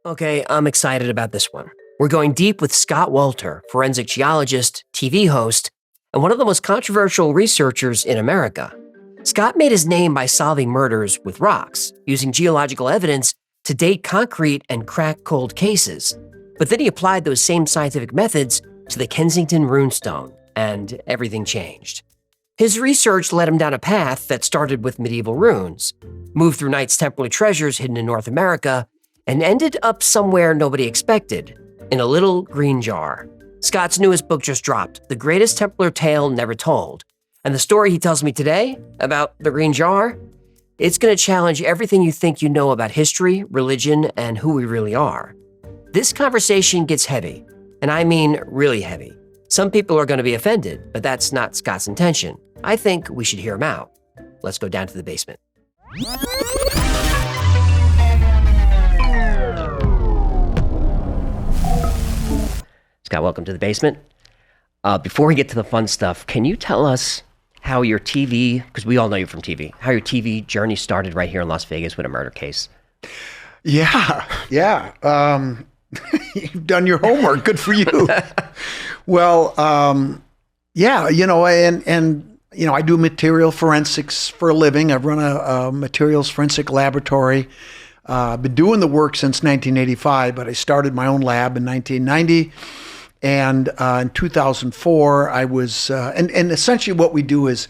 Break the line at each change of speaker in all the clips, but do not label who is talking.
Okay, I'm excited about this one. We're going deep with Scott Wolter, forensic geologist, TV host, and one of the most controversial researchers in America. Scott made his name by solving murders with rocks, using geological evidence to date concrete and crack cold cases. But then he applied those same scientific methods to the Kensington Runestone, and everything changed. His research led him down a path that started with medieval runes, moved through Knights Templar treasures hidden in North America, and ended up somewhere nobody expected, in a little green jar. Scott's newest book just dropped, The Greatest Templar Tale Never Told. And the story he tells me today about the green jar, it's going to challenge everything you think you know about history, religion, and who we really are. This conversation gets heavy, and I mean really heavy. Some people are going to be offended, but that's not Scott's intention. I think we should hear him out. Let's go down to the basement. Scott, welcome to the basement. Before we get to the fun stuff, can you tell us how your TV, because we all know you from TV, how your TV journey started right here in Las Vegas with a murder case?
Yeah. You've done your homework. Good for you. Well, I do material forensics for a living. I've run a materials forensic laboratory. Been doing the work since 1985, but I started my own lab in 1990. And in 2004, I was, and essentially what we do is,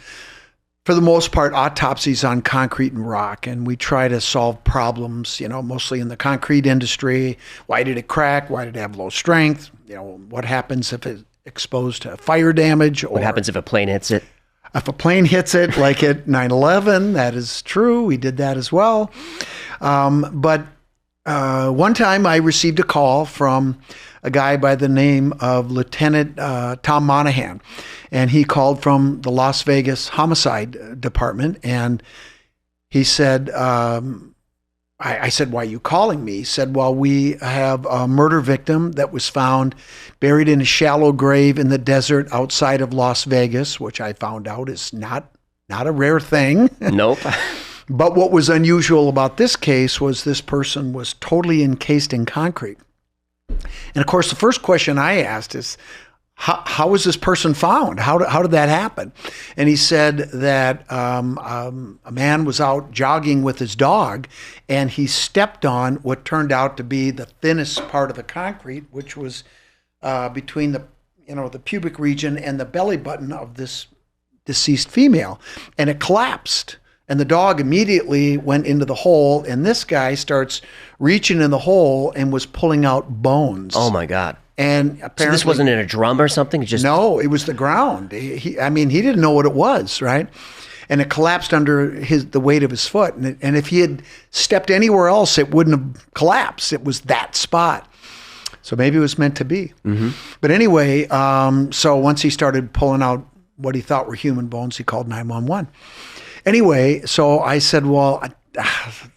for the most part, autopsies on concrete and rock. And we try to solve problems, mostly in the concrete industry. Why did it crack? Why did it have low strength? What happens if it's exposed to fire damage? Or
what happens if a plane hits it?
If a plane hits it, like at 9/11, that is true. We did that as well. But one time I received a call from a guy by the name of Lieutenant Tom Monahan. And he called from the Las Vegas Homicide Department. And he said, I said, why are you calling me? He said, well, we have a murder victim that was found buried in a shallow grave in the desert outside of Las Vegas, which I found out is not a rare thing.
Nope.
But what was unusual about this case was this person was totally encased in concrete. And of course, the first question I asked is, how was this person found? How did that happen? And he said that a man was out jogging with his dog, and he stepped on what turned out to be the thinnest part of the concrete, which was between the pubic region and the belly button of this deceased female, and it collapsed. And the dog immediately went into the hole, and this guy starts reaching in the hole and was pulling out bones.
Oh my God.
And apparently,
so this wasn't in a drum or something?
No, it was the ground. He didn't know what it was, right? And it collapsed under the weight of his foot. And if he had stepped anywhere else, it wouldn't have collapsed. It was that spot. So maybe it was meant to be. Mm-hmm. But anyway, so once he started pulling out what he thought were human bones, he called 911. Anyway, so I said, well,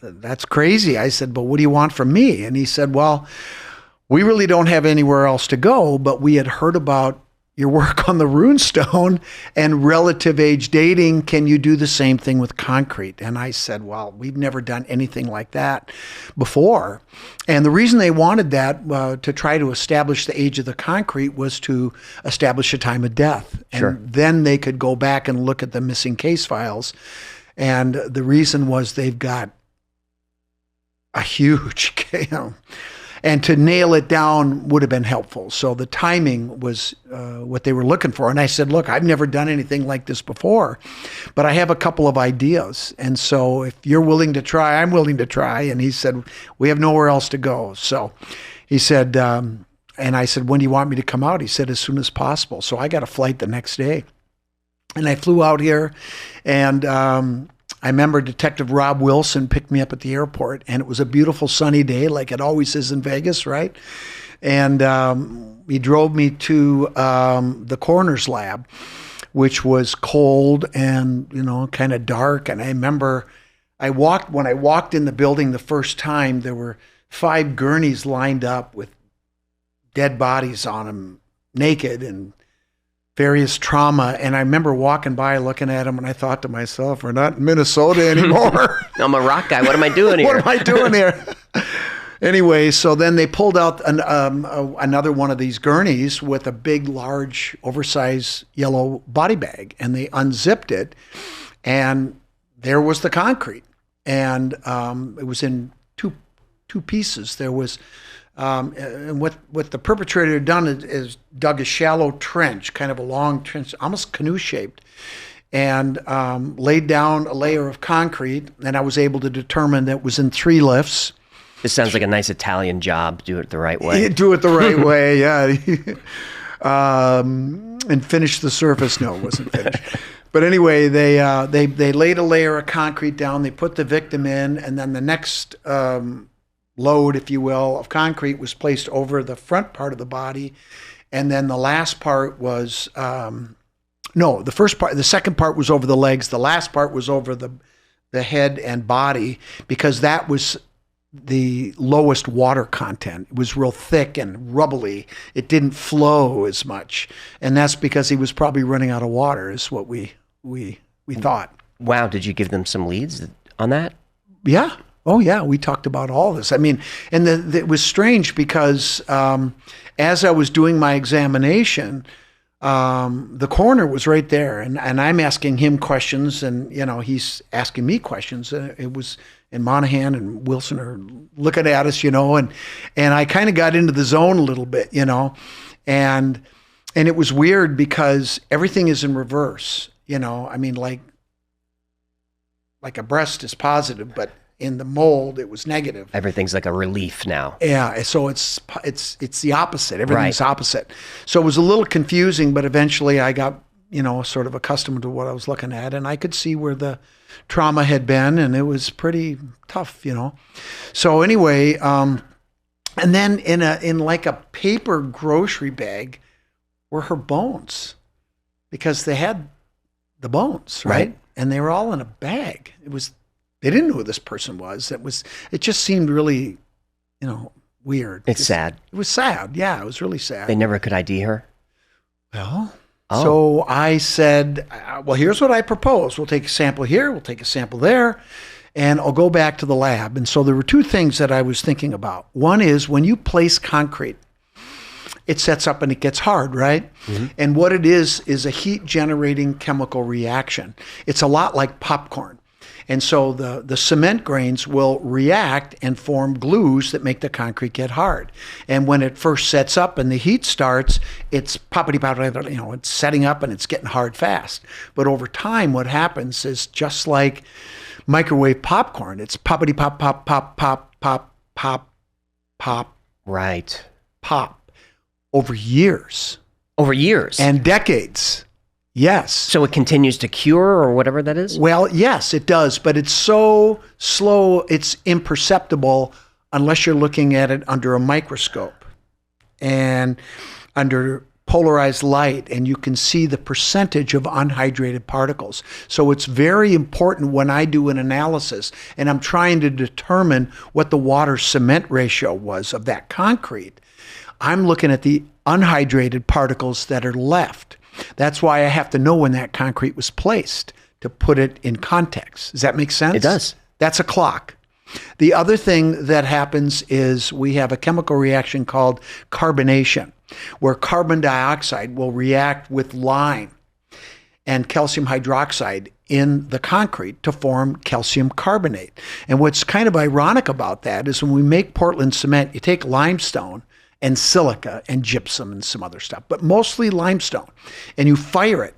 that's crazy. I said, but what do you want from me? And he said, well, we really don't have anywhere else to go, but we had heard about your work on the runestone and relative age dating. Can you do the same thing with concrete? And I said, well, we've never done anything like that before. And the reason they wanted that to try to establish the age of the concrete was to establish a time of death.
Sure.
And then they could go back and look at the missing case files. And the reason was they've got a huge, and to nail it down would have been helpful. So the timing was what they were looking for. And I said, look, I've never done anything like this before, but I have a couple of ideas. And so if you're willing to try, I'm willing to try. And he said, we have nowhere else to go. So he said, and I said, when do you want me to come out? He said, as soon as possible. So I got a flight the next day. And I flew out here, and I remember Detective Rob Wilson picked me up at the airport, and it was a beautiful sunny day like it always is in Vegas, right? And he drove me to the coroner's lab, which was cold and, kind of dark. And I remember when I walked in the building the first time, there were 5 gurneys lined up with dead bodies on them, naked and various trauma. And I remember walking by looking at them, and I thought to myself, we're not in Minnesota anymore.
I'm a rock guy. What am I doing here?
What am I doing here? Anyway, so then they pulled out another one of these gurneys with a big, large, oversized yellow body bag, and they unzipped it, and there was the concrete, and it was in two pieces. There was, and what the perpetrator had done is dug a shallow trench, kind of a long trench, almost canoe-shaped, and laid down a layer of concrete, and I was able to determine that it was in 3 lifts.
This sounds like a nice Italian job. Do it the right way.
Do it the right way, yeah. And finish the surface. No, it wasn't finished. But anyway, they laid a layer of concrete down. They put the victim in, and then the next load, if you will, of concrete was placed over the front part of the body, and then the last part was the second part was over the legs. The last part was over the head and body, because that was the lowest water content. It was real thick and rubbly. It didn't flow as much, and that's because he was probably running out of water, is what we thought.
Wow, did you give them some leads on that?
Yeah. Oh yeah, we talked about all this. I mean, and it was strange because as I was doing my examination, the coroner was right there, and I'm asking him questions, and he's asking me questions. It was, and Monahan and Wilson are looking at us, and I kind of got into the zone a little bit, and it was weird because everything is in reverse, I mean, like a breast is positive, but in the mold it was negative.
Everything's like a relief now.
Yeah, so it's the opposite. Everything's opposite. So it was a little confusing, but eventually I got sort of accustomed to what I was looking at, and I could see where the trauma had been, and it was pretty tough, So anyway, and then in like a paper grocery bag were her bones, because they had the bones, right? And they were all in a bag. They didn't know who this person was. It just seemed really, weird.
It's sad.
It was sad. Yeah, it was really sad.
They never could ID her?
Well, so I said, well, here's what I propose. We'll take a sample here. We'll take a sample there. And I'll go back to the lab. And so there were 2 things that I was thinking about. One is when you place concrete, it sets up and it gets hard, right? Mm-hmm. And what it is a heat-generating chemical reaction. It's a lot like popcorn. And so the cement grains will react and form glues that make the concrete get hard. And when it first sets up and the heat starts, it's it's setting up and it's getting hard fast. But over time, what happens is just like microwave popcorn. It's poppity pop, pop, pop, pop, pop, pop, pop.
Right.
Pop. Over years.
Over years?
And decades. Yes.
So it continues to cure, or whatever that is?
Well, yes, it does, but it's so slow, it's imperceptible unless you're looking at it under a microscope and under polarized light, and you can see the percentage of unhydrated particles. So it's very important when I do an analysis and I'm trying to determine what the water cement ratio was of that concrete. I'm looking at the unhydrated particles that are left. That's why I have to know when that concrete was placed to put it in context. Does that make sense?
It does.
That's a clock. The other thing that happens is we have a chemical reaction called carbonation, where carbon dioxide will react with lime and calcium hydroxide in the concrete to form calcium carbonate. And what's kind of ironic about that is when we make Portland cement, you take limestone and silica and gypsum and some other stuff, but mostly limestone. And you fire it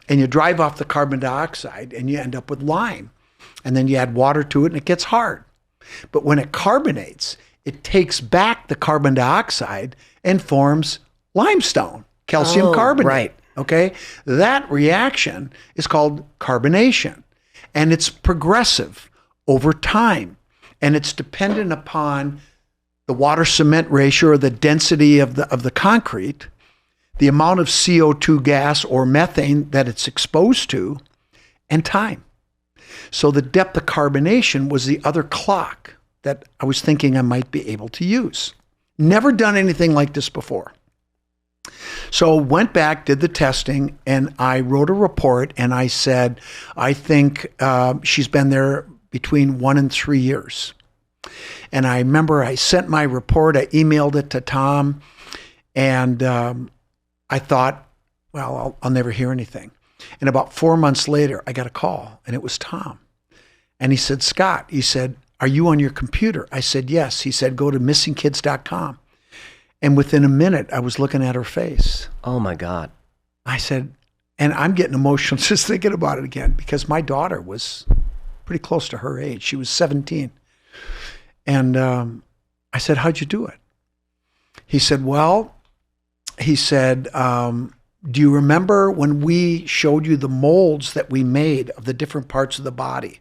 and you drive off the carbon dioxide and you end up with lime. And then you add water to it and it gets hard. But when it carbonates, it takes back the carbon dioxide and forms limestone, calcium carbonate.
Right.
Okay? That reaction is called carbonation. And it's progressive over time. And it's dependent upon the water cement ratio, or the density of the concrete, the amount of CO2 gas or methane that it's exposed to, and time. So the depth of carbonation was the other clock that I was thinking I might be able to use. Never done anything like this before. So went back, did the testing, and I wrote a report, and I said, I think she's been there between 1 and 3 years. And I remember I sent my report, I emailed it to Tom, and I thought, well, I'll never hear anything. And about 4 months later, I got a call, and it was Tom. And he said, Scott, he said, are you on your computer? I said, yes. He said, go to missingkids.com. And within a minute, I was looking at her face.
Oh, my God.
I said, and I'm getting emotional just thinking about it again, because my daughter was pretty close to her age. She was 17. And I said, how'd you do it? He said, well, he said, do you remember when we showed you the molds that we made of the different parts of the body?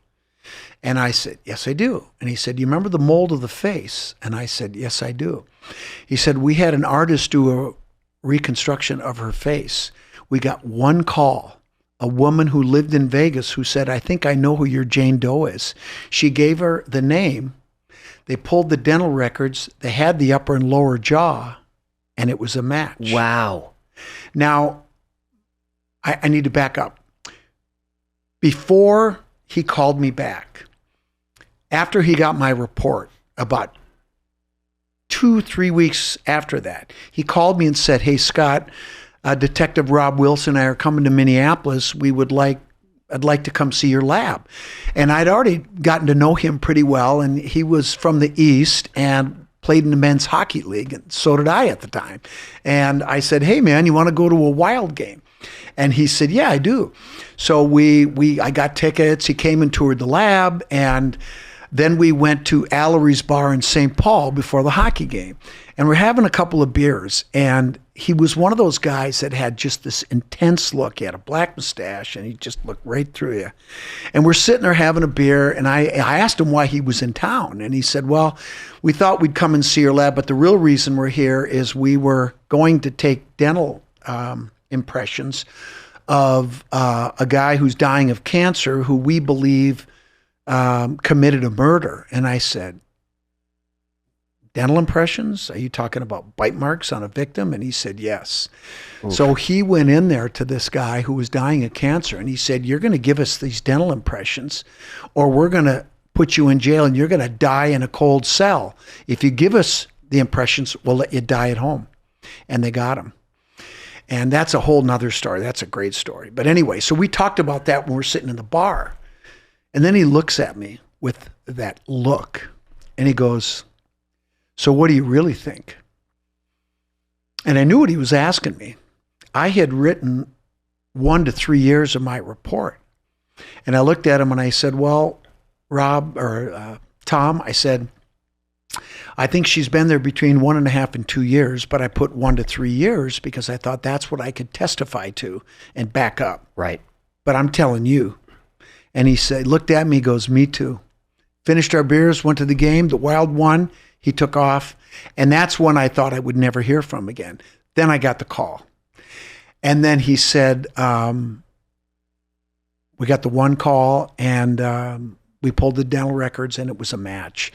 And I said, yes, I do. And he said, you remember the mold of the face? And I said, yes, I do. He said, we had an artist do a reconstruction of her face. We got one call, a woman who lived in Vegas who said, I think I know who your Jane Doe is. She gave her the name. They pulled the dental records. They had the upper and lower jaw, and it was a match.
Wow.
Now, I need to back up. Before he called me back, after he got my report, about 2-3 weeks after that, he called me and said, hey, Scott, Detective Rob Wilson and I are coming to Minneapolis. I'd like to come see your lab. And I'd already gotten to know him pretty well, and he was from the East and played in the men's hockey league, and so did I at the time. And I said, hey, man, you want to go to a Wild game? And he said, yeah, I do. So I got tickets. He came and toured the lab, and then we went to Allery's Bar in St. Paul before the hockey game. And we're having a couple of beers, and he was one of those guys that had just this intense look. He had a black mustache, and he just looked right through you. And we're sitting there having a beer, and I asked him why he was in town. And he said, well, we thought we'd come and see your lab, but the real reason we're here is we were going to take dental impressions of a guy who's dying of cancer who we believe committed a murder. And I said, dental impressions? Are you talking about bite marks on a victim? And he said, yes. Oof. So he went in there to this guy who was dying of cancer, and he said, you're going to give us these dental impressions, or we're going to put you in jail and you're going to die in a cold cell. If you give us the impressions, we'll let you die at home. And they got him. And that's a whole nother story. That's a great story. But anyway, so we talked about that when we're sitting in the bar. And then he looks at me with that look, and he goes, so what do you really think? And I knew what he was asking me. I had written 1 to 3 years of my report. And I looked at him and I said, well, Tom, I said, I think she's been there between 1.5 and 2 years, but I put 1 to 3 years because I thought that's what I could testify to and back up.
Right.
But I'm telling you. And he said, looked at me, goes, me too. Finished our beers, went to the game, the Wild won. He took off, and that's when I thought I would never hear from again. Then I got the call. And then he said, we got the one call, and we pulled the dental records, and it was a match.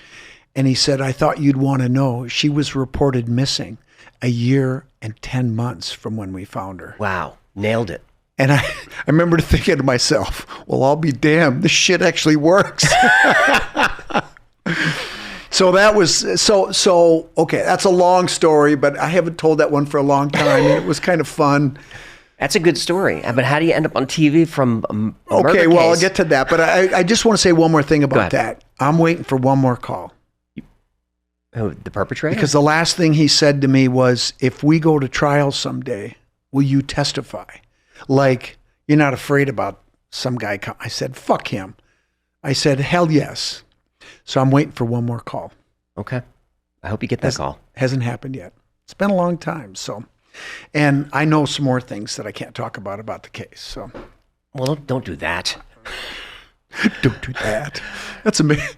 And he said, I thought you'd want to know. She was reported missing 1 year and 10 months from when we found her.
Wow, nailed it.
And I remember thinking to myself, well, I'll be damned. This shit actually works. So that was, so okay, that's a long story, but I haven't told that one for a long time. And it was kind of fun.
That's a good story. But how do you end up on TV from a murder
Okay,
case?
well, I'll get to that. But I just want to say one more thing about that. I'm waiting for one more call.
Oh, the perpetrator?
Because the last thing he said to me was, if we go to trial someday, will you testify? Like, you're not afraid about some guy. I said, fuck him. I said, hell yes. So I'm waiting for one more call.
Okay. I hope you get that call.
Hasn't happened yet. It's been a long time. So, and I know some more things that I can't talk about the case. So,
well, don't do that.
Don't do that. That's Mick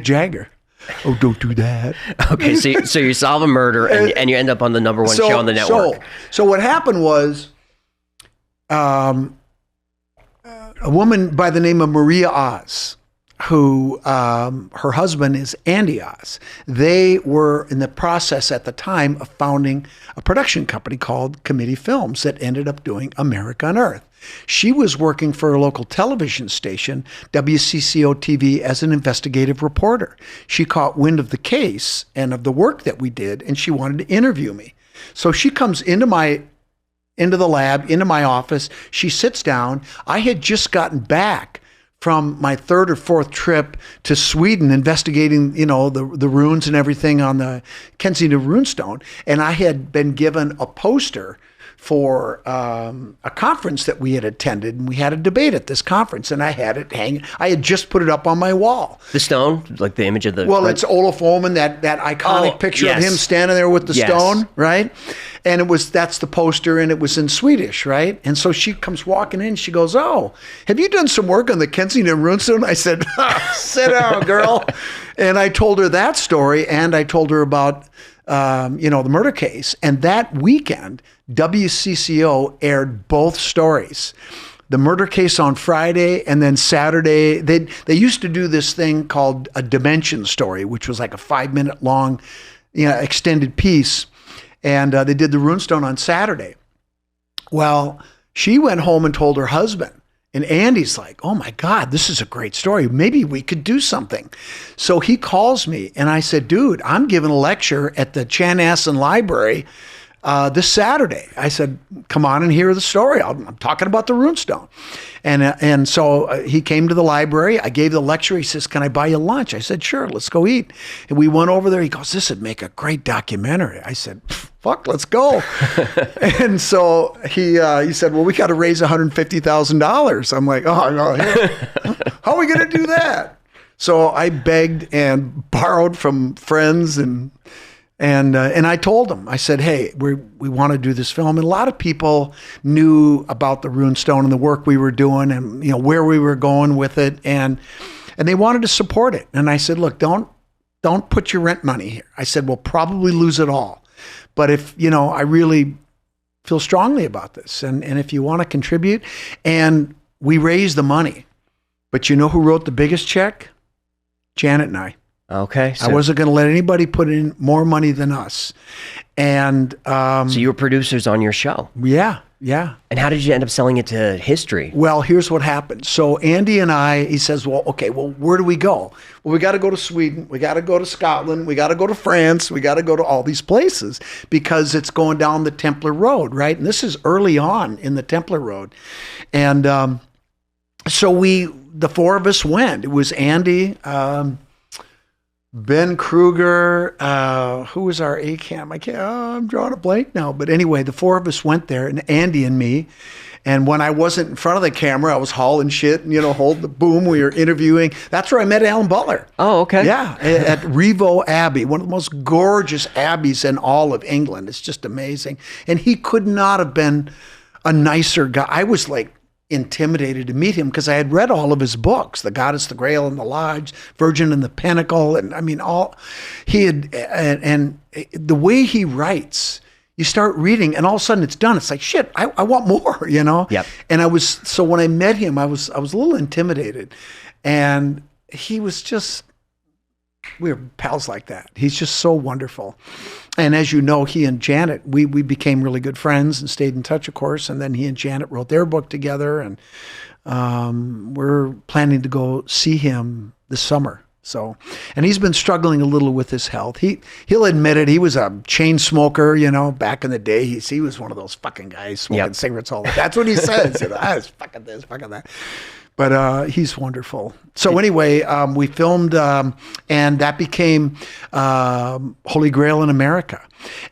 Jagger. Oh, don't do that.
Okay, so you solve a murder and you end up on the number one show on the network.
So what happened was, a woman by the name of Maria Oz who her husband is Andy Oz. They were in the process at the time of founding a production company called Committee Films that ended up doing America on Earth. She was working for a local television station, WCCO TV, as an investigative reporter. She caught wind of the case and of the work that we did, and she wanted to interview me. So she comes into the lab, into my office. She sits down. I had just gotten back from my third or fourth trip to Sweden investigating, the ruins and everything on the Kensington Runestone. And I had been given a poster for a conference that we had attended, and we had a debate at this conference, and I had it hanging. I had just put it up on my wall.
The stone, like the image of the...
Well, it's Olof Oman, that iconic picture of him standing there with the stone, right? And that's the poster, and it was in Swedish, right? And so she comes walking in, she goes, "Oh, have you done some work on the Kensington Runestone?" I said, "Sit down, girl." And I told her that story, and I told her about the murder case. And that weekend, WCCO aired both stories. The murder case on Friday, and then Saturday, they used to do this thing called a Dimension story, which was like a 5-minute long, extended piece. And they did the Runestone on Saturday. Well, she went home and told her husband. And Andy's like, "Oh my God, this is a great story. Maybe we could do something." So he calls me, and I said, "Dude, I'm giving a lecture at the Chanhassen Library this Saturday." I said, "Come on and hear the story. I'm talking about the Runestone." And so he came to the library. I gave the lecture. He says, "Can I buy you lunch?" I said, "Sure, let's go eat." And we went over there. He goes, "This would make a great documentary." I said, "Fuck, let's go." And so he said, "Well, we got to raise $150,000. I'm like, "Oh, no, how are we going to do that?" So I begged and borrowed from friends and I told them, I said, "Hey, we want to do this film." And a lot of people knew about the Runestone and the work we were doing and, where we were going with it. And they wanted to support it. And I said, "Look, don't put your rent money here." I said, "We'll probably lose it all. But if, I really feel strongly about this. And if you want to contribute," and we raised the money. But you know who wrote the biggest check? Janet and I.
Okay.
I wasn't going to let anybody put in more money than us. And
so you were producers on your show.
Yeah.
And how did you end up selling it to history?
Well, here's what happened. So Andy and he says, "Well, okay, where do we go?" "Well, we got to go to Sweden. We got to go to Scotland. We got to go to France. We got to go to all these places because it's going down the Templar Road, right?" And this is early on in the Templar Road. And so the four of us went. It was Andy, Ben Kruger, who was our ACAM? I'm drawing a blank now. But anyway, the four of us went there, and Andy and me. And when I wasn't in front of the camera, I was hauling shit and, holding the boom. We were interviewing. That's where I met Alan Butler.
Oh, okay.
Yeah, at Revo Abbey, one of the most gorgeous abbeys in all of England. It's just amazing. And he could not have been a nicer guy. I was like intimidated to meet him because I had read all of his books, The Goddess, the Grail, and the Lodge, Virgin and the Pinnacle, and I mean and the way he writes, you start reading, and all of a sudden it's done. It's like, shit, I want more,
Yep.
And so when I met him, I was a little intimidated, and he was just, we were pals like that. He's just so wonderful. And as you know, he and Janet, we became really good friends and stayed in touch, of course. And then he and Janet wrote their book together. And we're planning to go see him this summer. So, and he's been struggling a little with his health. He'll admit it. He was a chain smoker, back in the day. He was one of those fucking guys smoking cigarettes all the time. That's what he says. I was fucking this, fucking that. But he's wonderful. So anyway, we filmed, and that became Holy Grail in America.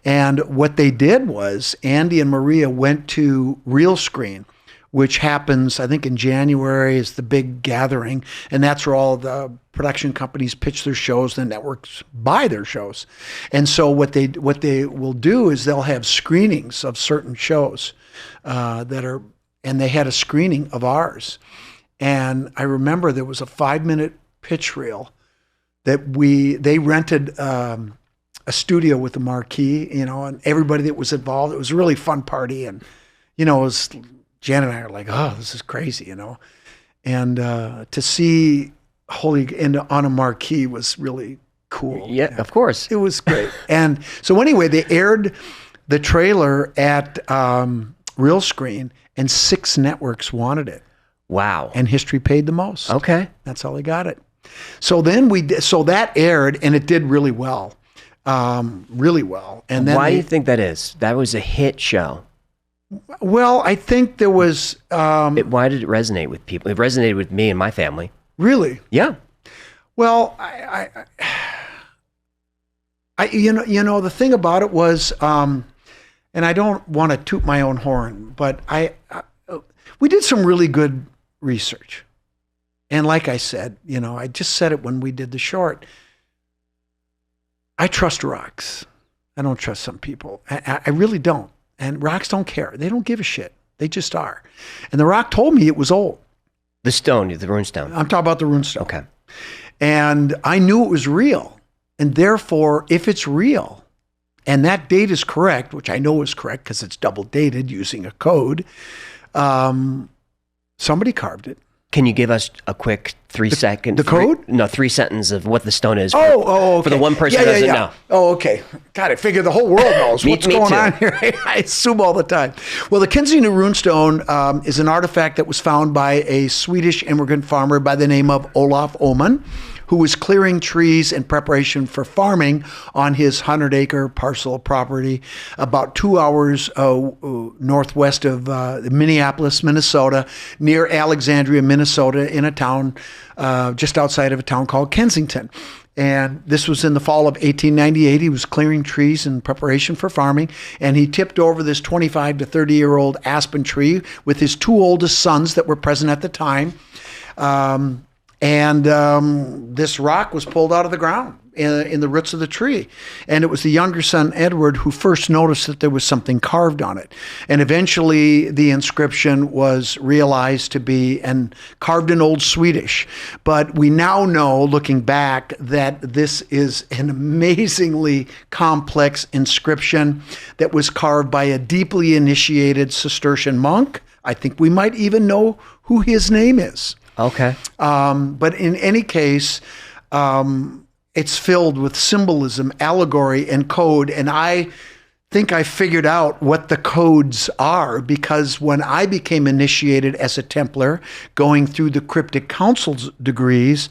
And what they did was Andy and Maria went to Real Screen, which happens, I think, in January is the big gathering. And that's where all the production companies pitch their shows, the networks buy their shows. And so what they will do is they'll have screenings of certain shows and they had a screening of ours. And I remember there was a 5-minute pitch reel that they rented a studio with a marquee, and everybody that was involved. It was a really fun party, and Jan and I are like, "Oh, this is crazy," and to see on a marquee was really cool.
Yeah, of course.
It was great. And so anyway, they aired the trailer at Real Screen, and 6 networks wanted it.
Wow.
And History paid the most.
Okay.
That's how they got it. So then so that aired, and it did really well. Really well. And then
why do you think that is? That was a hit show.
Well, I think there was...
why did it resonate with people? It resonated with me and my family.
Really?
Yeah.
Well, the thing about it was, and I don't want to toot my own horn, but we did some really good research. And like I said, I just said it when we did the short. I trust rocks. I don't trust some people. I really don't. And rocks don't care. They don't give a shit. They just are. And the rock told me it was old.
The stone, the runestone.
I'm talking about the runestone.
Okay.
And I knew it was real. And therefore, if it's real, and that date is correct, which I know is correct because it's double dated using a code, somebody carved it.
Can you give us a quick 3-second...
The code?
No, 3 sentences of what the stone is
okay.
For the one person who doesn't know.
Oh, okay. God, I figure the whole world knows what's going
too.
on here. I assume all the time. Well, the Kensington Runestone is an artifact that was found by a Swedish immigrant farmer by the name of Olof Oman, who was clearing trees in preparation for farming on his 100-acre parcel of property about 2 hours northwest of Minneapolis, Minnesota, near Alexandria, Minnesota, in a town just outside of a town called Kensington. And this was in the fall of 1898. He was clearing trees in preparation for farming, and he tipped over this 25 to 30-year-old aspen tree with his 2 oldest sons that were present at the time. And this rock was pulled out of the ground in the roots of the tree. And it was the younger son, Edward, who first noticed that there was something carved on it. And eventually the inscription was realized to be carved in Old Swedish. But we now know, looking back, that this is an amazingly complex inscription that was carved by a deeply initiated Cistercian monk. I think we might even know who his name is.
Okay.
But in any case, it's filled with symbolism, allegory, and code. And I think I figured out what the codes are, because when I became initiated as a Templar, going through the Cryptic Council's degrees,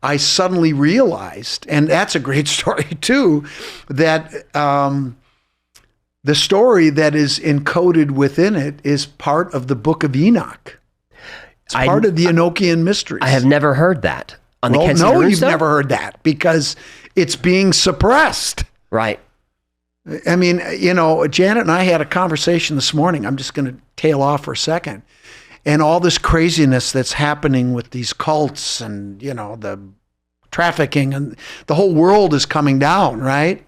I suddenly realized, and that's a great story too, that the story that is encoded within it is part of the Book of Enoch. It's part of the Enochian mysteries.
I have never heard that on the Kensington Runestone?
No, you've never heard that because it's being suppressed.
Right.
I mean, Janet and I had a conversation this morning. I'm just going to tail off for a second. And all this craziness that's happening with these cults and, the trafficking, and the whole world is coming down, right?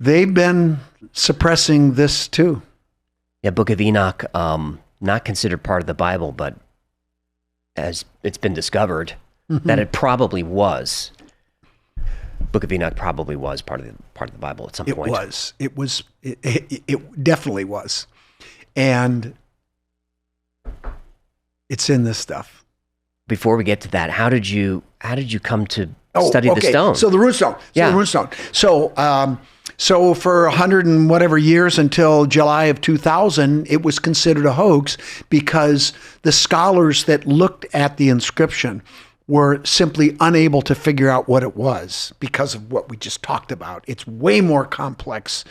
They've been suppressing this too.
Yeah, Book of Enoch, not considered part of the Bible, but as it's been discovered, that it probably was. Book of Enoch probably was part of the Bible at some point.
It definitely was. And it's in this stuff.
Before we get to that, how did you come to study the stone?
So the runestone. So for 100 and whatever years until July of 2000, it was considered a hoax because the scholars that looked at the inscription were simply unable to figure out what it was because of what we just talked about. It's way more complex.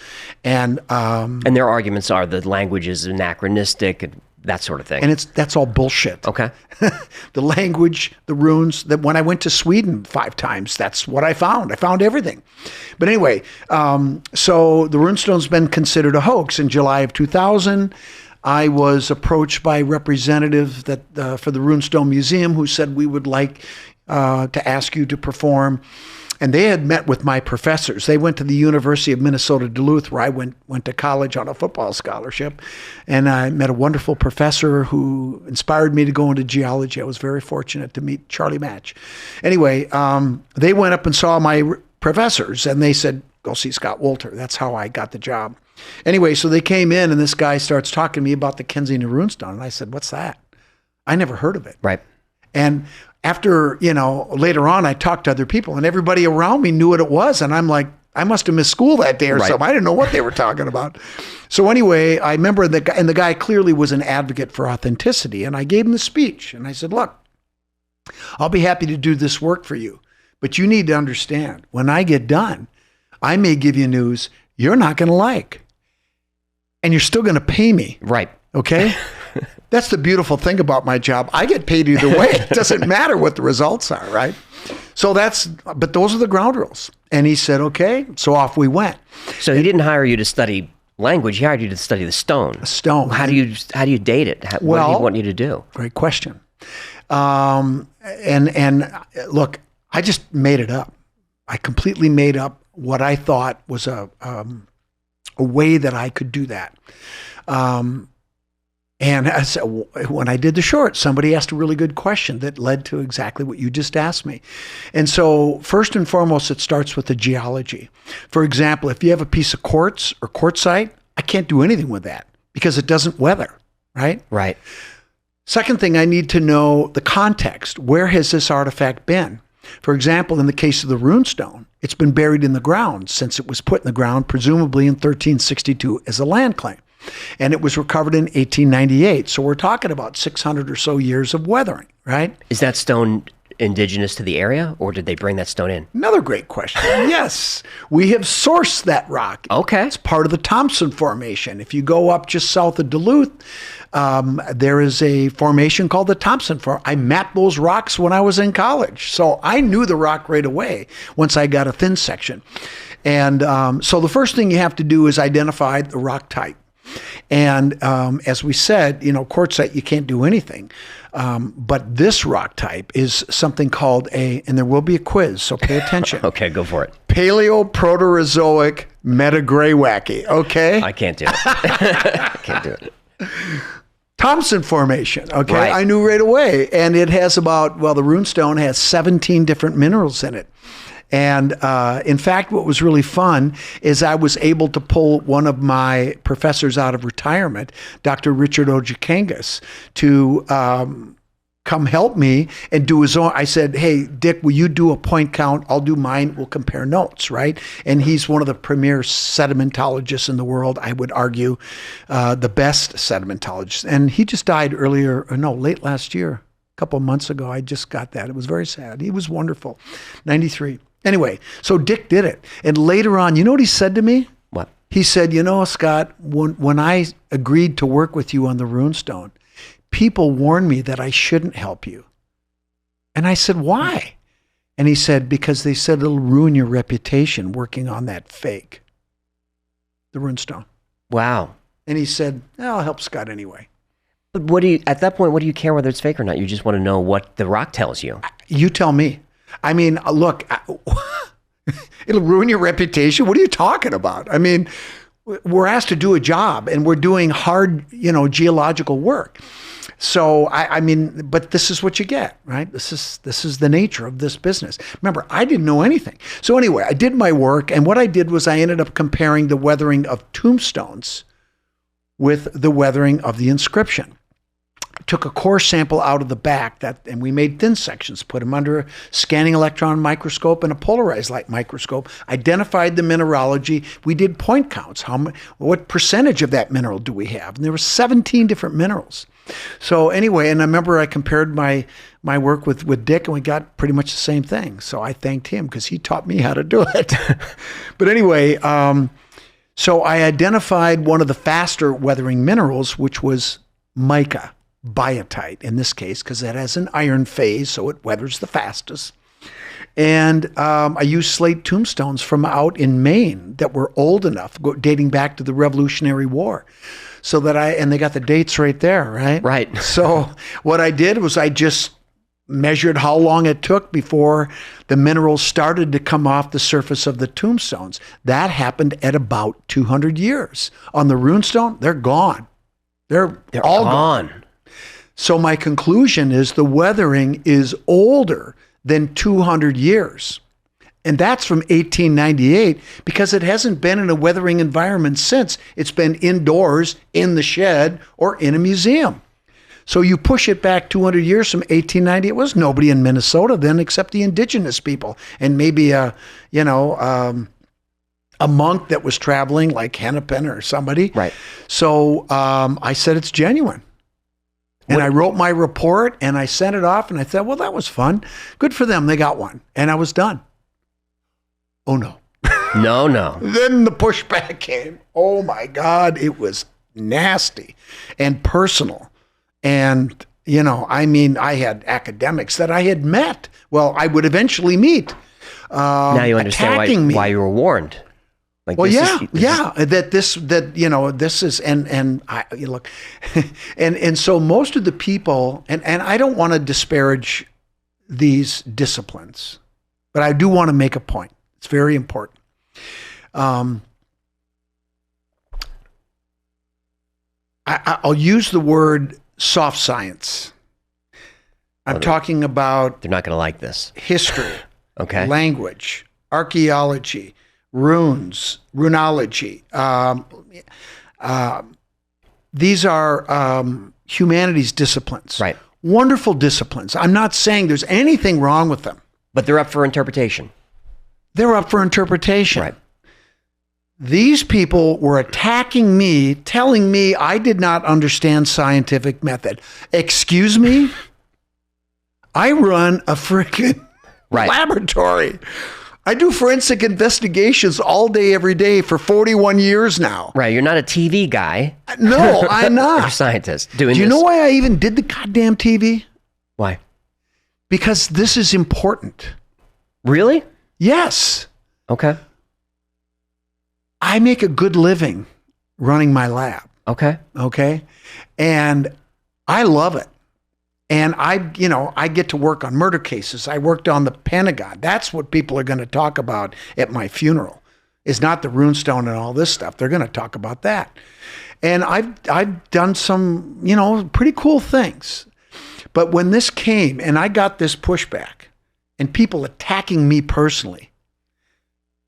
And
their arguments are the language is anachronistic and that sort of thing.
And that's all bullshit.
Okay.
The language, the runes, that when I went to Sweden 5 times, that's what I found. I found everything. But anyway, so the runestone's been considered a hoax. In July of 2000, I was approached by a representative for the Runestone Museum who said we would like to ask you to perform. And they had met with my professors. They went to the University of Minnesota Duluth, where I went to college on a football scholarship. And I met a wonderful professor who inspired me to go into geology. I was very fortunate to meet Charlie Match. Anyway, they went up and saw my professors, and they said, go see Scott Wolter. That's how I got the job. Anyway, so they came in, and this guy starts talking to me about the Kensington Runestone. And I said, what's that? I never heard of it.
Right.
And after, later on, I talked to other people and everybody around me knew what it was. And I'm like, I must have missed school that day or something. I didn't know what they were talking about. So anyway, I remember the guy clearly was an advocate for authenticity. And I gave him the speech and I said, look, I'll be happy to do this work for you. But you need to understand, when I get done, I may give you news you're not going to like. And you're still going to pay me.
Right.
Okay? That's the beautiful thing about my job. I get paid either way. It doesn't matter what the results are, right? But those are the ground rules. And he said, okay. So off we went.
So he didn't hire you to study language. He hired you to study the stone.
A stone.
How do you date it? What did he want you to do?
Great question. And look, I just made it up. I completely made up what I thought was a way that I could do that. And when I did the short, somebody asked a really good question that led to exactly what you just asked me. And so first and foremost, it starts with the geology. For example, if you have a piece of quartz or quartzite, I can't do anything with that because it doesn't weather, right?
Right.
Second thing, I need to know the context. Where has this artifact been? For example, in the case of the runestone, it's been buried in the ground since it was put in the ground, presumably in 1362 as a land claim. And it was recovered in 1898. So we're talking about 600 or so years of weathering, right?
Is that stone indigenous to the area, or did they bring that stone in?
Another great question. Yes, we have sourced that rock.
Okay.
It's part of the Thompson Formation. If you go up just south of Duluth, there is a formation called the Thompson Formation. I mapped those rocks when I was in college. So I knew the rock right away once I got a thin section. And so the first thing you have to do is identify the rock type. And as we said, quartzite, you can't do anything. But this rock type is something called and there will be a quiz, so pay attention.
Okay, go for it.
Paleoproterozoic metagraywacky, okay?
I can't do it. I can't do it.
Thompson Formation, okay?
Right.
I knew right away. And it has the runestone has 17 different minerals in it. And in fact, what was really fun is I was able to pull one of my professors out of retirement, Dr. Richard Ojekangas, to come help me and do his own. I said, hey, Dick, will you do a point count? I'll do mine. We'll compare notes, right? And he's one of the premier sedimentologists in the world. I would argue the best sedimentologist. And he just died late last year, a couple of months ago. I just got that. It was very sad. He was wonderful, 93. Anyway, so Dick did it. And later on, you know what he said to me?
What?
He said, Scott, when I agreed to work with you on the runestone, people warned me that I shouldn't help you. And I said, why? And he said, because they said it'll ruin your reputation working on that fake, the runestone.
Wow.
And he said, I'll help Scott anyway.
But at that point, what do you care whether it's fake or not? You just want to know what the rock tells you.
You tell me. I mean, look, it'll ruin your reputation. What are you talking about? I mean, we're asked to do a job and we're doing hard, geological work. So, I mean, but this is what you get, right? This is the nature of this business. Remember, I didn't know anything. So anyway, I did my work. And what I did was I ended up comparing the weathering of tombstones with the weathering of the inscription. Took a core sample out of the back and we made thin sections, put them under a scanning electron microscope and a polarized light microscope, identified the mineralogy. We did point counts. What percentage of that mineral do we have? And there were 17 different minerals. So anyway, and I remember I compared my work with Dick and we got pretty much the same thing. So I thanked him because he taught me how to do it. But anyway, so I identified one of the faster weathering minerals, which was mica. Biotite in this case, because it has an iron phase, so it weathers the fastest. And I used slate tombstones from out in Maine that were old enough, dating back to the Revolutionary War. So that and they got the dates right there, right?
Right.
So what I did was I just measured how long it took before the minerals started to come off the surface of the tombstones. That happened at about 200 years. On the runestone, they're gone. They're all gone. So my conclusion is the weathering is older than 200 years. And that's from 1898 because it hasn't been in a weathering environment since. It's been indoors, in the shed, or in a museum. So you push it back 200 years from 1890, it was nobody in Minnesota then except the indigenous people and maybe a monk that was traveling like Hennepin or somebody.
Right.
So I said it's genuine. And I wrote my report and I sent it off and I thought, well, that was fun. Good for them. They got one. And I was done. Oh, no.
No.
Then the pushback came. Oh, my God. It was nasty and personal. And, I had academics that I had met. Well, I would eventually meet.
Now you understand why you were warned. Like,
well, this is, and I look, and so most of the people, and I don't want to disparage these disciplines, but I do want to make a point. It's very important. I'll use the word soft science. I'm talking about.
They're not going to like this.
History,
okay,
language, archaeology, runes, runology. These are humanities disciplines.
Right.
Wonderful disciplines. I'm not saying there's anything wrong with them.
But they're up for interpretation.
They're up for interpretation.
Right.
These people were attacking me, telling me I did not understand scientific method. Excuse me? I run a freaking laboratory. I do forensic investigations all day, every day for 41 years now.
Right. You're not a TV guy.
No, I'm not.
You're a scientist doing this.
Do you know why I even did the goddamn TV?
Why?
Because this is important.
Really?
Yes.
Okay.
I make a good living running my lab.
Okay.
And I love it. And I get to work on murder cases. I worked on the Pentagon. That's what people are going to talk about at my funeral. Is not the runestone and all this stuff. They're going to talk about that. And I've done some, pretty cool things. But when this came and I got this pushback and people attacking me personally,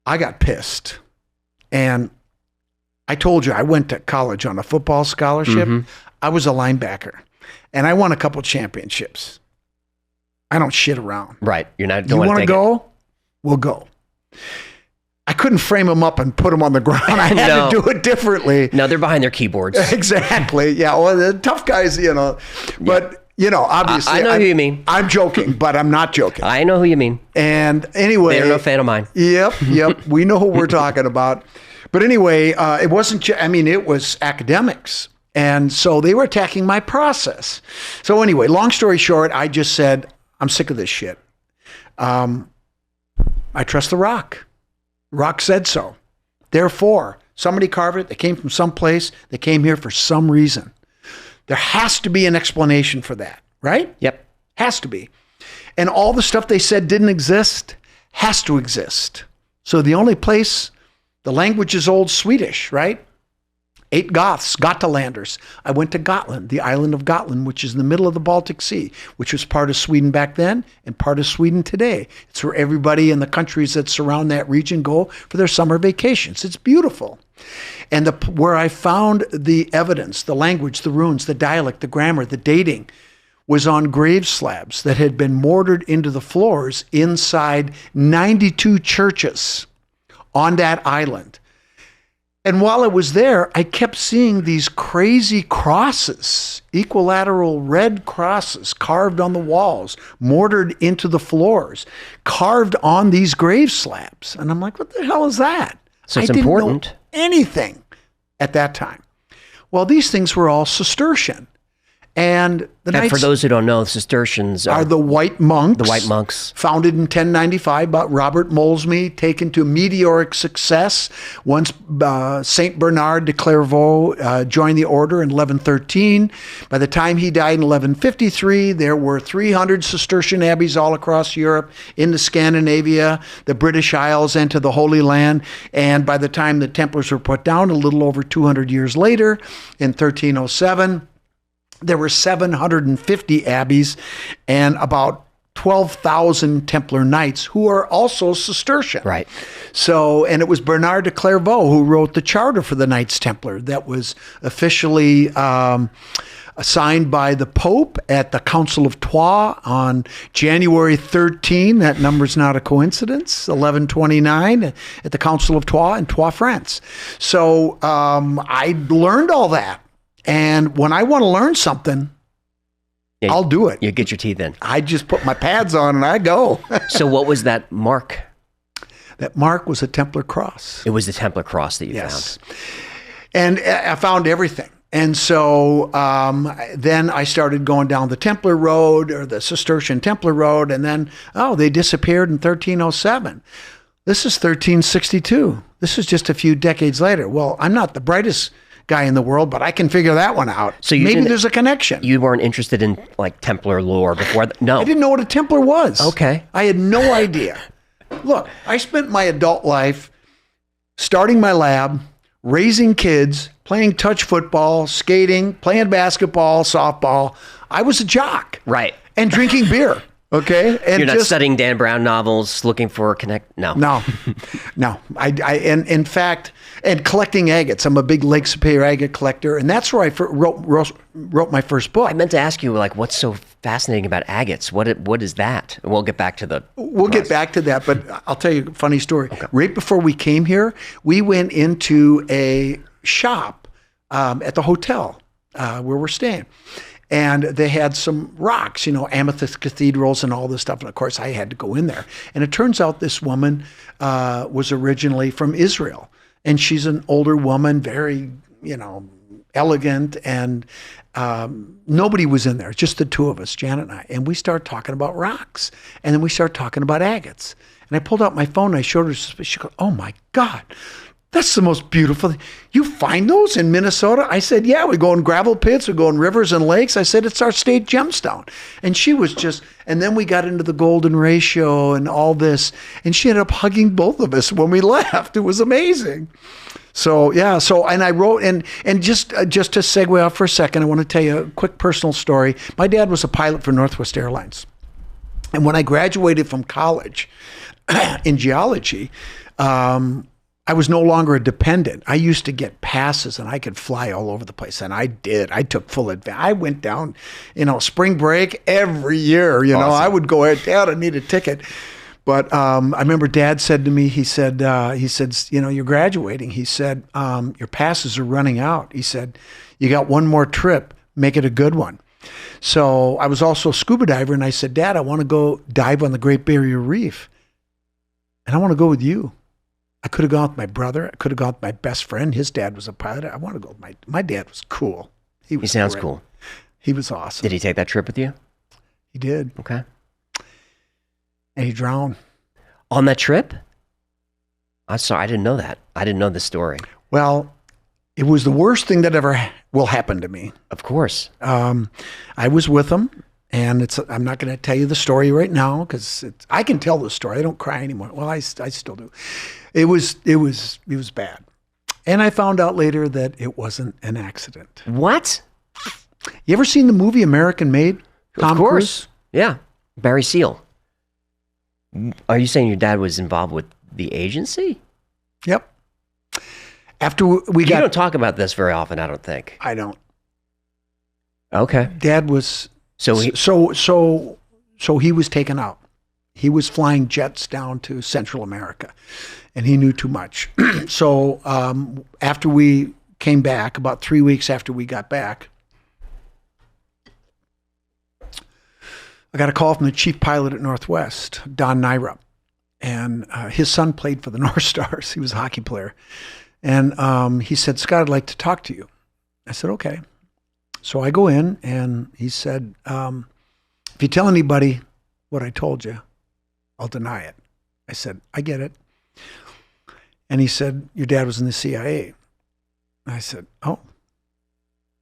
I got pissed. And I told you I went to college on a football scholarship. Mm-hmm. I was a linebacker. And I won a couple championships. I don't shit around.
Right. You're not.
You want to go? We'll go. I couldn't frame them up and put them on the ground. I had to do it differently.
No, they're behind their keyboards.
Exactly. Yeah. Well, the tough guys, But, obviously.
I know who you mean.
I'm joking, but I'm not joking.
I know who you mean.
And anyway.
They're no fan of mine.
Yep. We know who we're talking about. But anyway, it wasn't, it was academics. And so they were attacking my process. So anyway, long story short, I just said, I'm sick of this shit. I trust the rock. Rock said so. Therefore, somebody carved it. They came from someplace. They came here for some reason. There has to be an explanation for that, right?
Yep.
Has to be. And all the stuff they said didn't exist has to exist. So the only place, the language is old Swedish, right? 8 Goths, Gotalanders. I went to Gotland, the island of Gotland, which is in the middle of the Baltic Sea, which was part of Sweden back then and part of Sweden today. It's where everybody in the countries that surround that region go for their summer vacations. It's beautiful. And where I found the evidence, the language, the runes, the dialect, the grammar, the dating, was on grave slabs that had been mortared into the floors inside 92 churches on that island. And while I was there, I kept seeing these crazy crosses, equilateral red crosses carved on the walls, mortared into the floors, carved on these grave slabs. And I'm like, what the hell is that?
So it's
I didn't
important.
know anything at that time. Well, these things were all Cistercian. And
for those who don't know, the Cistercians
are the white monks.
The white monks.
Founded in 1095 by Robert Molesme, taken to meteoric success once St. Bernard de Clairvaux joined the order in 1113. By the time he died in 1153, there were 300 Cistercian abbeys all across Europe, into Scandinavia, the British Isles, and to the Holy Land. And by the time the Templars were put down, a little over 200 years later, in 1307, there were 750 abbeys and about 12,000 Templar Knights who are also Cistercian.
Right.
So, and it was Bernard de Clairvaux who wrote the charter for the Knights Templar that was officially signed by the Pope at the Council of Troyes on January 13. That number's not a coincidence. 1129 at the Council of Troyes in Troyes, France. So I learned all that. And when I want to learn something, I'll do it.
You get your teeth in.
I just put my pads on and I go.
So what was that mark?
That mark was a Templar cross.
It was the Templar cross that you found.
And I found everything. And so then I started going down the Templar Road or the Cistercian Templar Road. And then, they disappeared in 1307. This is 1362. This is just a few decades later. Well, I'm not the brightest guy in the world, but I can figure that one out. So maybe there's a connection.
You weren't interested in like Templar lore before? No.
I didn't know what a Templar was.
Okay.
I had no idea. Look, I spent my adult life starting my lab, raising kids, playing touch football, skating, playing basketball, softball. I was a jock.
Right.
And drinking beer. Okay. And
you're not studying Dan Brown novels, looking for a connect. No.
And in fact, and collecting agates. I'm a big Lake Superior agate collector, and that's where I wrote my first book.
I meant to ask you, like, what's so fascinating about agates? What is that? We'll get back to
get back to that, but I'll tell you a funny story. Okay. Right before we came here, we went into a shop at the hotel where we're staying. And they had some rocks, amethyst cathedrals and all this stuff. And of course, I had to go in there. And it turns out this woman was originally from Israel. And she's an older woman, very, elegant. And nobody was in there, just the two of us, Janet and I. And we started talking about rocks. And then we started talking about agates. And I pulled out my phone and I showed her. She goes, "Oh, my God. That's the most beautiful thing. You find those in Minnesota?" I said, "Yeah, we go in gravel pits, we go in rivers and lakes." I said, "It's our state gemstone." And she was and then we got into the golden ratio and all this. And she ended up hugging both of us when we left. It was amazing. So, yeah. And I wrote, and just to segue off for a second, I want to tell you a quick personal story. My dad was a pilot for Northwest Airlines. And when I graduated from college in geology, I was no longer a dependent. I used to get passes and I could fly all over the place. And I did. I took full advantage. I went down, spring break every year. Awesome. I would go, "Dad, I need a ticket." But I remember Dad said to me, he said, "You're graduating." He said, "Your passes are running out." He said, "You got one more trip. Make it a good one." So I was also a scuba diver. And I said, "Dad, I want to go dive on the Great Barrier Reef. And I want to go with you." I could have gone with my brother. I could have gone with my best friend. His dad was a pilot. I want to go with my dad was cool. He
sounds
great.
Cool.
He was awesome.
Did he take that trip with you?
He did.
Okay.
And he drowned.
On that trip? I'm sorry, I didn't know that. I didn't know the story.
Well, it was the worst thing that ever will happen to me.
Of course.
I was with him. And I'm not going to tell you the story right now because I can tell the story. I don't cry anymore. Well, I still do. It was bad. And I found out later that it wasn't an accident.
What?
You ever seen the movie American Made?
Tom Cruise? Yeah. Barry Seal. Are you saying your dad was involved with the agency?
Yep. After we
You don't talk about this very often, I don't think.
I don't.
Okay.
Dad was... So he was taken out. He was flying jets down to Central America, and he knew too much. So after we came back, about 3 weeks after we got back, I got a call from the chief pilot at Northwest, Don Nyrup, and his son played for the North Stars. He was a hockey player, and he said, "Scott, I'd like to talk to you." I said, "Okay." So I go in, and he said, "If you tell anybody what I told you, I'll deny it." I said, "I get it." And he said, "Your dad was in the CIA." I said, "Oh,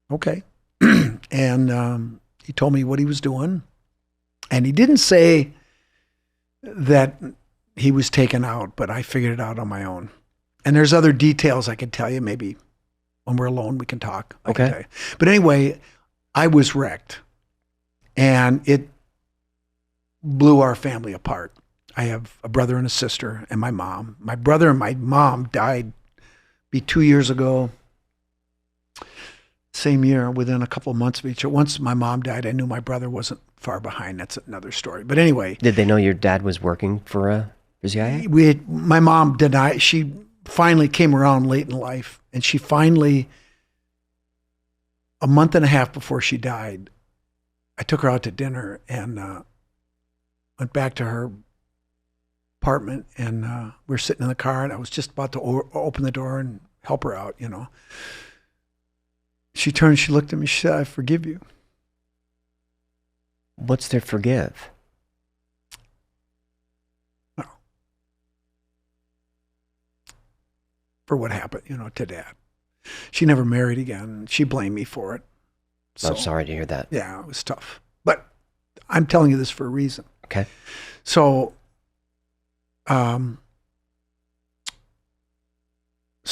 okay." And he told me what he was doing. And he didn't say that he was taken out, but I figured it out on my own. And there's other details I could tell you. Maybe when we're alone, we can talk.
Okay.
But anyway, I was wrecked. And it blew our family apart. I have a brother and a sister and my mom. My brother and my mom died 2 years ago. Same year, within a couple of months of each other. Once my mom died, I knew my brother wasn't far behind. That's another story. But anyway.
Did they know your dad was working for CIA?
My mom denied. She finally came around late in life, and she finally, a month and a half before she died, I took her out to dinner and went back to her apartment, and we were sitting in the car, and I was just about to open the door and help her out, you know. She turned, she looked at me, she said, "I forgive you."
What's there to forgive?
No. For what happened, you know, to Dad. She never married again. She blamed me for it. So,
I'm sorry to hear that.
Yeah, it was tough. But I'm telling you this for a reason.
Okay.
So, so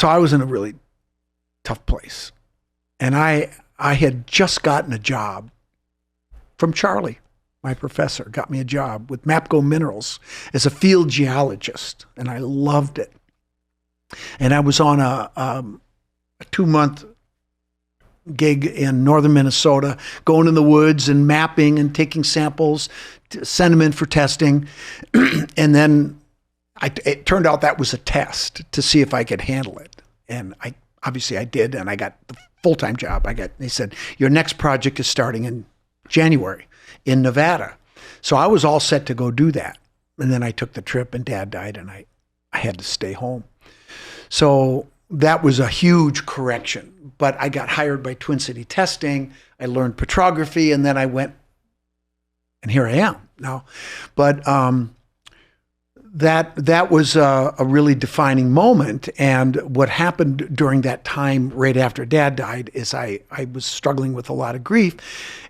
I was in a really tough place. And I had just gotten a job from Charlie, my professor, got me a job with Mapco Minerals as a field geologist, and I loved it. And I was on a 2-month gig in northern Minnesota, going in the woods and mapping and taking samples, to send them in for testing. And then it turned out that was a test to see if I could handle it. And obviously I did, and I got the full-time job. They said, your next project is starting in January in Nevada. So I was all set to go do that. And then I took the trip, and Dad died, and I had to stay home. So that was a huge correction. But I got hired by Twin City Testing. I learned petrography, and then I went, and here I am now. But that was a really defining moment. And what happened during that time, right after Dad died, is I was struggling with a lot of grief.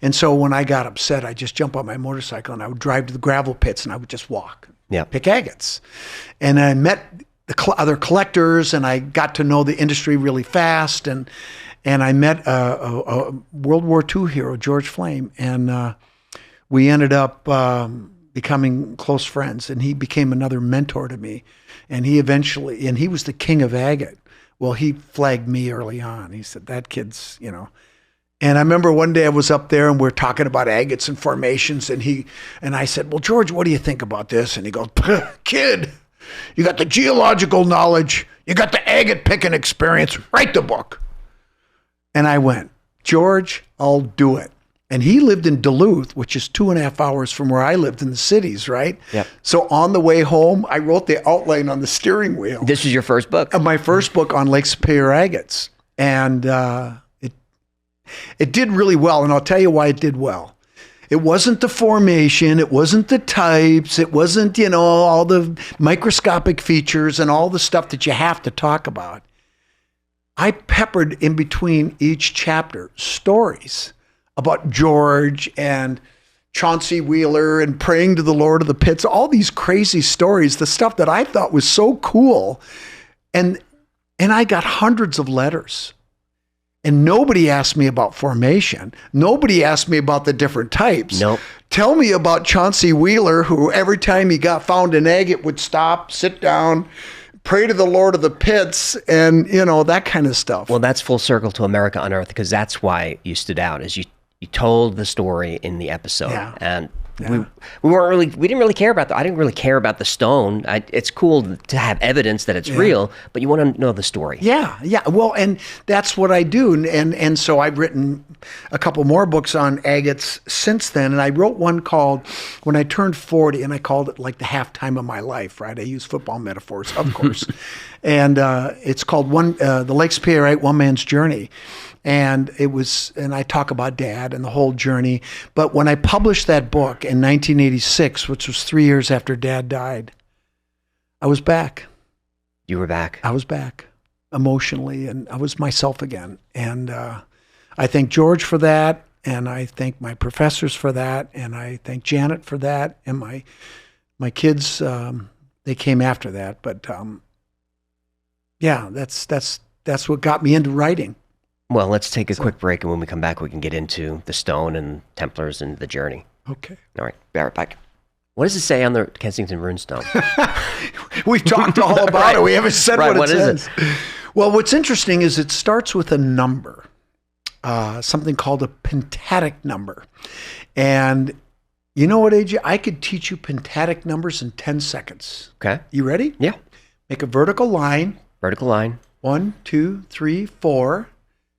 And so when I got upset, I just jump on my motorcycle and I would drive to the gravel pits and I would just walk, pick agates. And I met the other collectors, and I got to know the industry really fast. And I met a World War II hero, George Flame, and we ended up becoming close friends, and he became another mentor to me. And he was the king of agate. Well, he flagged me early on. He said, that kid's, you know. And I remember one day I was up there and we're talking about agates and formations, and I said, well, George, what do you think about this? And he goes, kid, you got the geological knowledge, you got the agate picking experience, write the book. And I went, George, I'll do it. And he lived in Duluth, which is 2.5 hours from where I lived in the cities, right?
Yep.
So on the way home, I wrote the outline on the steering wheel.
This was your first book?
My first book on Lake Superior agates. And it did really well, and I'll tell you why it did well. It wasn't the formation, it wasn't the types, it wasn't, you know, all the microscopic features and all the stuff that you have to talk about. I peppered in between each chapter stories about George and Chauncey Wheeler and praying to the Lord of the Pits, all these crazy stories, the stuff that I thought was so cool. And I got hundreds of letters. And nobody asked me about formation. Nobody asked me about the different types.
Nope.
Tell me about Chauncey Wheeler, who every time he got found an agate would stop, sit down, pray to the Lord of the Pits, and, you know, that kind of stuff.
Well, that's full circle to America Unearthed, because that's why you stood out, is you told the story in the episode.
Yeah.
And we didn't really care about I didn't really care about the stone. It's cool to have evidence that it's real, but you want to know the story.
Yeah. Well, and that's what I do. And so I've written a couple more books on agates since then. And I wrote one called When I Turned 40, and I called it like the halftime of my life, right? I use football metaphors, of course. And it's called The Lake Superior Agate One Man's Journey. And I talk about Dad and the whole journey. But when I published that book in 1986, which was 3 years after Dad died, I was back.
You were back.
I was back emotionally, and I was myself again. And I thank George for that, and I thank my professors for that, and I thank Janet for that, and my kids, they came after that. But that's what got me into writing.
Well, let's take a quick break, and when we come back, we can get into the stone and Templars and the journey.
Okay.
All right. Be right back. What does it say on the Kensington Runestone?
We've talked all about it. We haven't said what it says.
Is it?
Well, what's interesting is it starts with a number. something called a pentatic number. And you know what, AJ? I could teach you pentatic numbers in 10 seconds.
Okay.
You ready?
Yeah.
Make a vertical line.
Vertical line.
1, 2, 3, 4.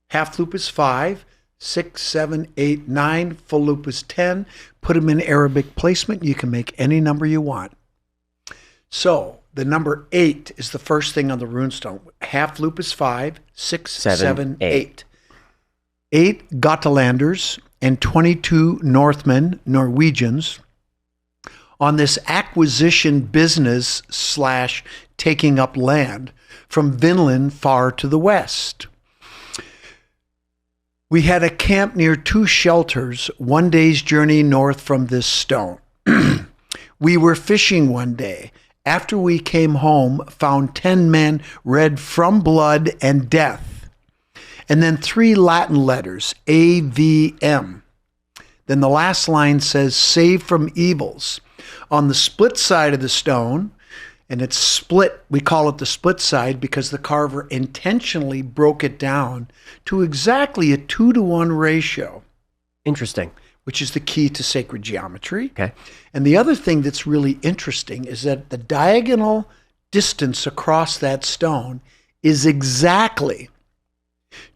Half loop is 5. 6, 7, 8, 9. Full loop is 10. Put them in Arabic placement. You can make any number you want. So the number 8 is the first thing on the runestone. Half loop is 5. 6, 7, 8. 8 Gotalanders and 22 Northmen, Norwegians, on this acquisition business / taking up land from Vinland far to the west. We had a camp near 2 shelters, 1 day's journey north from this stone. We were fishing one day. After we came home, found 10 men red from blood and death. And then 3 Latin letters, AVM. Then the last line says, save from evils. On the split side of the stone, and it's split, we call it the split side because the carver intentionally broke it down to exactly a 2-to-1 ratio.
Interesting.
Which is the key to sacred geometry.
Okay.
And the other thing that's really interesting is that the diagonal distance across that stone is exactly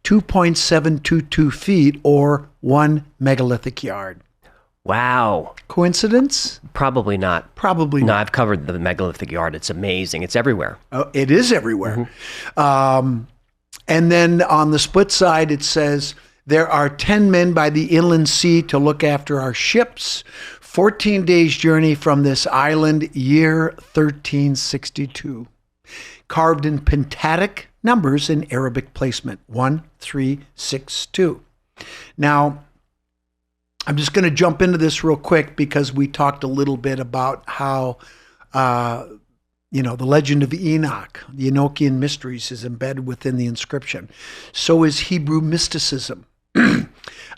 2.722 feet or 1 megalithic yard.
Wow.
Coincidence?
Probably not.
Probably
No,
not.
I've covered the megalithic yard. It's amazing. It's everywhere.
It is everywhere. And then on the split side, it says, there are 10 men by the inland sea to look after our ships. 14 days journey from this island, year 1362. Carved in pentatic numbers in Arabic placement, 1, 3, 6, 2. Now, I'm just going to jump into this real quick because we talked a little bit about how, the legend of Enoch, the Enochian mysteries, is embedded within the inscription. So is Hebrew mysticism.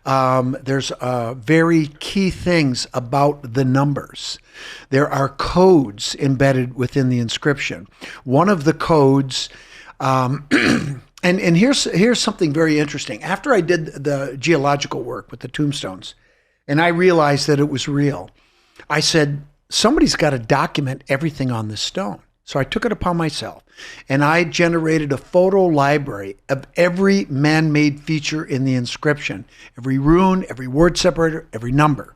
There's very key things about the numbers. There are codes embedded within the inscription. One of the codes, and here's something very interesting. After I did the geological work with the tombstones, and I realized that it was real, I said, somebody's got to document everything on this stone. So I took it upon myself, and I generated a photo library of every man-made feature in the inscription, every rune, every word separator, every number.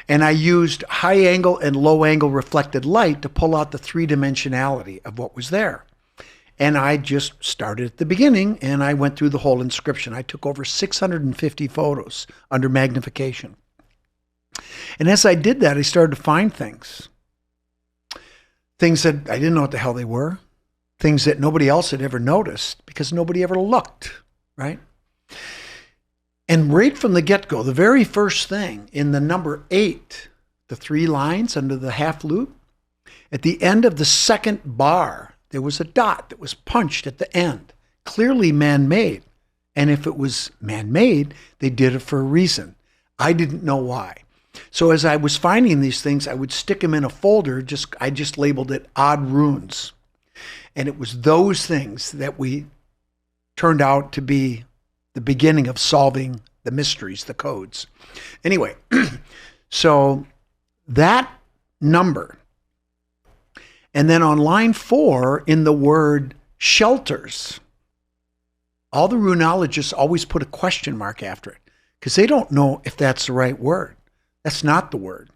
And I used high-angle and low-angle reflected light to pull out the three-dimensionality of what was there. And I just started at the beginning, and I went through the whole inscription. I took over 650 photos under magnification. And as I did that, I started to find things. Things that I didn't know what the hell they were. Things that nobody else had ever noticed because nobody ever looked, right? And right from the get-go, the very first thing in the number 8, the 3 lines under the half loop, at the end of the second bar, there was a dot that was punched at the end, clearly man-made. And if it was man-made, they did it for a reason. I didn't know why. So as I was finding these things, I would stick them in a folder. I just labeled it odd runes. And it was those things that we turned out to be the beginning of solving the mysteries, the codes. Anyway, so that number. And then on line 4, in the word shelters, all the runologists always put a question mark after it because they don't know if that's the right word. That's not the word.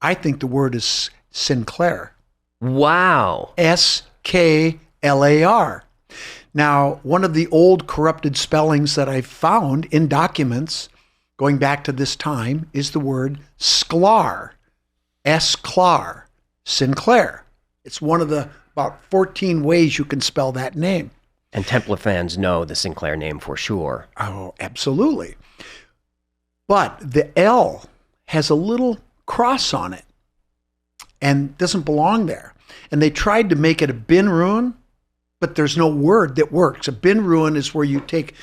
I think the word is Sinclair.
Wow.
S-K-L-A-R. Now, one of the old corrupted spellings that I found in documents going back to this time is the word sklar. S-Clar. Sinclair. It's one of the about 14 ways you can spell that name.
And Templar fans know the Sinclair name for sure.
Oh, absolutely. But the L has a little cross on it and doesn't belong there. And they tried to make it a bin rune, but there's no word that works. A bin rune is where you take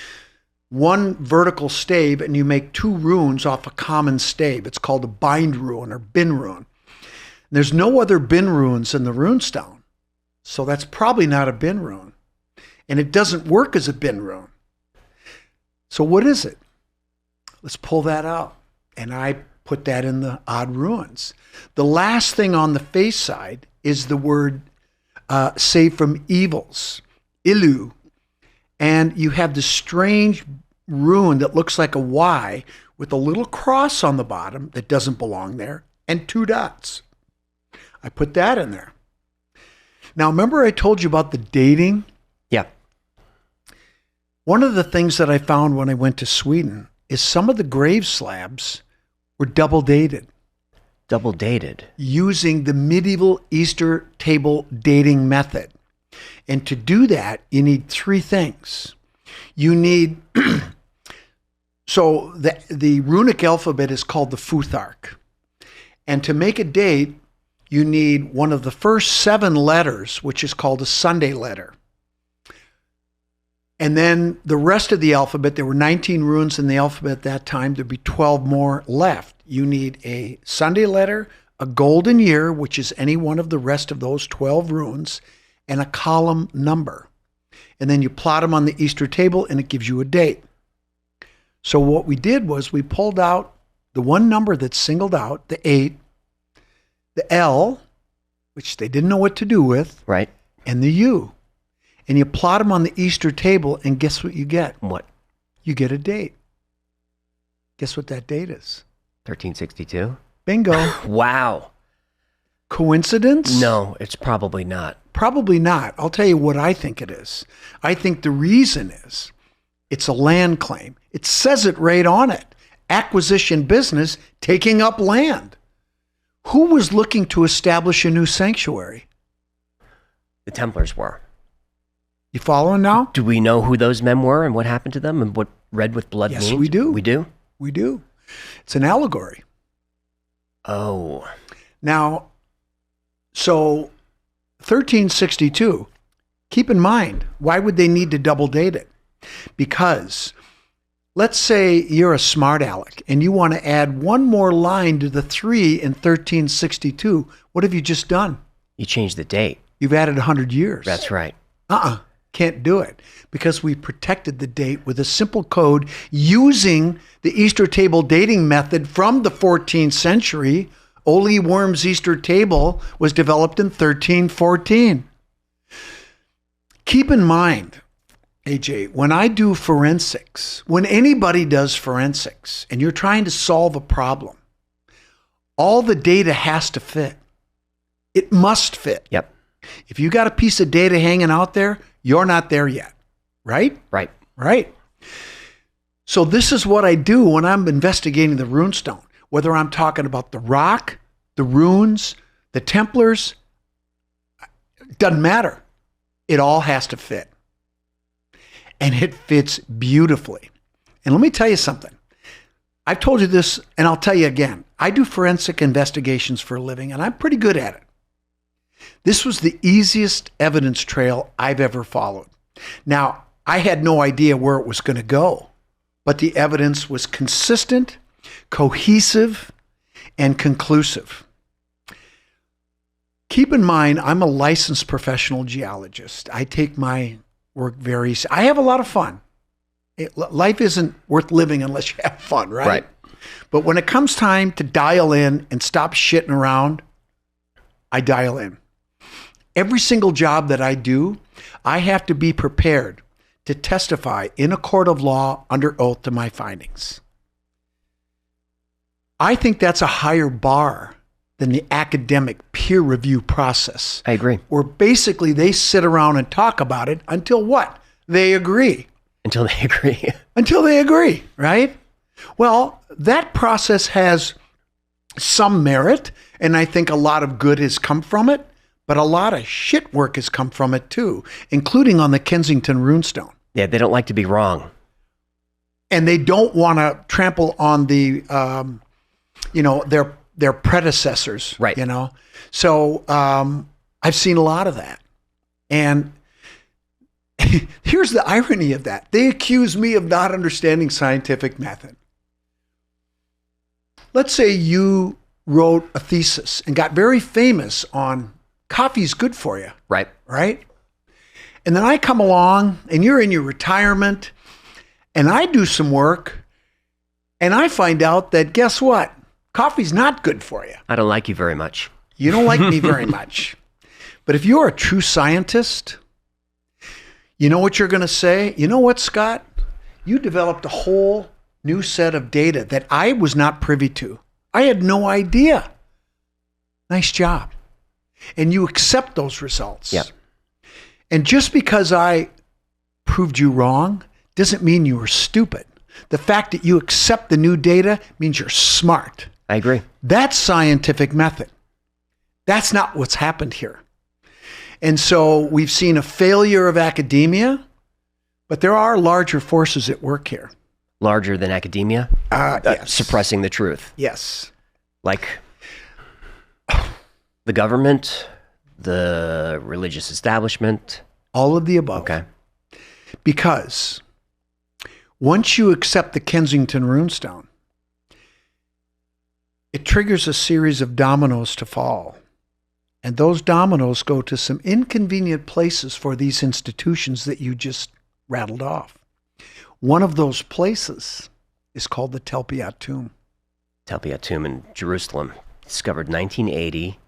one vertical stave and you make 2 runes off a common stave. It's called a bind rune or bin rune. There's no other bin runes in the runestone. So that's probably not a bin rune. And it doesn't work as a bin rune. So what is it? let's pull that out. And I put that in the odd ruins. The last thing on the face side is the word save from evils, ilu. And you have this strange rune that looks like a Y with a little cross on the bottom that doesn't belong there and 2 dots. I put that in there. Now, remember I told you about the dating?
Yeah.
One of the things that I found when I went to Sweden is some of the grave slabs were double dated.
Double dated.
Using the medieval Easter table dating method. And to do that, you need 3 things. You need, so the runic alphabet is called the Futhark. And to make a date, you need one of the first 7 letters, which is called a Sunday letter. And then the rest of the alphabet, there were 19 runes in the alphabet at that time. There'd be 12 more left. You need a Sunday letter, a golden year, which is any one of the rest of those 12 runes, and a column number. And then you plot them on the Easter table, and it gives you a date. So what we did was we pulled out the one number that's singled out, the 8, the L, which they didn't know what to do with,
right,
and the U. And you plot them on the Easter table, and guess what you get?
What?
You get a date. Guess what that date is?
1362.
Bingo.
Wow.
Coincidence?
No, it's probably not.
Probably not. I'll tell you what I think it is. I think the reason is it's a land claim. It says it right on it. Acquisition business, taking up land. Who was looking to establish a new sanctuary?
The Templars were.
You following now?
Do we know who those men were and what happened to them and what red with blood means?
Yes, we do.
We do?
We do. It's an allegory.
Oh.
Now, so 1362, keep in mind, why would they need to double date it? Because let's say you're a smart aleck and you want to add one more line to the 3 in 1362. What have you just done?
You changed the date.
You've added 100 years.
That's right.
Can't do it because we protected the date with a simple code using the Easter table dating method from the 14th century. Ole Worm's Easter table was developed in 1314. Keep in mind, AJ, when I do forensics, when anybody does forensics and you're trying to solve a problem, all the data has to fit. It must fit.
Yep.
If you got a piece of data hanging out there, you're not there yet, right?
Right.
Right. So this is what I do when I'm investigating the runestone, whether I'm talking about the rock, the runes, the Templars, doesn't matter. It all has to fit. And it fits beautifully. And let me tell you something. I've told you this, and I'll tell you again. I do forensic investigations for a living, and I'm pretty good at it. This was the easiest evidence trail I've ever followed. Now, I had no idea where it was going to go, but the evidence was consistent, cohesive, and conclusive. Keep in mind, I'm a licensed professional geologist. I take my work I have a lot of fun. Life isn't worth living unless you have fun, right?
Right.
But when it comes time to dial in and stop shitting around, I dial in. Every single job that I do, I have to be prepared to testify in a court of law under oath to my findings. I think that's a higher bar than the academic peer review process.
I agree.
Where basically they sit around and talk about it until what? They agree.
Until they agree.
Until they agree, right? Well, that process has some merit, and I think a lot of good has come from it, but a lot of shit work has come from it too, including on the Kensington Runestone.
Yeah, they don't like to be wrong.
And they don't want to trample on the, their predecessors,
right?
So I've seen a lot of that, and here's the irony of that: they accuse me of not understanding scientific method. Let's say you wrote a thesis and got very famous on coffee's good for you,
right?
Right? And then I come along, and you're in your retirement, and I do some work. And I find out that, guess what? Coffee's not good for you.
I don't like you very much.
You don't like me very much. But if you're a true scientist, you know what you're going to say? You know what, Scott? You developed a whole new set of data that I was not privy to. I had no idea. Nice job. And you accept those results.
Yeah.
And just because I proved you wrong doesn't mean you were stupid. The fact that you accept the new data means you're smart.
I agree.
That's scientific method. That's not what's happened here. And so we've seen a failure of academia, but there are larger forces at work here.
Larger than academia?
Yes.
Suppressing the truth.
Yes.
Like the government, the religious establishment.
All of the above.
Okay.
Because once you accept the Kensington Runestone, it triggers a series of dominoes to fall. And those dominoes go to some inconvenient places for these institutions that you just rattled off. One of those places is called the Talpiot Tomb.
Talpiot Tomb in Jerusalem, discovered 1980.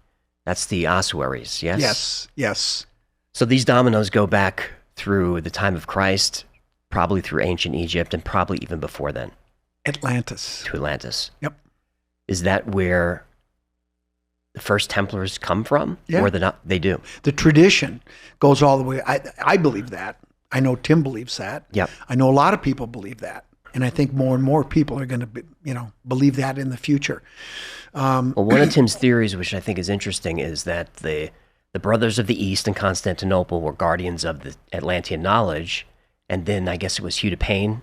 That's the ossuaries, yes?
Yes, yes.
So these dominoes go back through the time of Christ, probably through ancient Egypt, and probably even before then.
Atlantis.
To Atlantis.
Yep.
Is that where the first Templars come from?
Yeah.
Or they do?
The tradition goes all the way. I believe that. I know Tim believes that.
Yep.
I know a lot of people believe that. And I think more and more people are going to, believe that in the future.
Well, one of Tim's theories, which I think is interesting, is that the brothers of the East in Constantinople were guardians of the Atlantean knowledge. And then I guess it was Hugh de Payne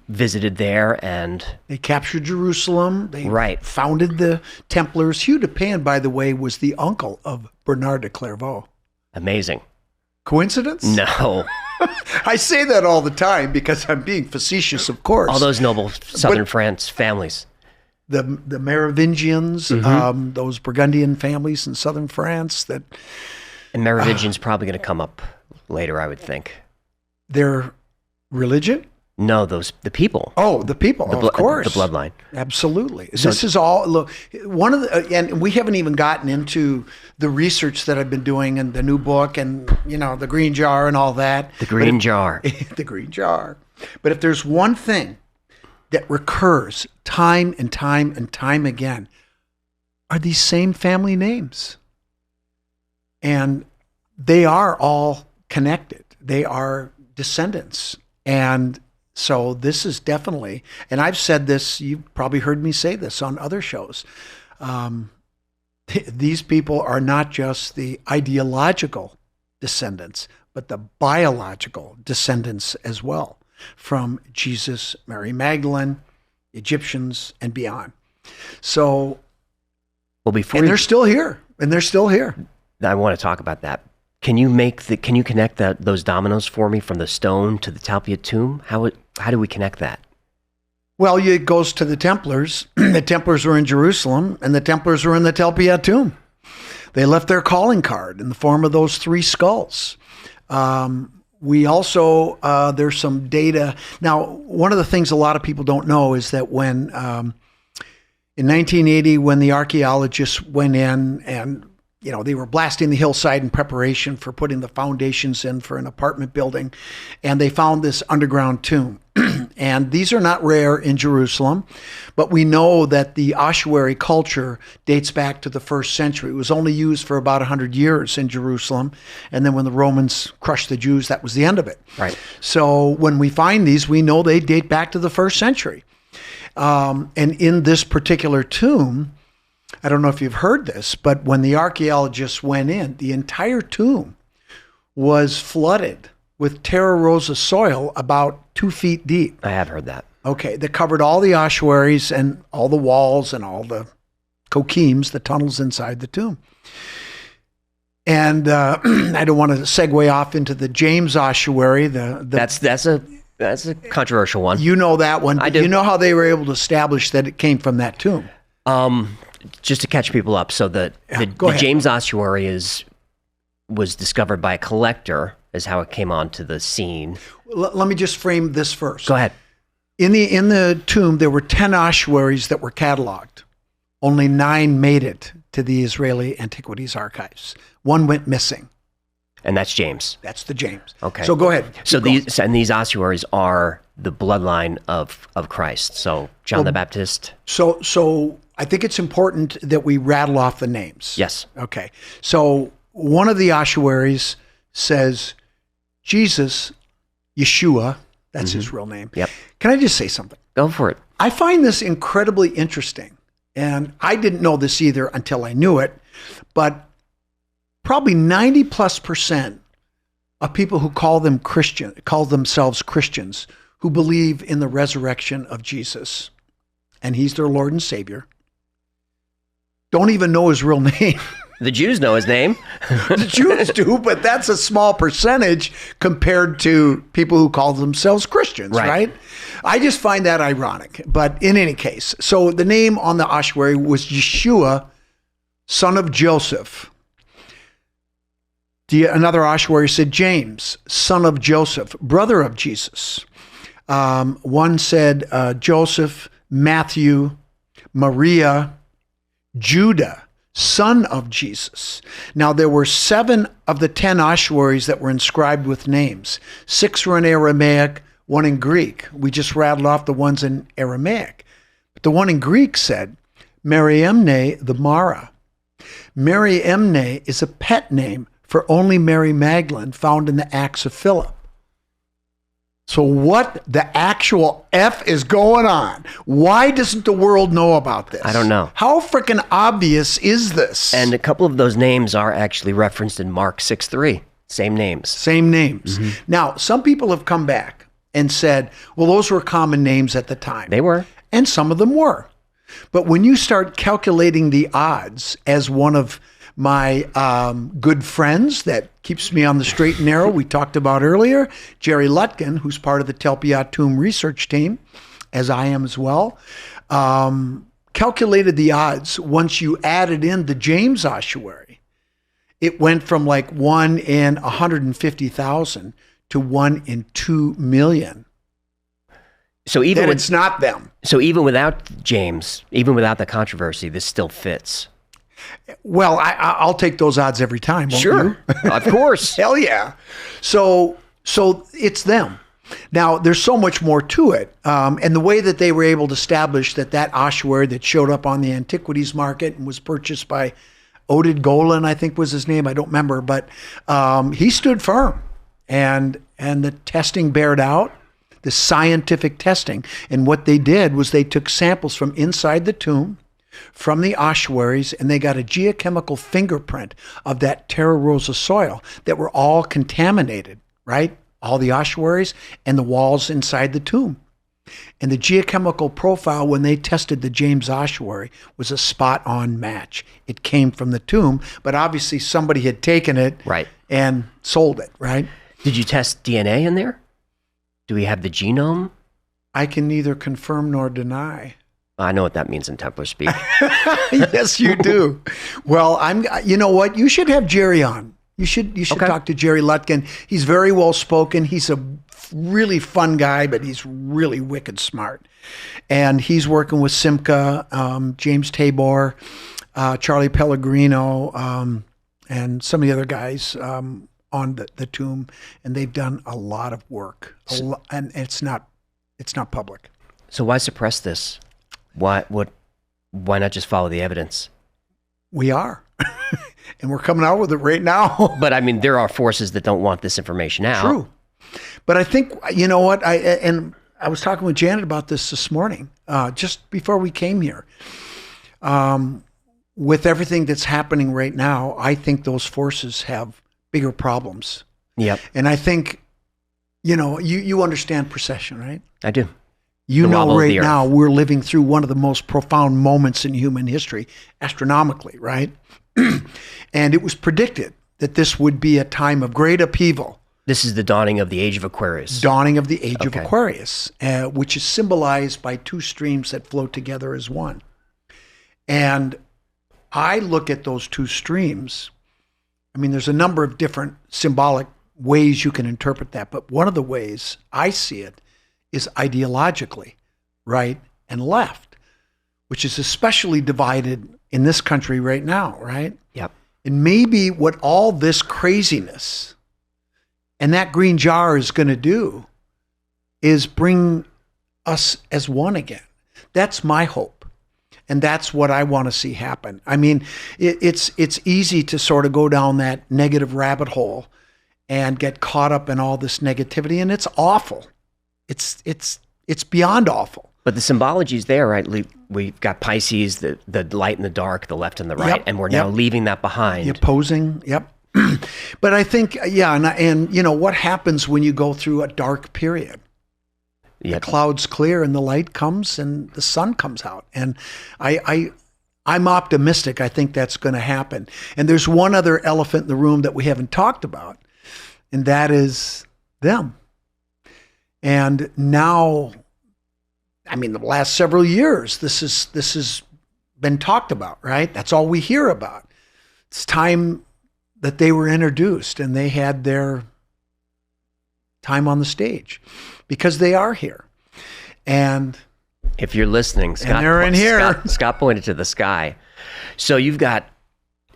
visited there and...
They captured Jerusalem. They
Right.
founded the Templars. Hugh de Payne, by the way, was the uncle of Bernard de Clairvaux.
Amazing.
Coincidence?
No.
I say that all the time because I'm being facetious, of course.
All those noble southern France families.
The Merovingians, those Burgundian families in southern France, that
And Merovingian's probably going to come up later, I would think.
their religion?
No, the people.
Oh, the people, of course.
The bloodline.
Absolutely. This is all, look, one of the, and we haven't even gotten into the research that I've been doing and the new book and, the green jar and all that.
The green jar.
The green jar. But if there's one thing that recurs time and time and time again, are these same family names. And they are all connected. They are descendants. And so this is definitely, and I've said this, you've probably heard me say this on other shows. These people are not just the ideological descendants, but the biological descendants as well, from Jesus, Mary Magdalene, Egyptians, and beyond. So, they're still here, and they're still here.
I want to talk about that. Can you connect those dominoes for me from the stone to the Talpiot Tomb? How do we connect that?
Well, it goes to the Templars. The Templars were in Jerusalem, and the Templars were in the Talpiot Tomb. They left their calling card in the form of those 3 skulls. We also, there's some data. Now, one of the things a lot of people don't know is that when, in 1980, when the archaeologists went in and they were blasting the hillside in preparation for putting the foundations in for an apartment building, and they found this underground tomb. And these are not rare in Jerusalem, but we know that the ossuary culture dates back to the 1st century. It was only used for about 100 years in Jerusalem, and then when the Romans crushed the Jews, that was the end of it.
Right.
So when we find these, we know they date back to the 1st century. And in this particular tomb, I don't know if you've heard this, but when the archaeologists went in, the entire tomb was flooded with terra rosa soil about 2 feet deep.
I have heard that.
Okay, that covered all the ossuaries and all the walls and all the kokims, the tunnels inside the tomb. And I don't want to segue off into the James ossuary.
That's a controversial one.
You know that one.
I do.
You know how they were able to establish that it came from that tomb?
Just to catch people up, so the James ossuary was discovered by a collector, is how it came onto the scene.
Let me just frame this first.
Go ahead.
In the tomb, there were 10 ossuaries that were cataloged. Only 9 made it to the Israeli Antiquities Archives. 1 went missing.
And that's James.
That's the James.
Okay.
So go ahead.
So these ossuaries are the bloodline of Christ. So John the Baptist.
So I think it's important that we rattle off the names.
Yes.
Okay. So one of the ossuaries says Jesus, Yeshua, that's his real name.
Yep.
Can I just say something?
Go for it.
I find this incredibly interesting. And I didn't know this either until I knew it. But probably 90+% of people who call themselves Christians, who believe in the resurrection of Jesus, and he's their Lord and Savior, don't even know his real name.
The Jews know his name.
The Jews do, but that's a small percentage compared to people who call themselves Christians, right? I just find that ironic. But in any case, so the name on the ossuary was Yeshua, son of Joseph. Another ossuary said James, son of Joseph, brother of Jesus. One said Joseph, Matthew, Maria, Judah, son of Jesus. Now, there were 7 of the 10 ossuaries that were inscribed with names. 6 were in Aramaic, 1 in Greek. We just rattled off the ones in Aramaic. But the one in Greek said, Mariamne the Mara. Mariamne is a pet name for only Mary Magdalene, found in the Acts of Philip. So what the actual F is going on? Why doesn't the world know about this?
I don't know.
How freaking obvious is this?
And a couple of those names are actually referenced in Mark 6:3. Same names.
Same names. Now, some people have come back and said, well, those were common names at the time.
They were.
And some of them were. But when you start calculating the odds, as one of my good friends that keeps me on the straight and narrow, we talked about earlier, Jerry Lutkin, who's part of the Talpiot Tomb research team, as I am as well, calculated the odds. Once you added in the James ossuary, it went from like 1 in 150,000 to 1 in 2 million.
So even
it's not them.
So even without James, even without the controversy, this still fits.
Well, I'll take those odds every time. Won't
Sure,
you?
of course.
Hell yeah. So it's them. Now, there's so much more to it. And the way that they were able to establish that ossuary that showed up on the antiquities market and was purchased by Oded Golan, I think was his name. I don't remember. But he stood firm. And the testing bared out, the scientific testing. And what they did was they took samples from inside the tomb, from the ossuaries, and they got a geochemical fingerprint of that Terra Rosa soil that were all contaminated, right? All the ossuaries and the walls inside the tomb. And the geochemical profile, when they tested the James ossuary, was a spot-on match. It came from the tomb, but obviously somebody had taken it and sold it, right?
Did you test DNA in there? Do we have the genome?
I can neither confirm nor deny.
I know what that means in Templar speak.
Yes, you do. Well, you know what? You should have Jerry on. You should talk to Jerry Lutkin. He's very well spoken. He's a really fun guy, but he's really wicked smart. And he's working with Simca, James Tabor, Charlie Pellegrino, and some of the other guys on the tomb. And they've done a lot of work. And it's not public.
So why suppress this? Why not just follow the evidence? We
are. And we're coming out with it right now.
But I mean, there are forces that don't want this information out.
True. But I think, you know what, I was talking with Janet about this morning, just before we came here. With everything that's happening right now, I think those forces have bigger problems.
Yep.
And I think, you understand precession, right?
I do.
You know, right now we're living through one of the most profound moments in human history, astronomically, right? And it was predicted that this would be a time of great upheaval.
This is the dawning of the age of Aquarius.
Dawning of the age of Aquarius, which is symbolized by 2 streams that flow together as one. And I look at those 2 streams. I mean, there's a number of different symbolic ways you can interpret that, but one of the ways I see it is ideologically right and left, which is especially divided in this country right now, right?
Yep.
And maybe what all this craziness and that green jar is going to do is bring us as one again. That's my hope. And that's what I want to see happen. I mean, it's easy to sort of go down that negative rabbit hole and get caught up in all this negativity, and it's awful. It's beyond awful.
But the symbology is there, right? We've got Pisces, the light and the dark, the left and the right, and we're now leaving that behind.
The opposing, yep. But I think, and you know, what happens when you go through a dark period?
Yep.
The clouds clear and the light comes and the sun comes out. And I'm optimistic. I think that's going to happen. And there's one other elephant in the room that we haven't talked about, and that is them. And now, I mean, the last several years, this has been talked about, right? That's all we hear about. It's time that they were introduced and they had their time on the stage because they are here. And
if you're listening, Scott,
they're in here.
Scott pointed to the sky. So you've got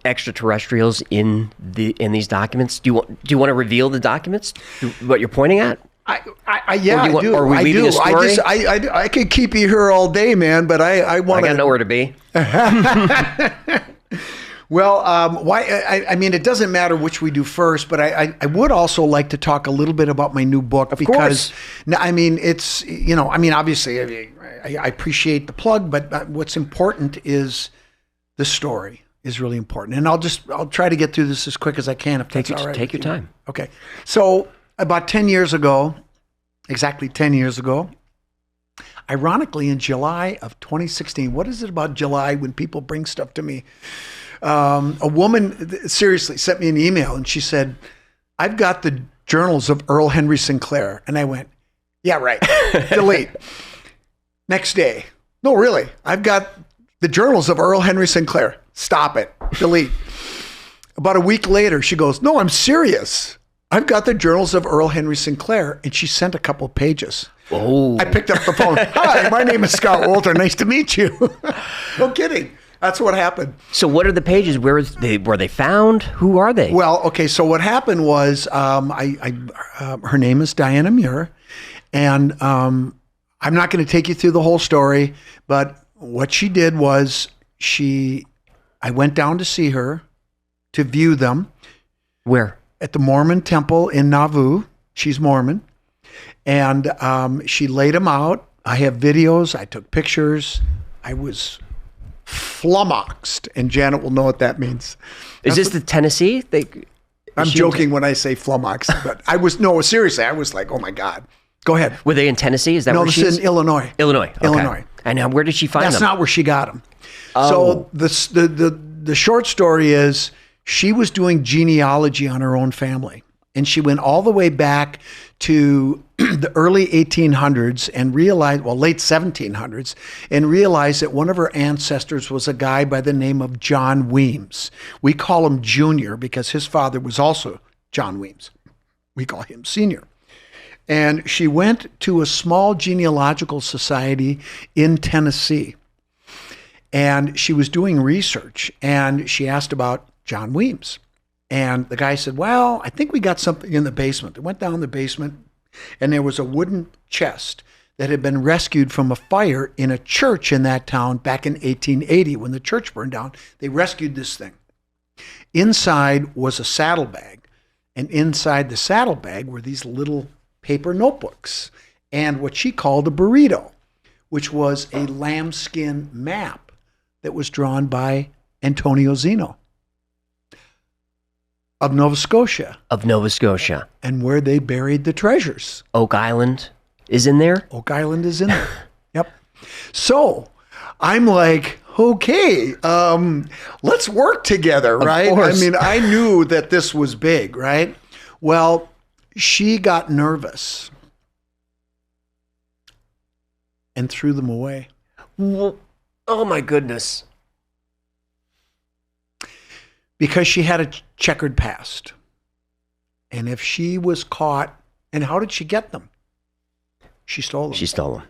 extraterrestrials in these documents. Do you want to reveal the documents? What you're pointing at?
I do.
Are we leaving a story?
I could keep you here all day, man, but I want to.
I got nowhere to be.
Well, why? I mean, it doesn't matter which we do first, but I would also like to talk a little bit about my new book because, I mean, it's, you know, I mean, obviously, I appreciate the plug, but what's important is the story is really important, and I'll try to get through this as quick as I can if that's all right.
Take your time.
Okay, so about 10 years ago, exactly 10 years ago, ironically, in July of 2016, what is it about July when people bring stuff to me? A woman seriously sent me an email and she said, I've got the journals of Earl Henry Sinclair. And I went, yeah, right. Delete. Next day. No, really. I've got the journals of Earl Henry Sinclair. Stop it. Delete. About a week later, she goes, no, I'm serious. I've got the journals of Earl Henry Sinclair. And she sent a couple pages.
Oh.
I picked up the phone. Hi, my name is Scott Wolter. Nice to meet you. No kidding. That's what happened.
So what are the pages? Were they found? Who are they?
Well, okay. So what happened was, her name is Diana Muir, and I'm not going to take you through the whole story, but what she did was I went down to see her, to view them.
Where?
At the Mormon temple in Nauvoo. She's Mormon, and she laid them out. I have videos. I took pictures. I was flummoxed, and Janet will know what that means.
Is this the Tennessee?
I'm joking when I say flummoxed, but seriously, I was like, oh my God. Go ahead.
Were they in Tennessee? Is that
no,
where
this is in Illinois.
Illinois. Okay.
Illinois.
And now where did she find them?
That's not where she got them.
Oh.
So the short story is she was doing genealogy on her own family. And she went all the way back to the early 1800s and realized, late 1700s, and realized that one of her ancestors was a guy by the name of John Weems. We call him Junior because his father was also John Weems. We call him Senior. And she went to a small genealogical society in Tennessee. And she was doing research, and she asked about John Weems. And the guy said, well, I think we got something in the basement. They went down the basement, and there was a wooden chest that had been rescued from a fire in a church in that town back in 1880 when the church burned down. They rescued this thing. Inside was a saddlebag, and inside the saddlebag were these little paper notebooks and what she called a burrito, which was a lambskin map that was drawn by Antonio Zeno. Of Nova Scotia. And where they buried the treasures.
Oak Island is in there?
Oak Island is in there. Yep. So I'm like, okay, let's work together, right? I mean, I knew that this was big, right? Well, she got nervous and threw them away.
Oh my goodness.
Because she had a checkered past. And if she was caught, and how did she get them? She stole them.
She stole them.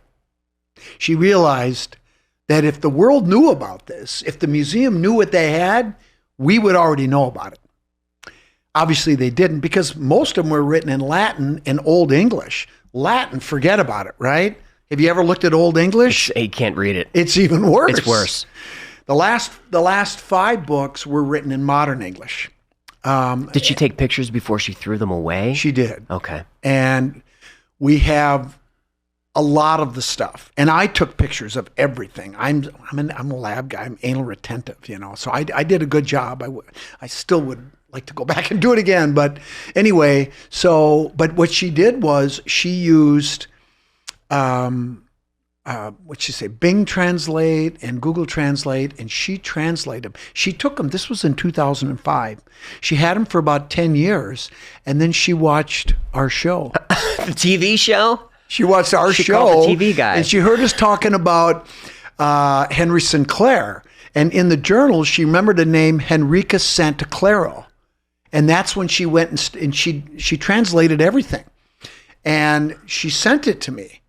She realized that if the world knew about this, if the museum knew what they had, we would already know about it. Obviously, they didn't, because most of them were written in Latin and Old English. Latin, forget about it, right? Have you ever looked at Old English?
You can't read it.
It's even worse.
It's worse.
The last 5 books were written in modern English.
Did she take pictures before she threw them away?
She did.
Okay.
And we have a lot of the stuff. And I took pictures of everything. I'm a lab guy. I'm anal retentive, you know. So I did a good job. I still would like to go back and do it again. But anyway, but what she did was she used, Bing Translate and Google Translate, and she translated them. She took them, this was in 2005. She had them for about 10 years, and then she watched our show.
The TV show?
She watched our show.
She called the TV guy.
And she heard us talking about Henry Sinclair. And in the journal, she remembered the name Henrica Santa Claro. And that's when she went and she translated everything. And she sent it to me.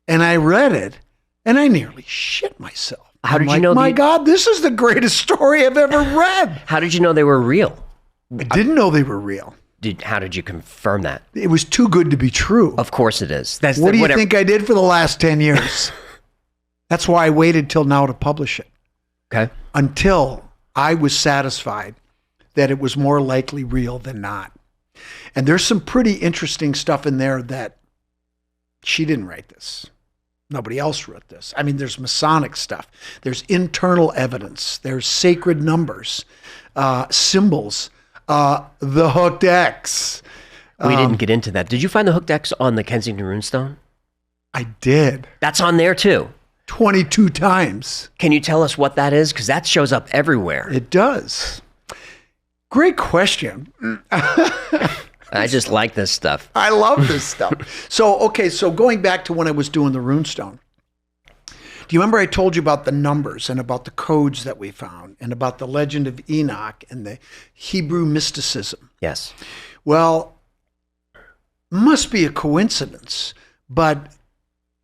And I read it, and I nearly shit myself.
How did you know?
My God, this is the greatest story I've ever read.
How did you know they were real?
I didn't know they were real.
How did you confirm that?
It was too good to be true.
Of course it is.
What do you think I did for the last 10 years? That's why I waited till now to publish it.
Okay.
Until I was satisfied that it was more likely real than not. And there's some pretty interesting stuff in there that she didn't write this. Nobody else wrote this. I mean, there's Masonic stuff. There's internal evidence. There's sacred numbers, symbols, the hooked X.
We didn't get into that. Did you find the hooked X on the Kensington Runestone?
I did.
That's on there too.
22 times.
Can you tell us what that is? Because that shows up everywhere.
It does. Great question.
I just like this stuff.
I love this stuff. So going back to when I was doing the runestone, do you remember I told you about the numbers and about the codes that we found and about the legend of Enoch and the Hebrew mysticism?
Yes.
Well, must be a coincidence, but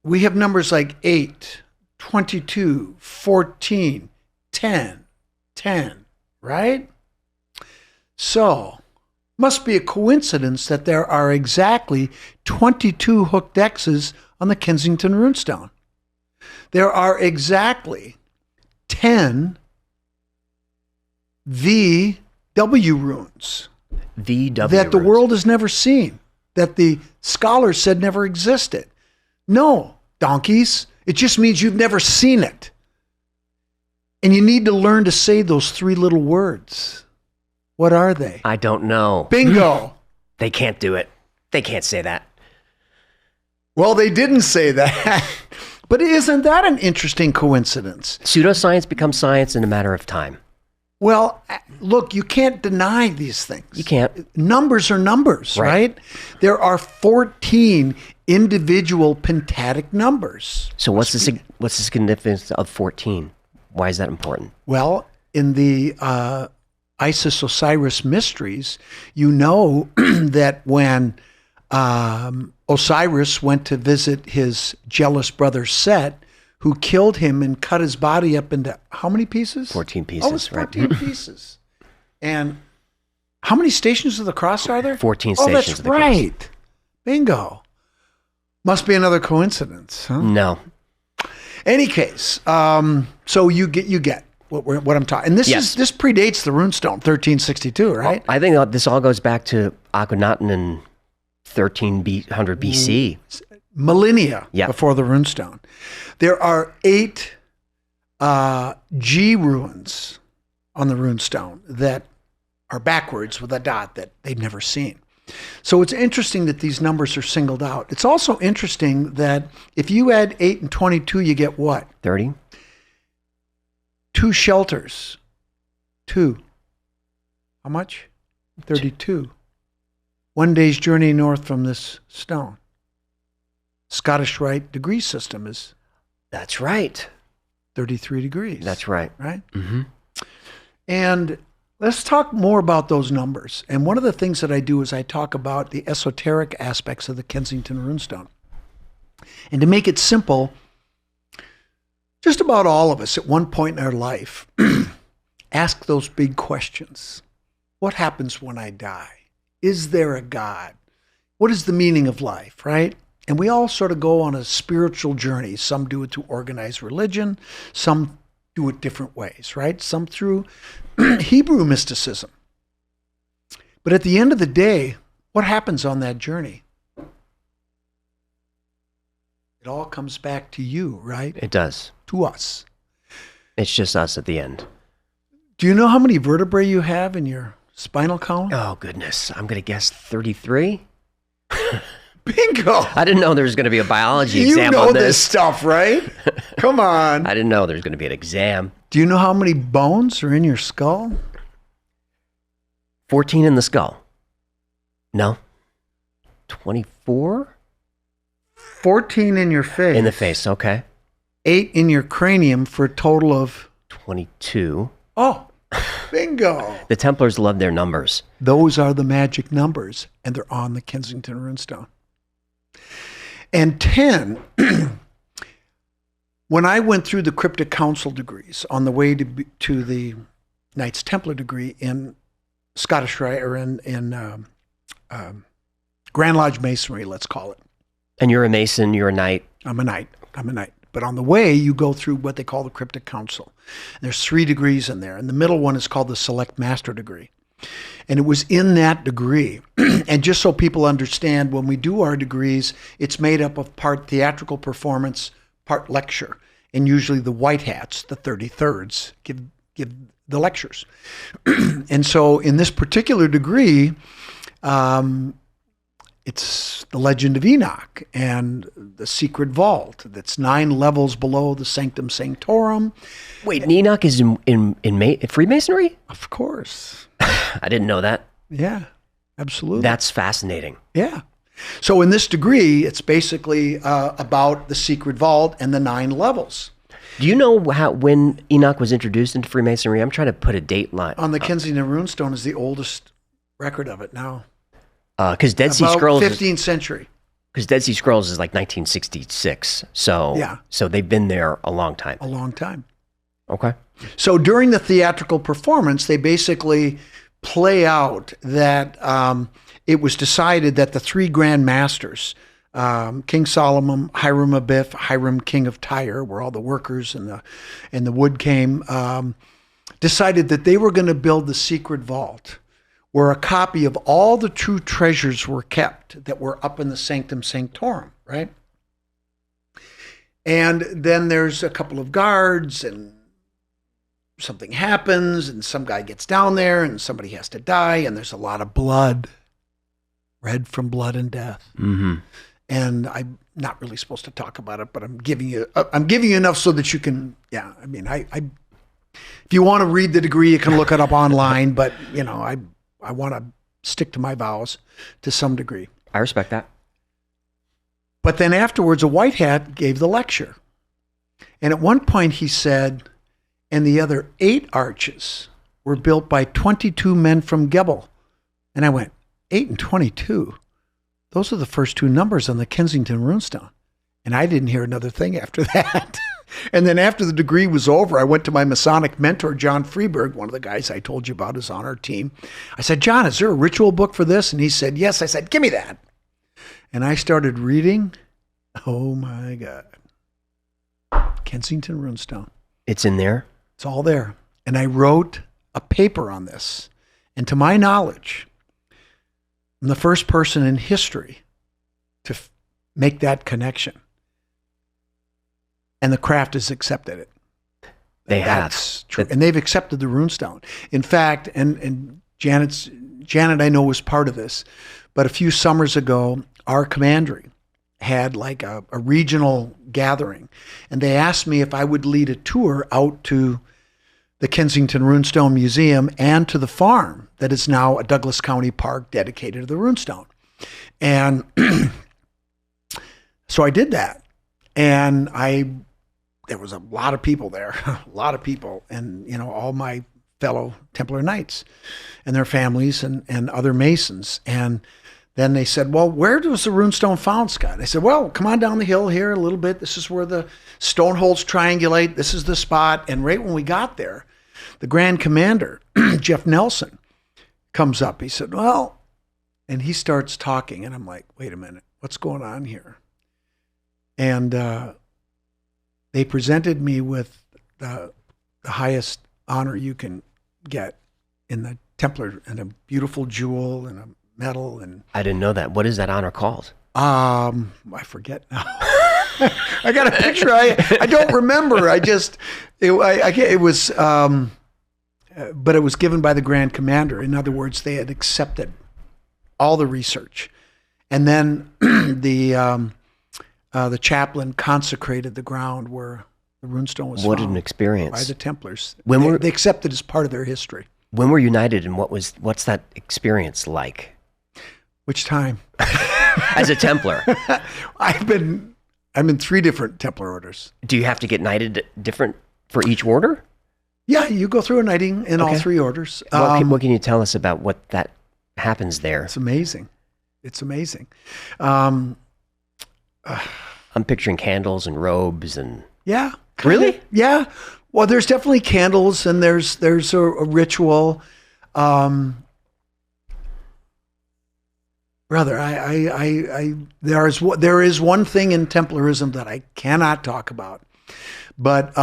we have numbers like 8, 22, 14, 10, 10, right? So, must be a coincidence that there are exactly 22 hooked X's on the Kensington Runestone. There are exactly 10 VW runes that the world has never seen, that the scholars said never existed. No, donkeys. It just means you've never seen it. And you need to learn to say those 3 little words. What are they?
I don't know.
Bingo.
They can't do it. They can't say that.
Well, they didn't say that. But isn't that an interesting coincidence?
Pseudoscience becomes science in a matter of time.
Well, look, you can't deny these things.
You can't.
Numbers are numbers, right? There are 14 individual pentatic numbers.
So what's the significance of 14? Why is that important?
Well, in the Isis-Osiris mysteries, you know that when Osiris went to visit his jealous brother Set, who killed him and cut his body up into how many pieces?
14 pieces.
Oh, it's 14 pieces. And how many stations of the cross are there?
14 stations
that's
of the cross.
right. Bingo. Must be another coincidence, huh?
No.
Any case, so you get what I'm talking. And this predates the runestone, 1362, right?
Well, I think this all goes back to Akhenaten in 1300 BC.
Millennia before the runestone. There are 8 G runes on the runestone that are backwards with a dot that they'd never seen. So it's interesting that these numbers are singled out. It's also interesting that if you add 8 and 22, you get what?
30.
2 shelters. 2. How much? 32. 1 day's journey north from this stone. Scottish Rite degree system is...
That's right.
33 degrees.
That's right.
Right?
Mm-hmm.
And let's talk more about those numbers. And one of the things that I do is I talk about the esoteric aspects of the Kensington Runestone. And to make it simple, just about all of us at one point in our life ask those big questions. What happens when I die? Is there a God? What is the meaning of life, right? And we all sort of go on a spiritual journey. Some do it through organized religion. Some do it different ways, right? Some through Hebrew mysticism. But at the end of the day, what happens on that journey? It all comes back to you, right?
It does.
To us.
It's just us at the end.
Do you know how many vertebrae you have in your spinal column?
Oh, goodness. I'm going to guess 33.
Bingo.
I didn't know there was going to be a biology exam
You know
on
this
this.
stuff, right? Come on.
I didn't know there was going to be an exam.
Do you know how many bones are in your skull?
14 in the skull. No. 24?
14 in your face.
In the face, okay.
8 in your cranium for a total of
22.
Oh, bingo.
The Templars love their numbers.
Those are the magic numbers, and they're on the Kensington Runestone. And 10, when I went through the Cryptic Council degrees on the way to the Knights Templar degree in Scottish Rite, or in Grand Lodge Masonry, let's call it.
And you're a Mason, you're a Knight.
I'm a Knight. But on the way, you go through what they call the Cryptic Council. And there's 3 degrees in there. And the middle one is called the Select Master degree. And it was in that degree. And just so people understand, when we do our degrees, it's made up of part theatrical performance, part lecture. And usually the white hats, the 33rds, give the lectures. And so in this particular degree, it's the Legend of Enoch and the Secret Vault that's 9 levels below the Sanctum Sanctorum.
Wait, Enoch is in Freemasonry?
Of course.
I didn't know that.
Yeah, absolutely.
That's fascinating.
Yeah. So in this degree, it's basically about the Secret Vault and the 9 levels.
Do you know when Enoch was introduced into Freemasonry? I'm trying to put a date line.
On the Kensington Runestone is the oldest record of it now.
Because Dead Sea Scrolls,
15th century.
Because Dead Sea Scrolls is like 1966, so they've been there a long time.
A long time.
Okay.
So during the theatrical performance, they basically play out that it was decided that the 3 Grand Masters, King Solomon, Hiram Abiff, Hiram King of Tyre, where all the workers and the wood came, decided that they were going to build the secret vault, where a copy of all the true treasures were kept that were up in the Sanctum Sanctorum, right? And then there's a couple of guards, and something happens, and some guy gets down there, and somebody has to die, and there's a lot of blood, red from blood and death.
Mm-hmm.
And I'm not really supposed to talk about it, but I'm giving you enough so that you can, yeah, I mean, if you want to read the degree, you can look it up online, but, you know, I want to stick to my vows to some degree.
I respect that.
But then afterwards, a white hat gave the lecture. And at one point he said, and the other 8 arches were built by 22 men from Gebel. And I went, 8 and 22? Those are the first 2 numbers on the Kensington Runestone. And I didn't hear another thing after that. And then after the degree was over, I went to my Masonic mentor, John Freeberg, one of the guys I told you about is on our team. I said, John, is there a ritual book for this? And he said, yes. I said, give me that. And I started reading. Oh, my God. Kensington Runestone.
It's in there?
It's all there. And I wrote a paper on this. And to my knowledge, I'm the first person in history to make that connection. And the craft has accepted it. That's true. And they've accepted the runestone. In fact, and Janet, I know, was part of this, but a few summers ago, our commandery had like a regional gathering. And they asked me if I would lead a tour out to the Kensington Runestone Museum and to the farm that is now a Douglas County park dedicated to the runestone. And so I did that. And there was a lot of people there, a lot of people, and, you know, all my fellow Templar Knights and their families and other Masons. And then they said, well, where was the runestone found, Scott? They said, well, come on down the hill here a little bit. This is where the stone holes triangulate. This is the spot. And right when we got there, the Grand Commander, Jeff Nelson, comes up. He said, well, and he starts talking. And I'm like, wait a minute, what's going on here? And they presented me with the highest honor you can get in the Templar, and a beautiful jewel and a medal. And
I didn't know that. What is that honor called?
I forget now. I got a picture. I don't remember. It was, but it was given by the Grand Commander. In other words, they had accepted all the research, and then the chaplain consecrated the ground where the runestone was
What
found
an experience.
by the Templars.
They
accepted as part of their history.
When we're united, and what's that experience like?
Which time?
As a Templar.
I'm in 3 different Templar orders.
Do you have to get knighted different for each order?
Yeah, you go through a knighting in all 3 orders.
What can you tell us about what that happens there?
It's amazing. It's amazing. I'm
picturing candles and robes and...
Yeah.
Really?
Yeah. Well, there's definitely candles, and there's a ritual. Brother, there is one thing in Templarism that I cannot talk about, but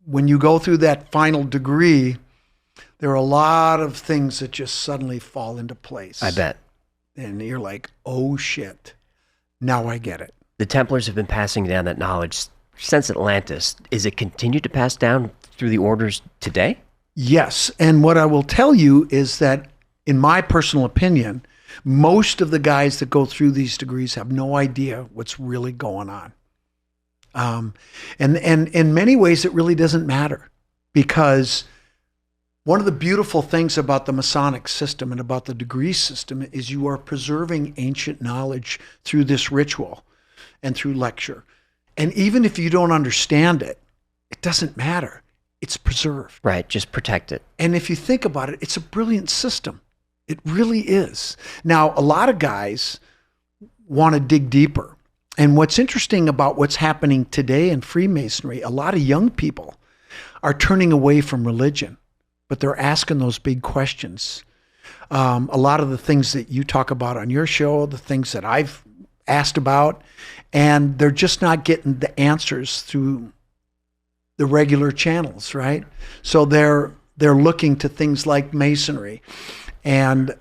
when you go through that final degree, there are a lot of things that just suddenly fall into place.
I bet.
And you're like, oh shit, now I get it.
The Templars have been passing down that knowledge since Atlantis. Is it continued to pass down through the orders today?
Yes, and what I will tell you is that, in my personal opinion, most of the guys that go through these degrees have no idea what's really going on. And in many ways, it really doesn't matter, because one of the beautiful things about the Masonic system and about the degree system is you are preserving ancient knowledge through this ritual and through lecture. And even if you don't understand it, it doesn't matter. It's preserved.
Right, just protect it.
And if you think about it, it's a brilliant system. It really is. Now, a lot of guys want to dig deeper. And what's interesting about what's happening today in Freemasonry, a lot of young people are turning away from religion, but they're asking those big questions. A lot of the things that you talk about on your show, the things that I've asked about, and they're just not getting the answers through the regular channels, right? So they're looking to things like Masonry, and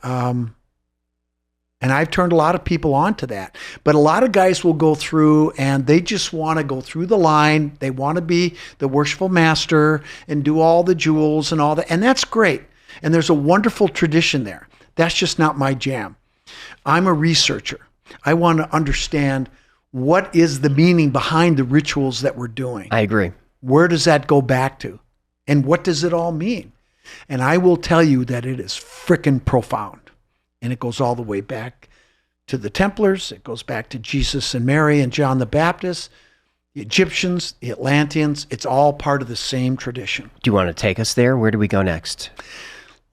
I've turned a lot of people on to that. But a lot of guys will go through and they just want to go through the line. They want to be the worshipful master and do all the jewels and all that, and that's great. And there's a wonderful tradition there. That's just not my jam. I'm a researcher. I want to understand what is the meaning behind the rituals that we're doing.
I agree.
Where does that go back to? And what does it all mean? And I will tell you that it is frickin' profound. And it goes all the way back to the Templars. It goes back to Jesus and Mary and John the Baptist, the Egyptians, the Atlanteans. It's all part of the same tradition.
Do you want to take us there? Where do we go next?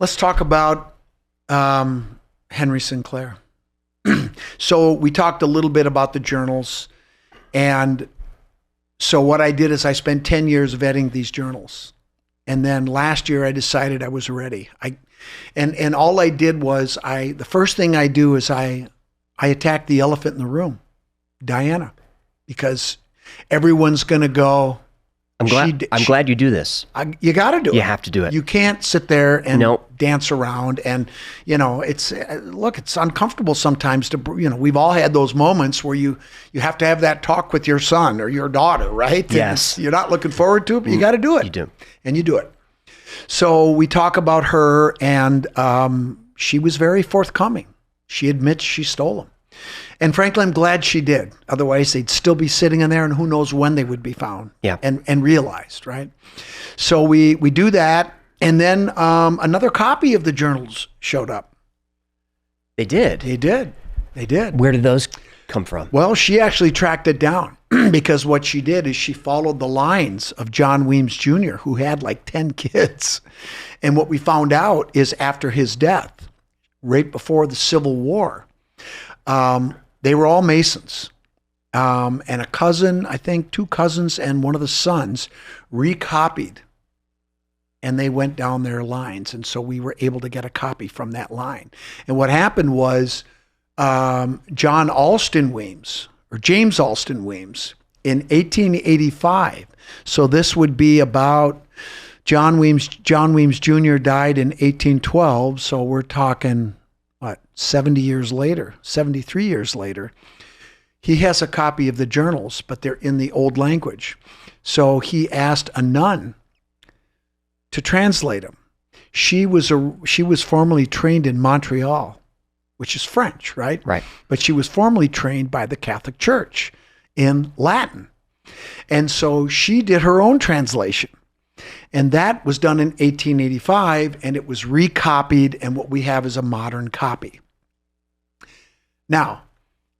Let's talk about Henry Sinclair. So we talked a little bit about the journals. And so what I did is I spent 10 years vetting these journals. And then last year I decided I was ready. And all I did was the first thing I do is I attack the elephant in the room, Diana, because everyone's going to go.
I'm glad you do this.
You got to do it.
You have to do it.
You can't sit there and
Nope.
dance around. And, it's uncomfortable sometimes to, we've all had those moments where you have to have that talk with your son or your daughter, right?
Yes.
And you're not looking forward to it, but you got to do it.
You do.
And you do it. So we talk about her, and she was very forthcoming. She admits she stole them. And frankly, I'm glad she did. Otherwise, they'd still be sitting in there, and who knows when they would be found and realized, right? So we do that, and then another copy of the journals showed up.
They did?
They did.
Where did those come from?
Well, she actually tracked it down because what she did is she followed the lines of John Weems Jr., who had like 10 kids. And what we found out is after his death, right before the Civil War, They were all Masons. And a cousin, I think 2 cousins and one of the sons recopied, and they went down their lines. And so we were able to get a copy from that line. And what happened was John Alston Weems, or James Alston Weems, in 1885. So this would be about John Weems Jr. died in 1812. So we're talking, 70 years later, 73 years later. He has a copy of the journals, but they're in the old language. So he asked a nun to translate them. She was formerly trained in Montreal, which is French, right?
Right.
But she was formerly trained by the Catholic Church in Latin. And so she did her own translation. And that was done in 1885, and it was recopied, and what we have is a modern copy. Now,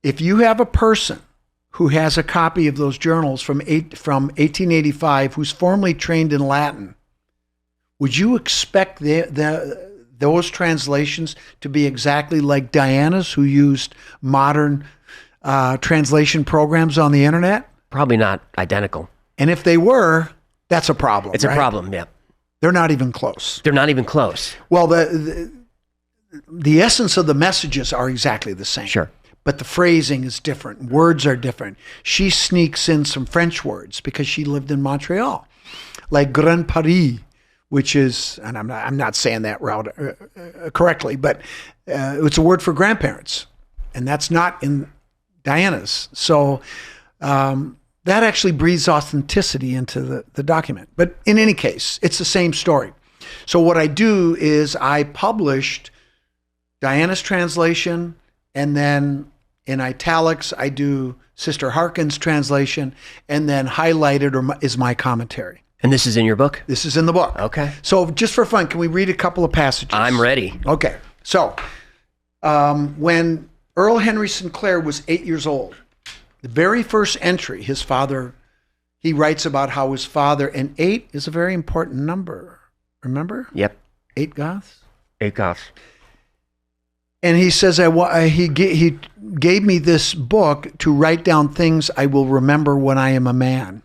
if you have a person who has a copy of those journals from 1885 who's formerly trained in Latin, would you expect those translations to be exactly like Diana's, who used modern translation programs on the internet?
Probably not identical.
And if they were, that's a problem.
It's
right?
a problem, yeah.
They're not even close.
They're not even close.
Well, the essence of the messages are exactly the same.
Sure.
But the phrasing is different. Words are different. She sneaks in some French words because she lived in Montreal, like Grand Paris, which is, and I'm not saying that correctly, but it's a word for grandparents, and that's not in Diana's. So that actually breathes authenticity into the document. But in any case, it's the same story. So what I do is I published Diana's translation, and then in italics, I do Sister Harkin's translation, and then highlighted is my commentary.
And this is in your book?
This is in the book.
Okay.
So just for fun, can we read a couple of passages?
I'm ready.
Okay. So when Earl Henry Sinclair was 8 years old, the very first entry, he writes about how his father, and 8 is a very important number. Remember?
Yep.
8 Goths?
8 Goths.
And he says, he gave me this book to write down things I will remember when I am a man.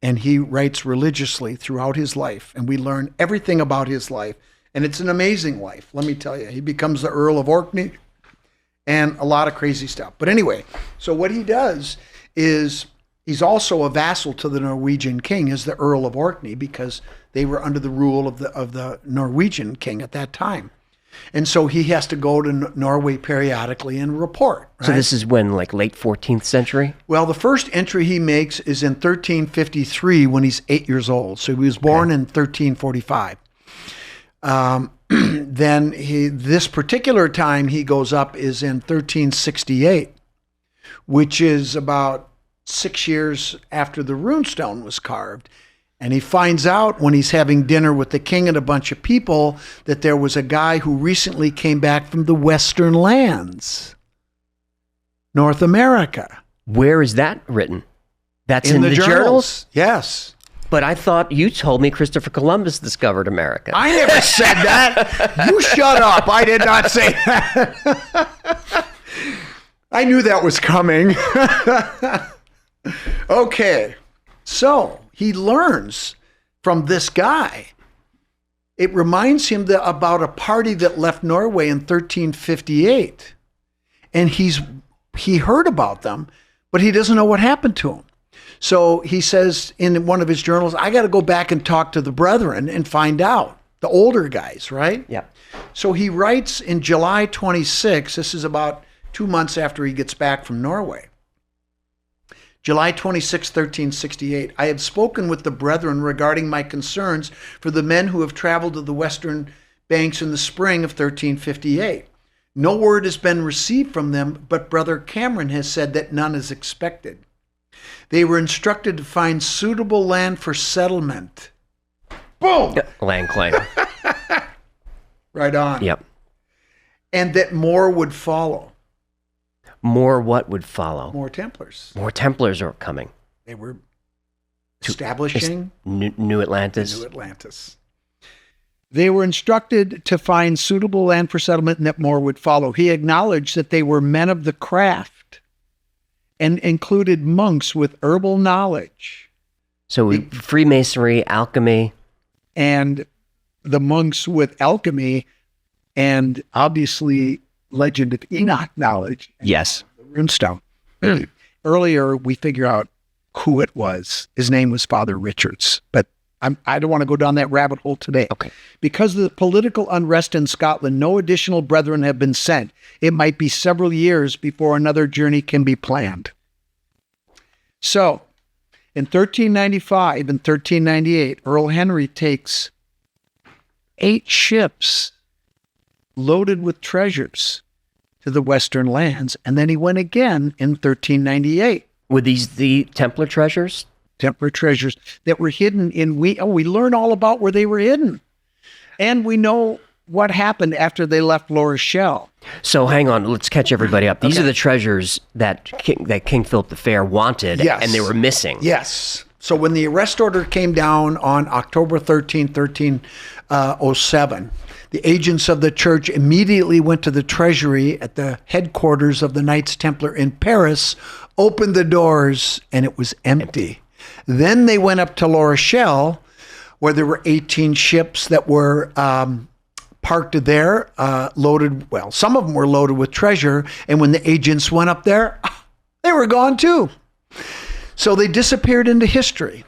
And he writes religiously throughout his life. And we learn everything about his life. And it's an amazing life, let me tell you. He becomes the Earl of Orkney and a lot of crazy stuff. But anyway, so what he does is he's also a vassal to the Norwegian king as the Earl of Orkney, because they were under the rule of the Norwegian king at that time. And so he has to go to Norway periodically and report. Right?
So this is when, like, late 14th century?
Well, the first entry he makes is in 1353 when he's 8 years old. So he was born in 1345. Then this particular time he goes up is in 1368, which is about 6 years after the runestone was carved. And he finds out when he's having dinner with the king and a bunch of people that there was a guy who recently came back from the Western lands, North America.
Where is that written? That's in the
journals? Yes.
But I thought you told me Christopher Columbus discovered America.
I never said that. You shut up. I did not say that. I knew that was coming. Okay. So he learns from this guy. It reminds him about a party that left Norway in 1358. And he heard about them, but he doesn't know what happened to them. So he says in one of his journals, I got to go back and talk to the brethren and find out, the older guys, right?
Yeah.
So he writes in July 26, this is about 2 months after he gets back from Norway. July 26, 1368, I have spoken with the brethren regarding my concerns for the men who have traveled to the western banks in the spring of 1358. No word has been received from them, but Brother Cameron has said that none is expected. They were instructed to find suitable land for settlement. Boom!
Land claim.
Right on.
Yep.
And that more would follow.
More what would follow?
More Templars.
More Templars are coming.
They were establishing
New Atlantis.
New Atlantis. They were instructed to find suitable land for settlement and that more would follow. He acknowledged that they were men of the craft and included monks with herbal knowledge.
So Freemasonry, alchemy.
And the monks with alchemy and obviously Legend of Enoch knowledge.
Yes.
Runestone. Earlier, we figure out who it was. His name was Father Richards, but I don't want to go down that rabbit hole today.
Okay.
Because of the political unrest in Scotland, no additional brethren have been sent. It might be several years before another journey can be planned. So, in 1395 and 1398, Earl Henry takes 8 ships loaded with treasures to the western lands, and then he went again in 1398.
Were these the Templar treasures?
Templar treasures that were hidden in we learn all about where they were hidden. And we know what happened after they left La Rochelle.
So hang on, let's catch everybody up. These are the treasures that King Philip the Fair wanted,
Yes.
and they were missing.
Yes. So when the arrest order came down on October 13, 1307, the agents of the church immediately went to the treasury at the headquarters of the Knights Templar in Paris, opened the doors, and it was empty. Then they went up to La Rochelle, where there were 18 ships that were parked there, loaded, well, some of them were loaded with treasure, and when the agents went up there, they were gone too. So they disappeared into history,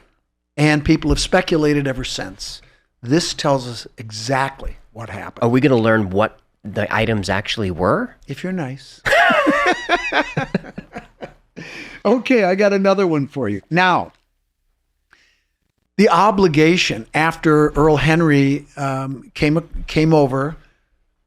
and people have speculated ever since. This tells us exactly what happened.
Are we going to learn what the items actually were?
If you're nice. Okay, I got another one for you. Now, the obligation after Earl Henry came over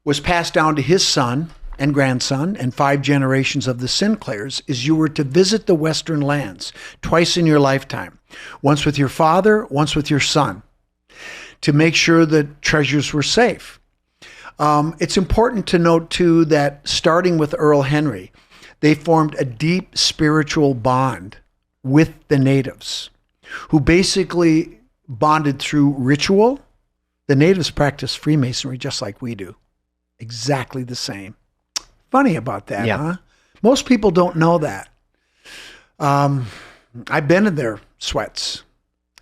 was passed down to his son and grandson and 5 generations of the Sinclairs is you were to visit the Western lands twice in your lifetime, once with your father, once with your son, to make sure that treasures were safe. It's important to note, too, that starting with Earl Henry, they formed a deep spiritual bond with the natives, who basically bonded through ritual. The natives practice Freemasonry just like we do. Exactly the same. Funny about that, huh? Most people don't know that. I've been in their sweats,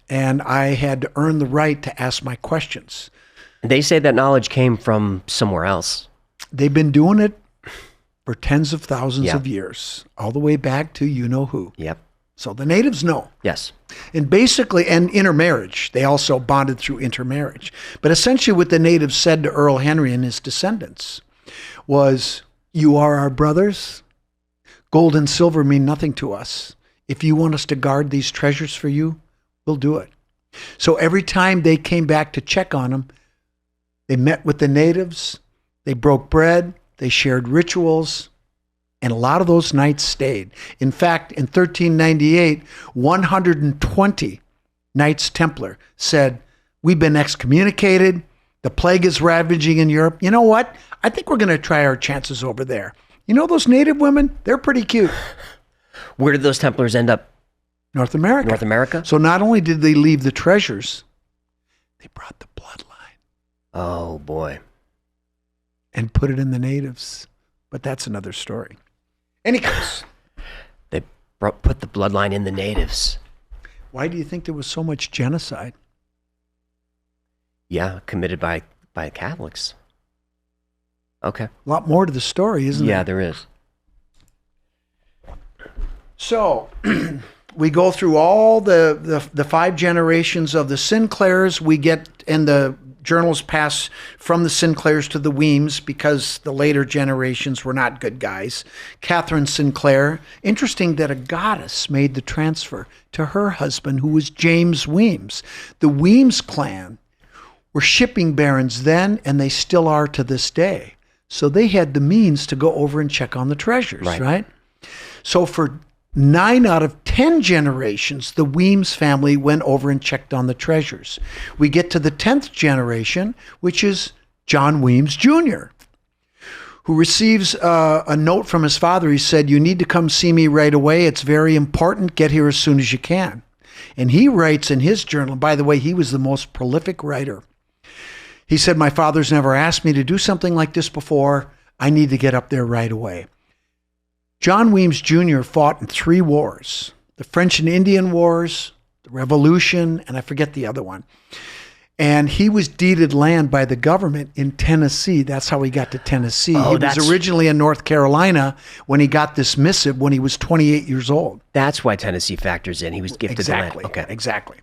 and I had to earn the right to ask my questions.
They say that knowledge came from somewhere else.
They've been doing it for tens of thousands of years, all the way back to you-know-who.
Yep.
So the natives know.
Yes.
And basically, and intermarriage. They also bonded through intermarriage. But essentially what the natives said to Earl Henry and his descendants was, you are our brothers. Gold and silver mean nothing to us. If you want us to guard these treasures for you, we'll do it. So every time they came back to check on them, they met with the natives, they broke bread, they shared rituals, and a lot of those knights stayed. In fact, in 1398, 120 Knights Templar said, we've been excommunicated, the plague is ravaging in Europe. You know what? I think we're going to try our chances over there. You know those native women? They're pretty cute.
Where did those Templars end up?
North America.
North America?
So not only did they leave the treasures, they brought the bloodline.
Oh, boy.
And put it in the natives. But that's another story. Any case.
They put the bloodline in the natives.
Why do you think there was so much genocide?
Yeah, committed by Catholics. Okay.
A lot more to the story, isn't there?
Yeah, there is.
So we go through all the 5 generations of the Sinclairs. We get, and the journals pass from the Sinclairs to the Weems because the later generations were not good guys. Catherine Sinclair, interesting that a goddess made the transfer to her husband, who was James Weems. The Weems clan were shipping barons then, and they still are to this day. So they had the means to go over and check on the treasures, right? So for 9 out of 10 generations, the Weems family went over and checked on the treasures. We get to the 10th generation, which is John Weems Jr., who receives a note from his father. He said, you need to come see me right away. It's very important. Get here as soon as you can. And he writes in his journal, by the way, he was the most prolific writer. He said, my father's never asked me to do something like this before. I need to get up there right away. John Weems Jr. fought in 3 wars, the French and Indian Wars, the Revolution, and I forget the other one. And he was deeded land by the government in Tennessee. That's how he got to Tennessee. He was originally in North Carolina when he got this missive when he was 28 years old.
That's why Tennessee factors in. He was gifted the land. Okay.
Exactly.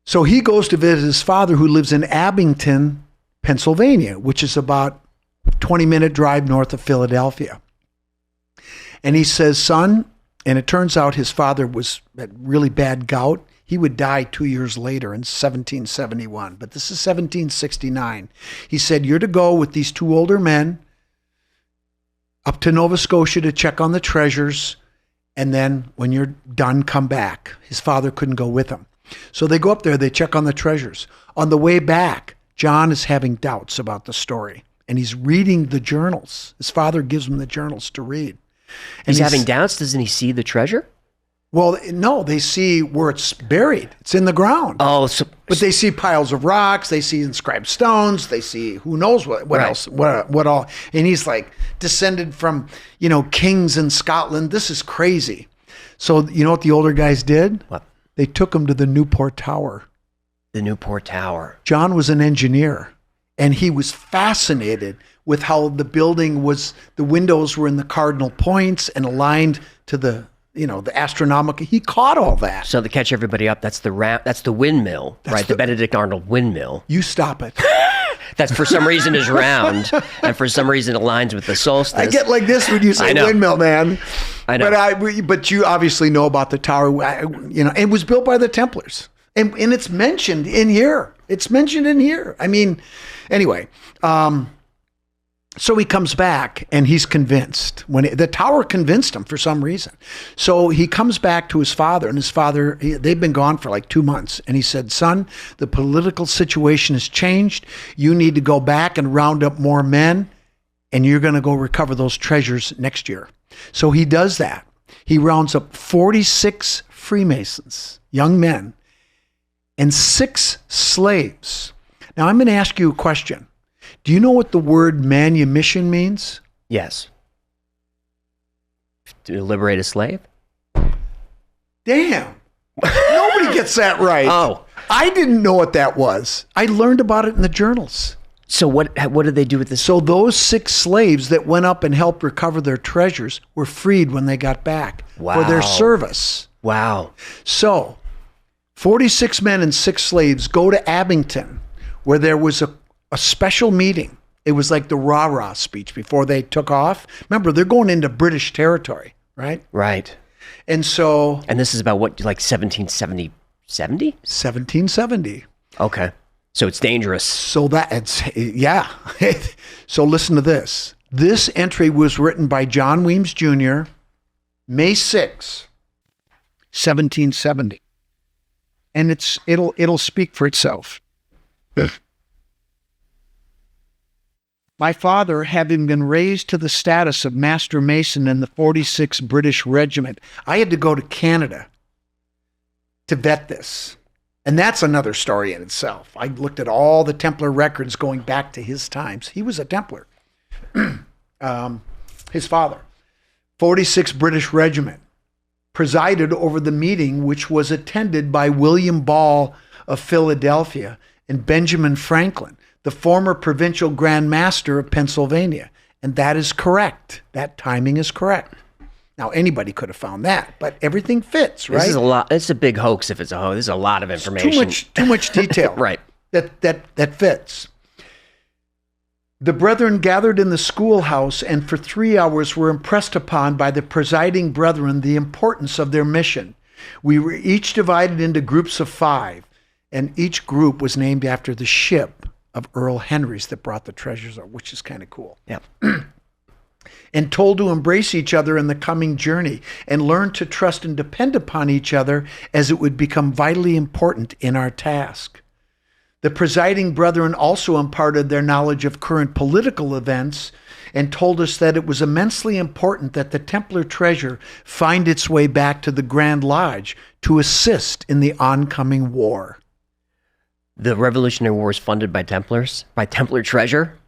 So he goes to visit his father, who lives in Abington, Pennsylvania, which is about a 20-minute drive north of Philadelphia. And he says, son, and it turns out his father was at really bad gout. He would die 2 years later in 1771, but this is 1769. He said, you're to go with these 2 older men up to Nova Scotia to check on the treasures, and then when you're done, come back. His father couldn't go with him. So they go up there, they check on the treasures. On the way back, John is having doubts about the story, and he's reading the journals. His father gives him the journals to read. And
he's having doubts? Doesn't he see the treasure?
Well, no, they see where it's buried. It's in the ground.
Oh,
but they see piles of rocks. They see inscribed stones. They see who knows what else, what all. And he's like, descended from, kings in Scotland. This is crazy. So you know what the older guys did?
What?
They took him to the Newport Tower.
The Newport Tower.
John was an engineer, and he was fascinated with how the building was. The windows were in the cardinal points and aligned to the astronomical. He caught all that.
So to catch everybody up, that's the windmill, right? The Benedict Arnold windmill.
You stop it.
That's for some reason is round, and for some reason aligns with the solstice.
I get like this when you say windmill, man.
I know.
But you obviously know about the tower. It was built by the Templars, and it's mentioned in here. I mean, anyway. So he comes back and he's convinced. The tower convinced him for some reason. So he comes back to his father, and his father, they've been gone for like 2 months. And he said, son, the political situation has changed. You need to go back and round up more men, and you're going to go recover those treasures next year. So he does that. He rounds up 46 Freemasons, young men, and 6 slaves. Now I'm going to ask you a question. Do you know what the word manumission means?
Yes. To liberate a slave?
Damn. Nobody gets that right.
Oh.
I didn't know what that was. I learned about it in the journals.
So what did they do with this?
So those 6 slaves that went up and helped recover their treasures were freed when they got back for their service.
Wow.
So 46 men and 6 slaves go to Abington, where there was a special meeting. It was like the rah-rah speech before they took off. Remember, they're going into British territory, right?
Right.
And so...
And this is about what, like 1770?
1770.
Okay. So it's dangerous.
So yeah. So listen to this. This entry was written by John Weems Jr., May 6, 1770. And it'll speak for itself. My father, having been raised to the status of Master Mason in the 46th British Regiment, I had to go to Canada to vet this. And that's another story in itself. I looked at all the Templar records going back to his times. He was a Templar. His father, 46th British Regiment, presided over the meeting, which was attended by William Ball of Philadelphia and Benjamin Franklin, the former provincial Grand Master of Pennsylvania. And that is correct. That timing is correct. Now, anybody could have found that, but everything fits, right?
This is a lot. It's a big hoax if it's a hoax. This is a lot of information.
Too much detail.
Right.
That fits. The brethren gathered in the schoolhouse and for 3 hours were impressed upon by the presiding brethren the importance of their mission. We were each divided into groups of 5, and each group was named after the ship of Earl Henry's that brought the treasures up, which is kind of cool.
Yeah.
And told to embrace each other in the coming journey and learn to trust and depend upon each other as it would become vitally important in our task. The presiding brethren also imparted their knowledge of current political events and told us that it was immensely important that the Templar treasure find its way back to the Grand Lodge to assist in the oncoming war.
The Revolutionary War was funded by Templars, by Templar treasure.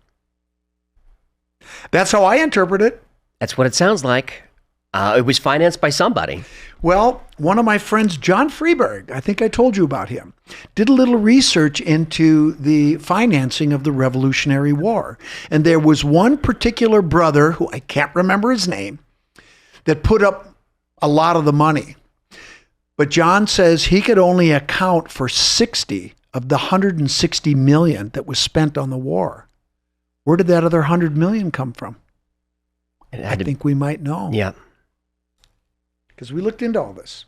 That's how I interpret it.
That's what it sounds like. It was financed by somebody.
Well, one of my friends, John Freeberg, I think I told you about him, did a little research into the financing of the Revolutionary War. And there was one particular brother, who I can't remember his name, that put up a lot of the money. But John says he could only account for 60 of the 160 million that was spent on the war. Where did that other 100 million come from? I think we might know.
Yeah.
Because we looked into all this.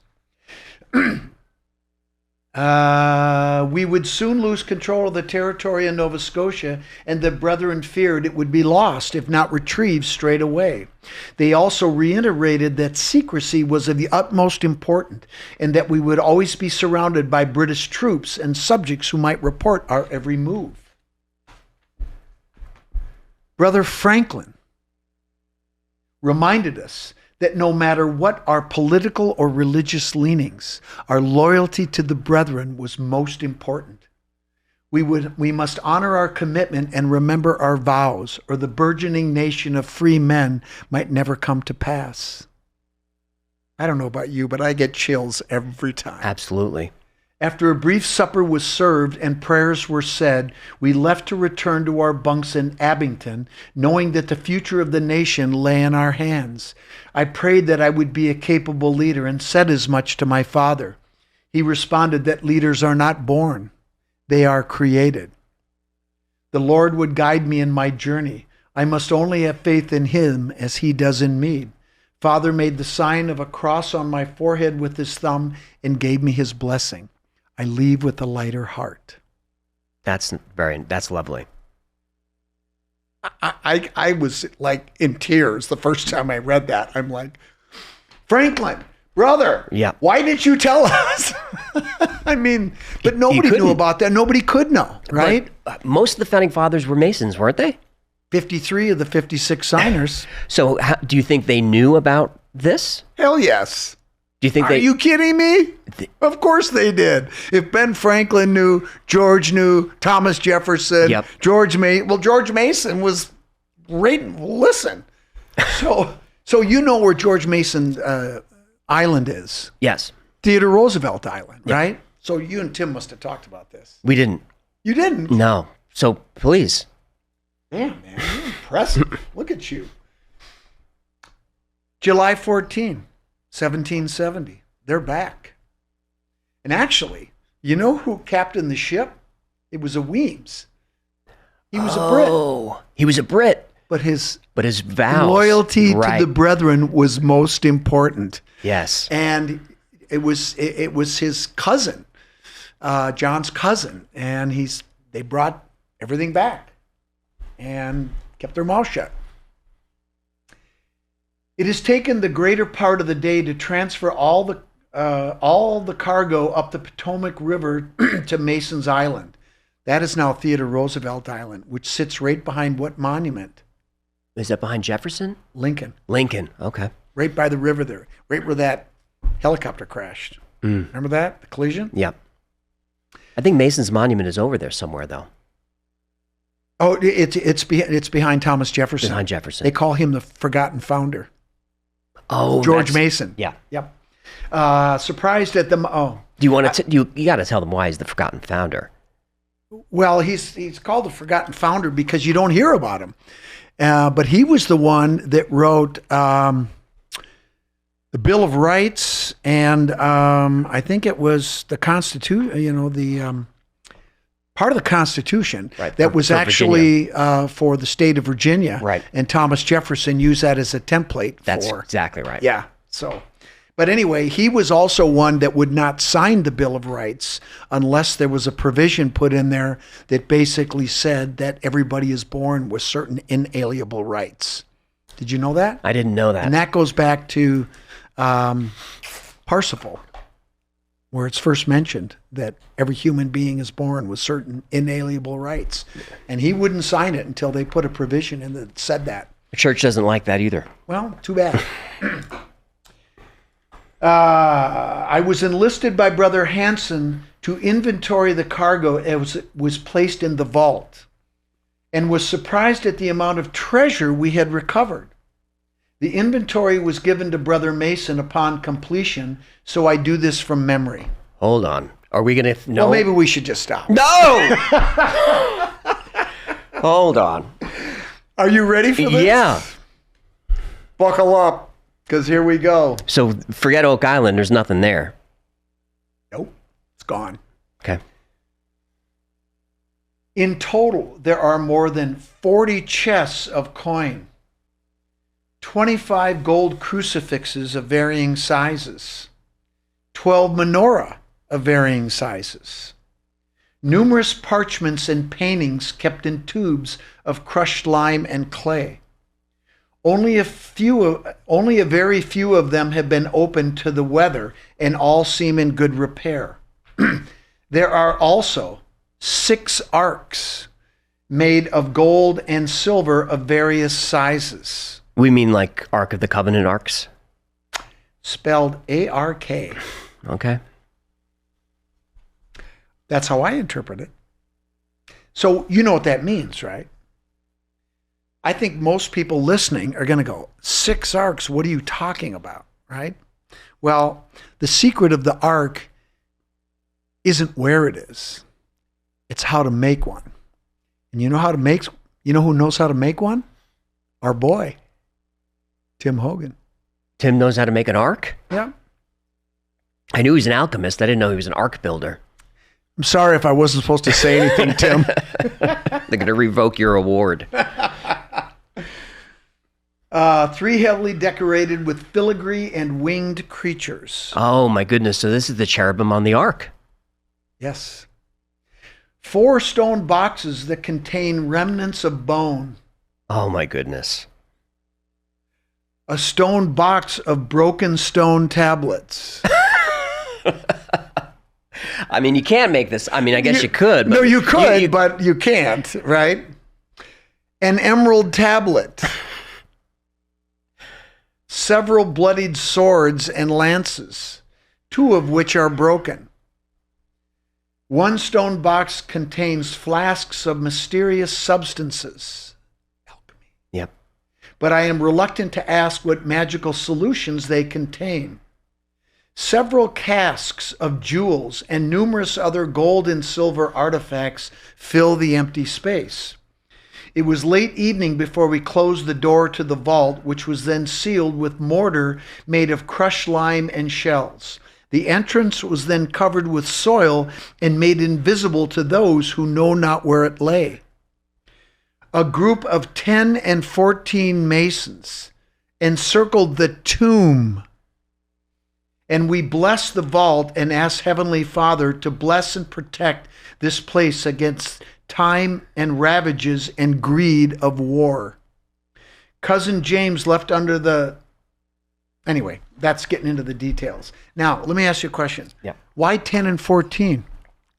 We would soon lose control of the territory in Nova Scotia, and the brethren feared it would be lost if not retrieved straight away. They also reiterated that secrecy was of the utmost importance, and that we would always be surrounded by British troops and subjects who might report our every move. Brother Franklin reminded us that no matter what our political or religious leanings, our loyalty to the brethren was most important. We must honor our commitment and remember our vows, or the burgeoning nation of free men might never come to pass. I don't know about you, but I get chills every time.
Absolutely.
After a brief supper was served and prayers were said, we left to return to our bunks in Abington, knowing that the future of the nation lay in our hands. I prayed that I would be a capable leader and said as much to my father. He responded that leaders are not born, they are created. The Lord would guide me in my journey. I must only have faith in him as he does in me. Father made the sign of a cross on my forehead with his thumb and gave me his blessing. I leave with a lighter heart.
That's lovely.
I was like in tears the first time I read that. I'm like, Franklin, brother,
yeah,
why didn't you tell us? I mean, but nobody knew about that. Nobody could know, right?
But most of the founding fathers were Masons, weren't they?
53 of the 56 signers.
So do you think they knew about this?
Hell yes.
Do you think
Are you kidding me? Of course they did. If Ben Franklin knew, George knew, Thomas Jefferson,
yep.
George Mason was listen. So you know where George Mason Island is?
Yes.
Theodore Roosevelt Island,
yep.
right? So you and Tim must have talked about this.
We didn't.
You didn't?
No. So please.
Damn, man, you're impressive. Look at you. July 14. 1770. They're back. And actually, you know who captained the ship? It was a Weems. He was a Brit.
Oh, he was a Brit.
But his
vows,
loyalty
right,
to the brethren was most important.
Yes.
And it was his cousin, John's cousin, and they brought everything back and kept their mouth shut. It has taken the greater part of the day to transfer all the cargo up the Potomac River to Mason's Island. That is now Theodore Roosevelt Island, which sits right behind what monument?
Is that behind Jefferson?
Lincoln.
Lincoln, okay.
Right by the river there, right where that helicopter crashed. Remember that? The collision?
Yep. I think Mason's monument is over there somewhere, though.
Oh, it's behind Thomas Jefferson.
Behind Jefferson.
They call him the forgotten founder.
Oh,
George Mason.
Yeah.
Yep. Surprised at them. Oh,
do you want to? You got to tell them why he's the forgotten founder.
Well, he's called the forgotten founder because you don't hear about him. But he was the one that wrote the Bill of Rights, and I think it was the Constitution. You know, the part of the Constitution
right,
that was actually for the state of Virginia.
Right.
And Thomas Jefferson used that as a template.
That's exactly right.
Yeah. So, but anyway, he was also one that would not sign the Bill of Rights unless there was a provision put in there that basically said that everybody is born with certain inalienable rights. Did you know that?
I didn't know that.
And that goes back to Parsifal, where it's first mentioned that every human being is born with certain inalienable rights. And he wouldn't sign it until they put a provision in that said that.
The church doesn't like that either.
Well, too bad. I was enlisted by Brother Hanson to inventory the cargo as it was placed in the vault, and was surprised at the amount of treasure we had recovered. The inventory was given to Brother Mason upon completion, so I do this from memory.
Hold on. Are we going to... No.
Well, maybe we should just stop.
No! Hold on.
Are you ready for this?
Yeah.
Buckle up, because here we go.
So forget Oak Island. There's nothing there.
Nope. It's gone.
Okay.
In total, there are more than 40 chests of coin, 25 gold crucifixes of varying sizes, 12 menorah of varying sizes, numerous parchments and paintings kept in tubes of crushed lime and clay. Only a very few of them have been opened to the weather, and all seem in good repair. There are also 6 arks made of gold and silver of various sizes.
We mean like Ark of the Covenant arcs?
Spelled A-R-K.
Okay.
That's how I interpret it. So you know what that means, right? I think most people listening are going to go, 6 arks, what are you talking about, right? Well, the secret of the ark isn't where it is. It's how to make one. And you know who knows how to make one? Our boy, Tim Hogan.
Tim knows how to make an ark?
Yeah.
I knew he was an alchemist. I didn't know he was an ark builder.
I'm sorry if I wasn't supposed to say anything, Tim.
They're going to revoke your award.
3 heavily decorated with filigree and winged creatures.
Oh my goodness. So this is the cherubim on the ark.
Yes. 4 stone boxes that contain remnants of bone.
Oh my goodness.
A stone box of broken stone tablets.
I mean, you can't make this. I mean, I guess you could. But
no, you could, but you can't, right? An emerald tablet. Several bloodied swords and lances, 2 of which are broken. 1 stone box contains flasks of mysterious substances. Alchemy.
Yep.
But I am reluctant to ask what magical solutions they contain. Several casks of jewels and numerous other gold and silver artifacts fill the empty space. It was late evening before we closed the door to the vault, which was then sealed with mortar made of crushed lime and shells. The entrance was then covered with soil and made invisible to those who know not where it lay. A group of 10 and 14 masons encircled the tomb, and we blessed the vault and asked Heavenly Father to bless and protect this place against time and ravages and greed of war. Cousin James left under the... Anyway, that's getting into the details. Now, let me ask you a question.
Yeah.
Why 10 and 14?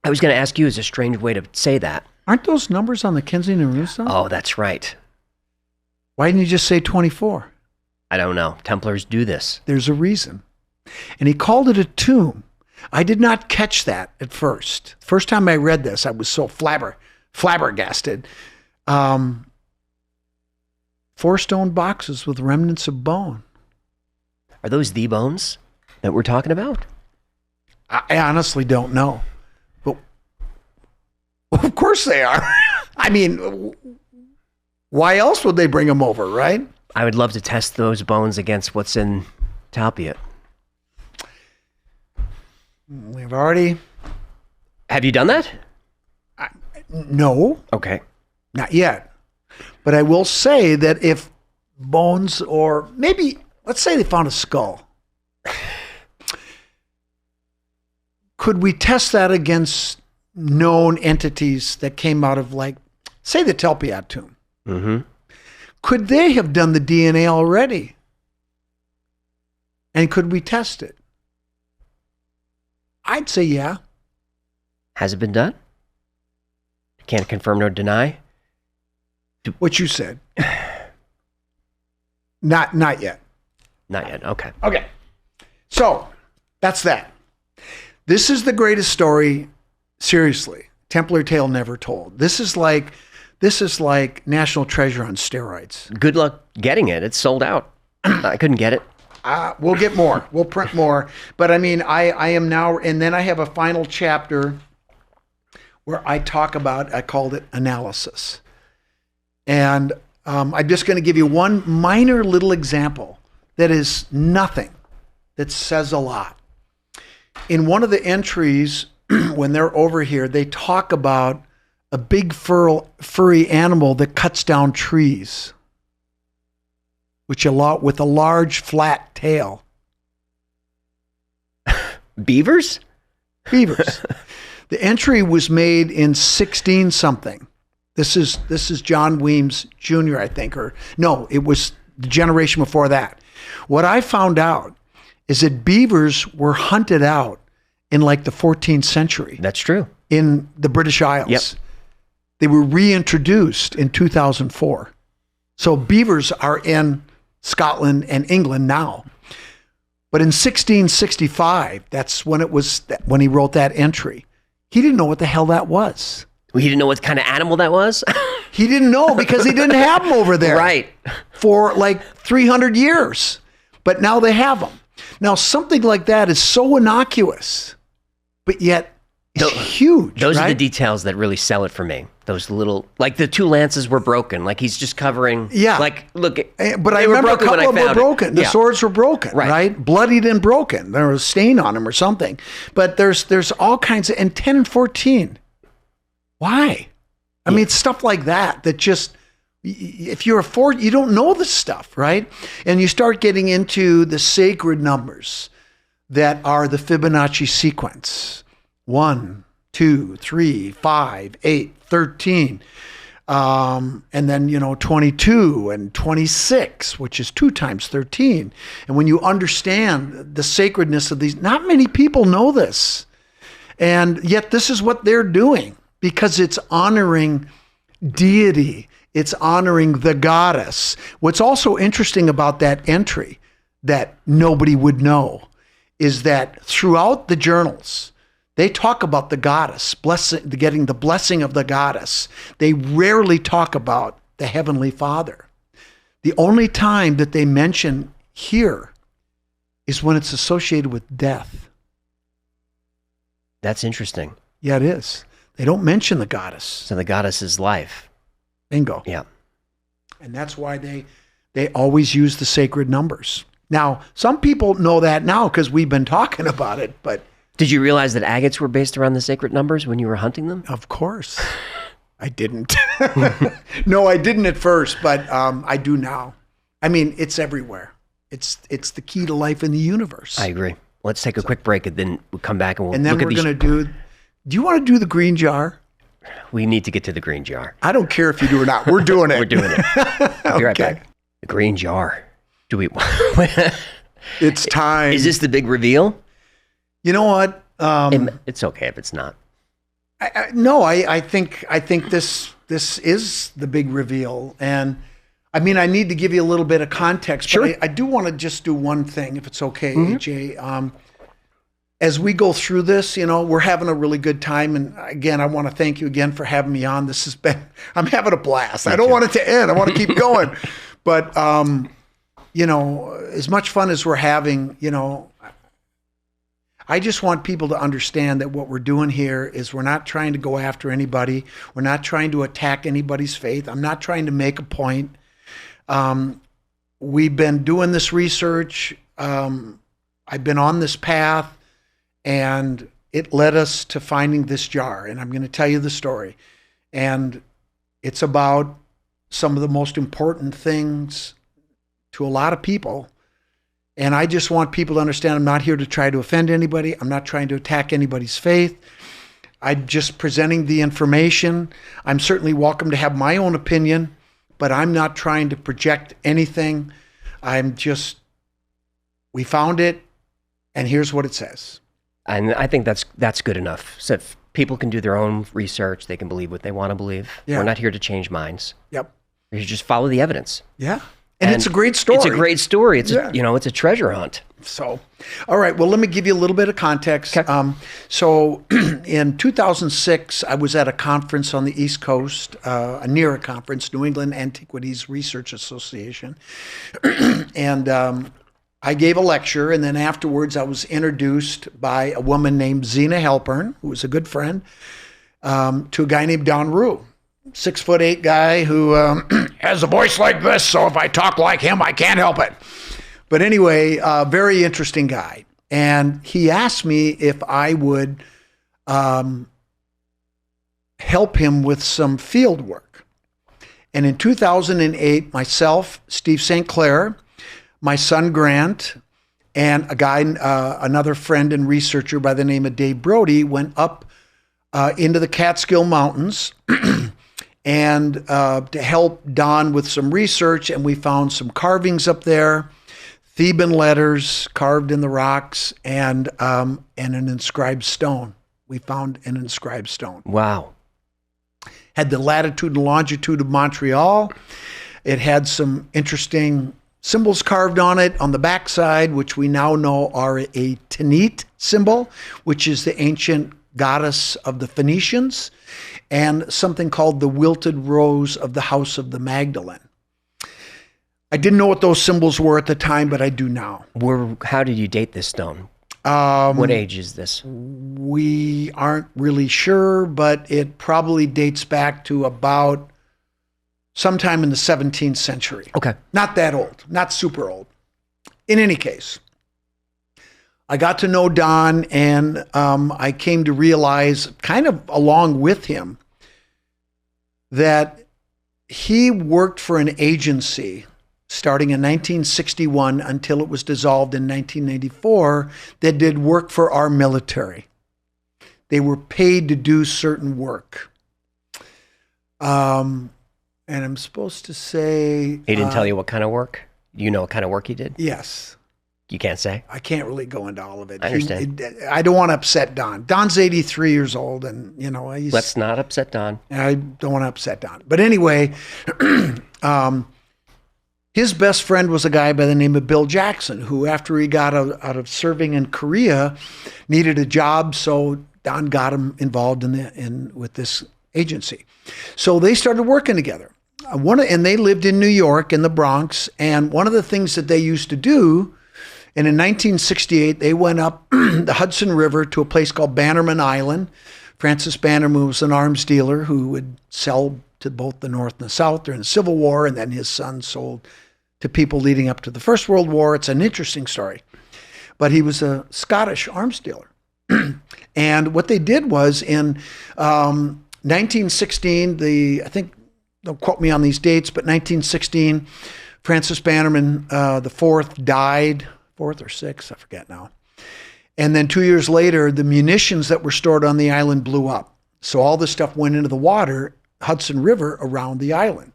I was going to ask you, is a strange way to say that.
Aren't those numbers on the Kensington Runestone?
Oh, that's right.
Why didn't you just say 24?
I don't know. Templars do this.
There's a reason. And he called it a tomb. I did not catch that at first. First time I read this, I was so flabbergasted. 4 stone boxes with remnants of bone.
Are those the bones that we're talking about?
I honestly don't know. But of course they are. I mean, why else would they bring them over, right?
I would love to test those bones against what's in Talpiot.
We've already...
Have you done that?
No.
Okay.
Not yet. But I will say that if bones, or maybe, let's say they found a skull. Could we test that against known entities that came out of, like, say the Talpiot Tomb?
Mm-hmm.
Could they have done the DNA already? And could we test it? I'd say yeah.
Has it been done? Can't confirm nor deny?
What you said. Not yet.
Not yet. Okay.
Okay. So, that's that. This is the greatest story Seriously, Templar Tale Never Told. This is like National Treasure on steroids.
Good luck getting it. It's sold out. I couldn't get it.
We'll get more. We'll print more. But I mean, I am now, and then I have a final chapter where I talk about, I called it analysis. And I'm just going to give you one minor little example that is nothing, that says a lot. In one of the entries, when they're over here, they talk about a big furry animal that cuts down trees, with a large flat tail.
Beavers?
Beavers. The entry was made in 16 something. This is John Weems Jr., I think, or no, it was the generation before that. What I found out is that beavers were hunted out in like the 14th century.
That's true.
In the British Isles.
Yep.
They were reintroduced in 2004. So beavers are in Scotland and England now. But in 1665, that's when when he wrote that entry. He didn't know what the hell that was.
Well, he didn't know what kind of animal that was?
He didn't know because he didn't have them over there.
Right.
For like 300 years. But now they have them. Now, something like that is so innocuous, but yet it's huge.
Those
right?
are the details that really sell it for me. Those little, like the two lances were broken. Like he's just covering.
Yeah.
Like, look.
But I remember a couple of them were broken. The swords were broken, right? Bloodied and broken. There was a stain on them or something. But there's all kinds of, and 10 and 14. Why? I mean, it's stuff like that just, if you're you don't know this stuff, right? And you start getting into the sacred numbers that are the Fibonacci sequence. 1, 2, 3, 5, 8, 13. And then, 22 and 26, which is 2 times 13. And when you understand the sacredness of these, not many people know this. And yet this is what they're doing because it's honoring deity. It's honoring the goddess. What's also interesting about that entry that nobody would know is that throughout the journals, they talk about the goddess, getting the blessing of the goddess. They rarely talk about the Heavenly Father. The only time that they mention here is when it's associated with death.
That's interesting.
Yeah, it is. They don't mention the goddess.
So the goddess is life.
Bingo.
Yeah.
And that's why they always use the sacred numbers. Now, some people know that now because we've been talking about it, but...
Did you realize that agates were based around the sacred numbers when you were hunting them?
Of course. I didn't. No, I didn't at first, but I do now. I mean, it's everywhere. It's the key to life in the universe.
I agree. Let's take a quick break and then we'll come back and we'll
and then
look at these.
We're going to do you want to do the green jar?
We need to get to the green jar.
I don't care if you do or not. We're doing it.
We're doing it. We'll be right back. The green jar. Do we?
It's time.
Is this the big reveal?
You know what?
It's okay if it's not.
I think this is the big reveal. And I mean, I need to give you a little bit of context.
Sure.
But I do want to just do one thing, if it's okay, AJ. As we go through this, we're having a really good time. And again, I want to thank you again for having me on. I'm having a blast. I don't want it to end. I want to keep going. But, as much fun as we're having, I just want people to understand that what we're doing here is we're not trying to go after anybody. We're not trying to attack anybody's faith. I'm not trying to make a point. We've been doing this research. I've been on this path. And it led us to finding this jar. And I'm going to tell you the story. And it's about some of the most important things to a lot of people. And I just want people to understand I'm not here to try to offend anybody. I'm not trying to attack anybody's faith. I'm just presenting the information. I'm certainly welcome to have my own opinion, but I'm not trying to project anything. We found it, and here's what it says.
And I think that's good enough. So if people can do their own research, they can believe what they want to believe.
Yeah.
We're not here to change minds.
Yep.
We're here to just follow the evidence.
Yeah. And it's a great story.
It's a great story. It's it's a treasure hunt.
So, all right. Well, let me give you a little bit of context.
Okay.
So, in 2006, I was at a conference on the East Coast, near a conference, New England Antiquities Research Association, and I gave a lecture. And then afterwards, I was introduced by a woman named Zena Halpern, who was a good friend, to a guy named Don Rue. 6'8" guy who has a voice like this, so if I talk like him, I can't help it. But anyway, very interesting guy. And he asked me if I would help him with some field work. And in 2008, myself, Steve St. Clair, my son Grant, and a guy, another friend and researcher by the name of Dave Brody, went up into the Catskill Mountains and to help Don with some research, and we found some carvings up there, Theban letters carved in the rocks, and an inscribed stone. We found an inscribed stone.
Wow.
Had the latitude and longitude of Montreal. It had some interesting symbols carved on it on the backside, which we now know are a Tanit symbol, which is the ancient goddess of the Phoenicians, and something called the wilted rose of the House of the Magdalene. I didn't know what those symbols were at the time, but I do now.
How did you date this stone? What age is this?
We aren't really sure, but it probably dates back to about sometime in the 17th century.
Okay.
Not that old, not super old. In any case, I got to know Don, and I came to realize, kind of along with him, that he worked for an agency starting in 1961 until it was dissolved in 1994 that did work for our military. They were paid to do certain work. And I'm supposed to say...
He didn't tell you what kind of work? You know what kind of work he did?
Yes.
You can't say?
I can't really go into all of it.
I understand.
I don't want to upset Don. Don's 83 years old, and
Let's not upset Don.
I don't want to upset Don. But anyway, his best friend was a guy by the name of Bill Jackson, who after he got out of serving in Korea, needed a job, so Don got him involved with this agency. So they started working together. And they lived in New York, in the Bronx, and one of the things that they used to do, and in 1968, they went up the Hudson River to a place called Bannerman Island. Francis Bannerman was an arms dealer who would sell to both the North and the South during the Civil War, and then his son sold to people leading up to the First World War. It's an interesting story. But he was a Scottish arms dealer. And what they did was in 1916, I think, don't quote me on these dates, but 1916, Francis Bannerman the fourth died, fourth or sixth, I forget now. And then 2 years later, the munitions that were stored on the island blew up. So all this stuff went into the water, Hudson River, around the island.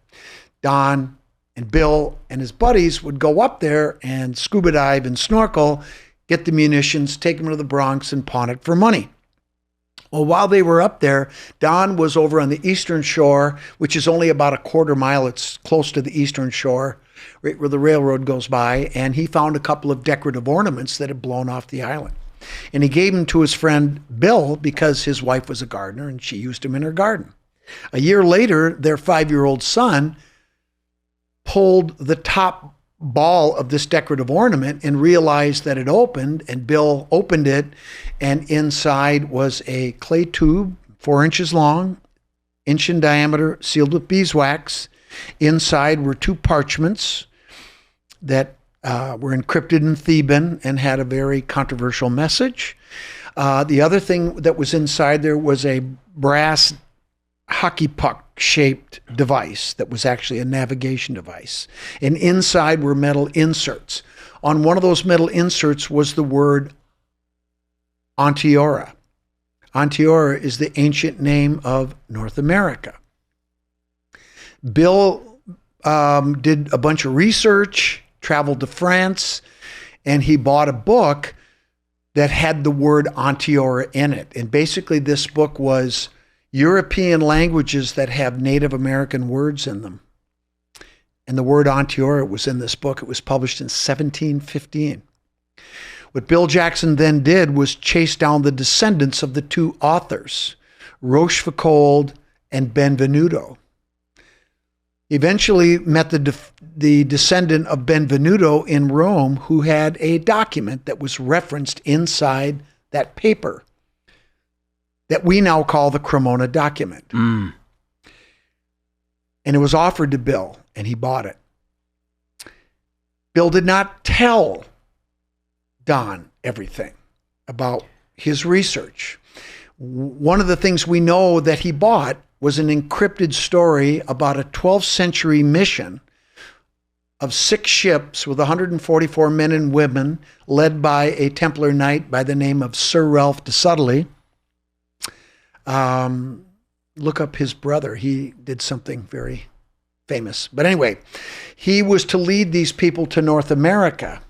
Don and Bill and his buddies would go up there and scuba dive and snorkel, get the munitions, take them to the Bronx, and pawn it for money. Well, while they were up there, Don was over on the eastern shore, which is only about a quarter mile. It's close to the eastern shore, right where the railroad goes by, and he found a couple of decorative ornaments that had blown off the island. And he gave them to his friend Bill because his wife was a gardener and she used them in her garden. A year later, their 5-year-old son pulled the top ball of this decorative ornament and realized that it opened, and Bill opened it, and inside was a clay tube 4 inches long, inch in diameter, sealed with beeswax. Inside were 2 parchments that were encrypted in Theban and had a very controversial message. The other thing that was inside there was a brass hockey puck shaped device that was actually a navigation device. And inside were metal inserts. On one of those metal inserts was the word Onteora. Onteora is the ancient name of North America. Bill did a bunch of research, traveled to France, and he bought a book that had the word Onteora in it. And basically this book was European languages that have Native American words in them. And the word Ontiora was in this book. It was published in 1715. What Bill Jackson then did was chase down the descendants of the two authors, Rochefoucauld and Benvenuto. Eventually met the descendant of Benvenuto in Rome, who had a document that was referenced inside that paper that we now call the Cremona document. And it was offered to Bill, and he bought it. Bill did not tell Don everything about his research. One of the things we know that he bought was an encrypted story about a 12th century mission of 6 ships with 144 men and women led by a Templar knight by the name of Sir Ralph de Sudley. Look up his brother. He did something very famous. But anyway, he was to lead these people to North America,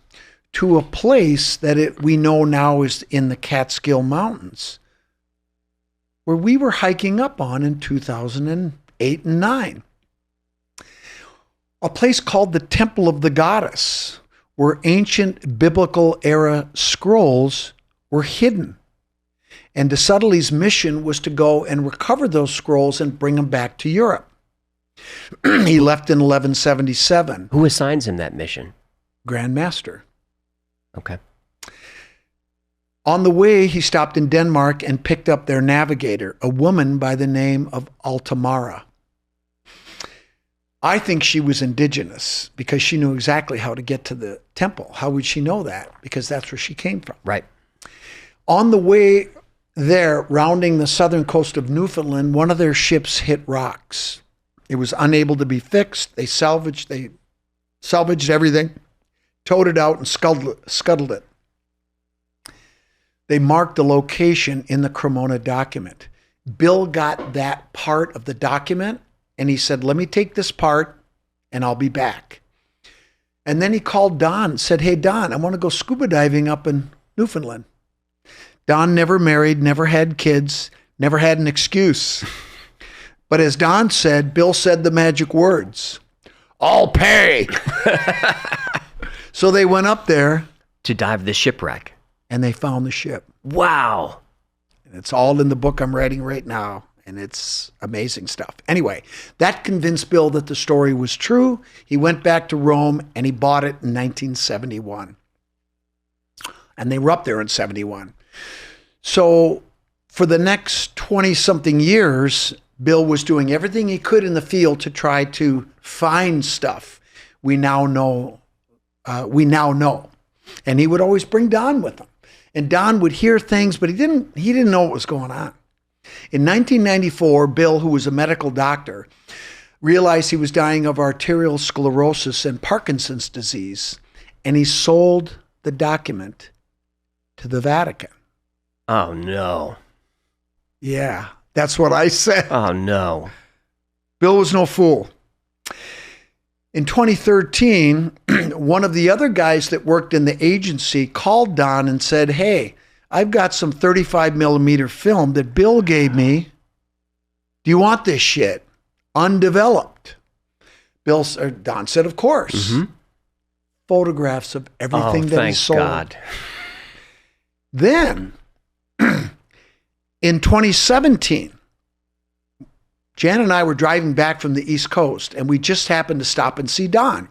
to a place that we know now is in the Catskill Mountains, where we were hiking up on in 2008 and 9. A place called the Temple of the Goddess, where ancient biblical era scrolls were hidden. And de Sudley's mission was to go and recover those scrolls and bring them back to Europe. He left in 1177.
Who assigns him that mission?
Grand Master.
Okay.
On the way, he stopped in Denmark and picked up their navigator, a woman by the name of Altamara. I think she was indigenous because she knew exactly how to get to the temple. How would she know that? Because that's where she came from.
Right.
On the way there, rounding the southern coast of Newfoundland, one of their ships hit rocks. It was unable to be fixed. They salvaged everything, towed it out, and scuttled it. They marked the location in the Cremona document. Bill got that part of the document, and he said, let me take this part, and I'll be back. And then he called Don and said, hey, Don, I want to go scuba diving up in Newfoundland. Don never married, never had kids, never had an excuse. But as Don said, Bill said the magic words, I'll pay. So they went up there.
To dive the shipwreck.
And they found the ship.
Wow.
And it's all in the book I'm writing right now. And it's amazing stuff. Anyway, that convinced Bill that the story was true. He went back to Rome and he bought it in 1971. And they were up there in 71. So for the next 20-something years, Bill was doing everything he could in the field to try to find stuff we now know. And he would always bring Don with him. And Don would hear things, but he didn't know what was going on. In 1994, Bill, who was a medical doctor, realized he was dying of arterial sclerosis and Parkinson's disease, and he sold the document to the Vatican.
Oh, no.
Yeah, that's what I said.
Oh, no.
Bill was no fool. In 2013, one of the other guys that worked in the agency called Don and said, hey, I've got some 35 millimeter film that Bill gave me. Do you want this shit? Undeveloped. Don said, of course. Mm-hmm. Photographs of everything that he sold.
God.
Then, in 2017, Jan and I were driving back from the East Coast, and we just happened to stop and see Don.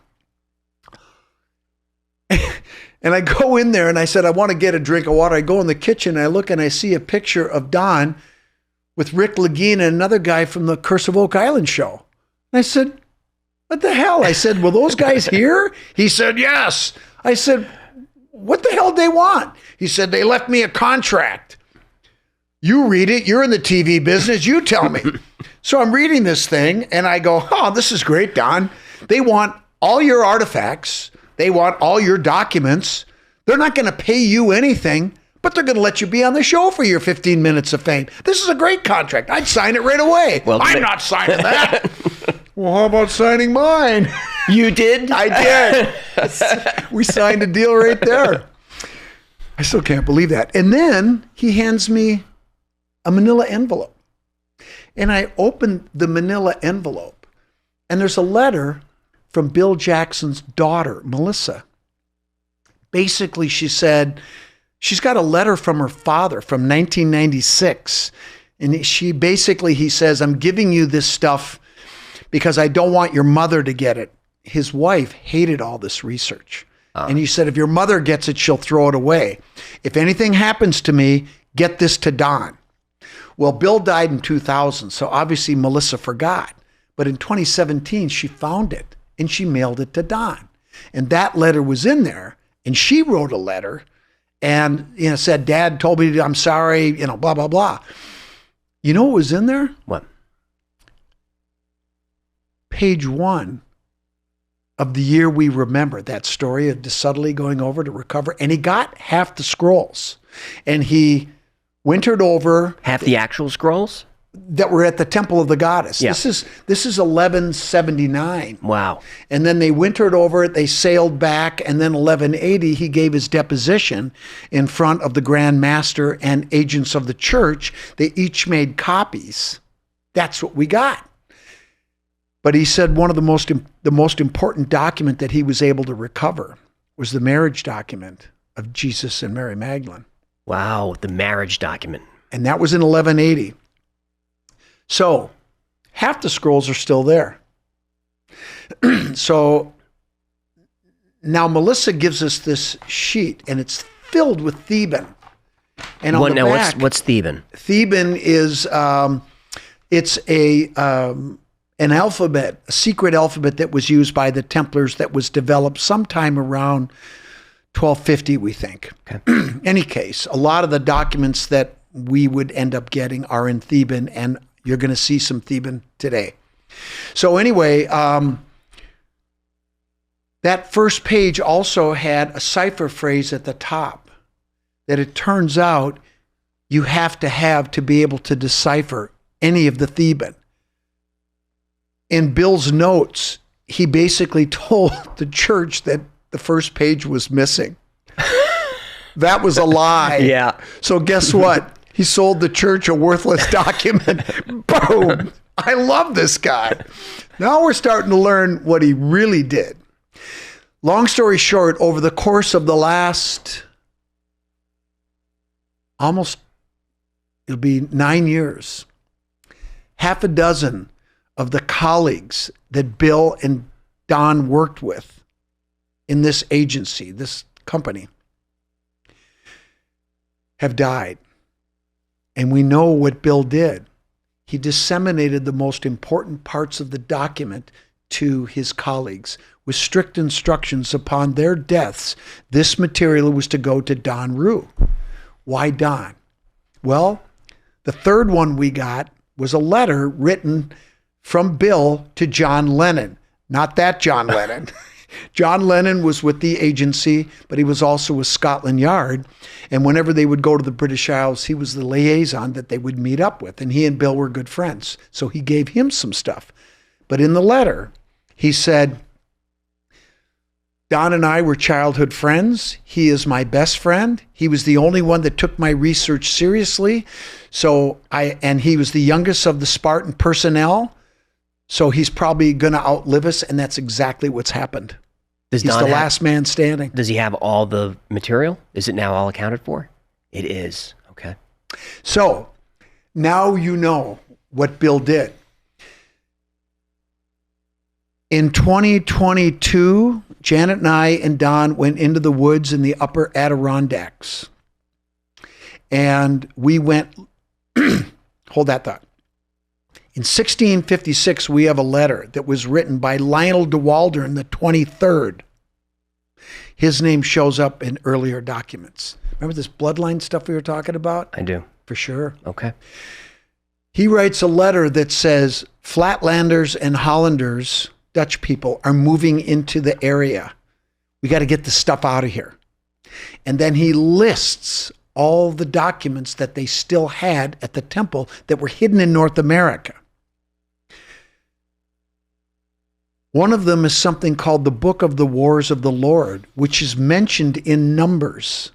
And I go in there, and I said, I want to get a drink of water. I go in the kitchen, and I look, and I see a picture of Don with Rick Legeen and another guy from the Curse of Oak Island show. And I said, what the hell? I said, were those guys here? He said, yes. I said, what the hell did they want? He said, they left me a contract. You read it. You're in the TV business. You tell me. So I'm reading this thing, and I go, oh, this is great, Don. They want all your artifacts. They want all your documents. They're not going to pay you anything, but they're going to let you be on the show for your 15 minutes of fame. This is a great contract. I'd sign it right away. Well, I'm not signing that. Well, how about signing mine?
You did?
I did. We signed a deal right there. I still can't believe that. And then he hands me a manila envelope. And I opened the manila envelope, and there's a letter from Bill Jackson's daughter, Melissa. Basically, she said, she's got a letter from her father from 1996. And he says, I'm giving you this stuff because I don't want your mother to get it. His wife hated all this research. And he said, if your mother gets it, she'll throw it away. If anything happens to me, get this to Don. Well, Bill died in 2000, so obviously Melissa forgot. But in 2017, she found it and she mailed it to Don. And that letter was in there. And she wrote a letter and said, Dad told me I'm sorry, blah, blah, blah. You know what was in there?
What?
Page 1 of the year we remember, that story of subtly going over to recover. And he got half the scrolls. And he wintered over.
Half the actual scrolls?
That were at the Temple of the Goddess.
Yeah.
This is 1179.
Wow.
And then they wintered over it. They sailed back. And then 1180, he gave his deposition in front of the Grand Master and agents of the church. They each made copies. That's what we got. But he said one of the most important document that he was able to recover was the marriage document of Jesus and Mary Magdalene.
Wow, the marriage document.
And that was in 1180. So half the scrolls are still there. So now Melissa gives us this sheet, and it's filled with Theban. And on the back,
what's Theban?
Theban is it's an alphabet, a secret alphabet that was used by the Templars that was developed sometime around 1250, we think.
Okay.
Any case, a lot of the documents that we would end up getting are in Theban, and you're going to see some Theban today. So anyway, that first page also had a cipher phrase at the top that it turns out you have to be able to decipher any of the Theban. In Bill's notes, he basically told the church that the first page was missing. That was a lie.
Yeah.
So guess what? He sold the church a worthless document. Boom. I love this guy. Now we're starting to learn what he really did. Long story short, over the course of the last it'll be 9 years, half a dozen of the colleagues that Bill and Don worked with in this agency, this company, have died. And we know what Bill did. He disseminated the most important parts of the document to his colleagues with strict instructions upon their deaths. This material was to go to Don Rue. Why Don? Well, the third one we got was a letter written from Bill to John Lennon. Not that John Lennon. John Lennon was with the agency, but he was also with Scotland Yard. And whenever they would go to the British Isles, he was the liaison that they would meet up with. And he and Bill were good friends. So he gave him some stuff. But in the letter, he said, Don and I were childhood friends. He is my best friend. He was the only one that took my research seriously. And he was the youngest of the Spartan personnel. So he's probably going to outlive us, and that's exactly what's happened. He's the last man standing.
Does he have all the material? Is it now all accounted for? It is. Okay.
So now you know what Bill did. In 2022, Janet and I and Don went into the woods in the upper Adirondacks. And we went, hold that thought. In 1656, we have a letter that was written by Lionel de Waldern the 23rd. His name shows up in earlier documents. Remember this bloodline stuff we were talking about?
I do.
For sure.
Okay.
He writes a letter that says, Flatlanders and Hollanders, Dutch people, are moving into the area. We got to get the stuff out of here. And then he lists all the documents that they still had at the temple that were hidden in North America. One of them is something called the Book of the Wars of the Lord, which is mentioned in Numbers.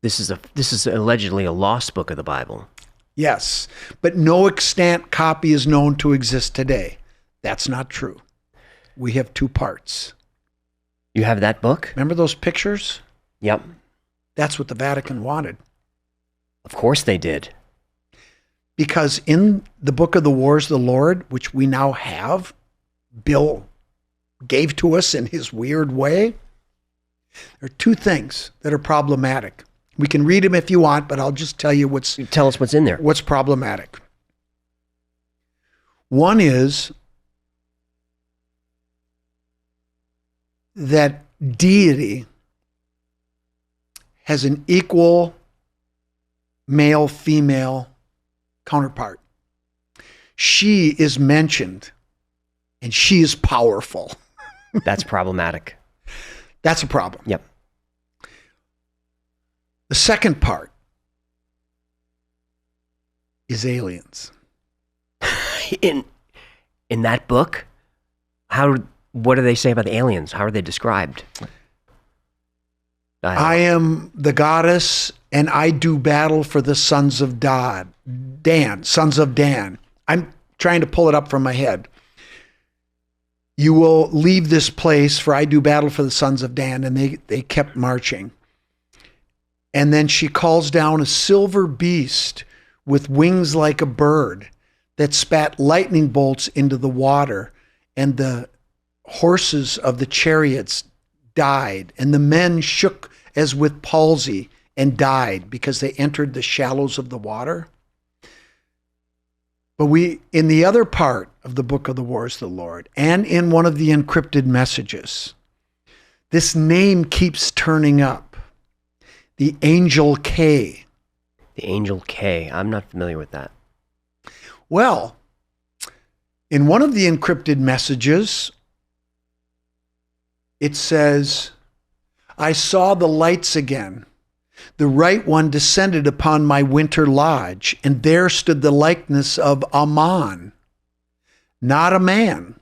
This is allegedly a lost book of the Bible.
Yes, but no extant copy is known to exist today. That's not true. we have 2 parts.
You have that book?
Remember those pictures?
Yep.
That's what the Vatican wanted.
Of course they did.
Because in the Book of the Wars of the Lord, which we now have, Bill gave to us in his weird way, there are 2 things that are problematic. We can read them if you want, but I'll just tell you
Tell us what's in there.
what's problematic. One is that deity has an equal male-female counterpart. She is mentioned, and she is powerful.
That's problematic.
That's a problem.
Yep.
The second part is aliens.
In that book, what do they say about the aliens? How are they described?
I am the goddess, and I do battle for the sons of Dan, sons of Dan. I'm trying to pull it up from my head. You will leave this place, for I do battle for the sons of Dan. And they kept marching. And then she calls down a silver beast with wings like a bird that spat lightning bolts into the water. And the horses of the chariots died. And the men shook as with palsy and died because they entered the shallows of the water. But in the other part of the Book of the Wars of the Lord, and in one of the encrypted messages, this name keeps turning up. The Angel K.
The Angel K. I'm not familiar with that.
Well, in one of the encrypted messages, it says, I saw the lights again. The right one descended upon my winter lodge, and there stood the likeness of Ammon, not a man.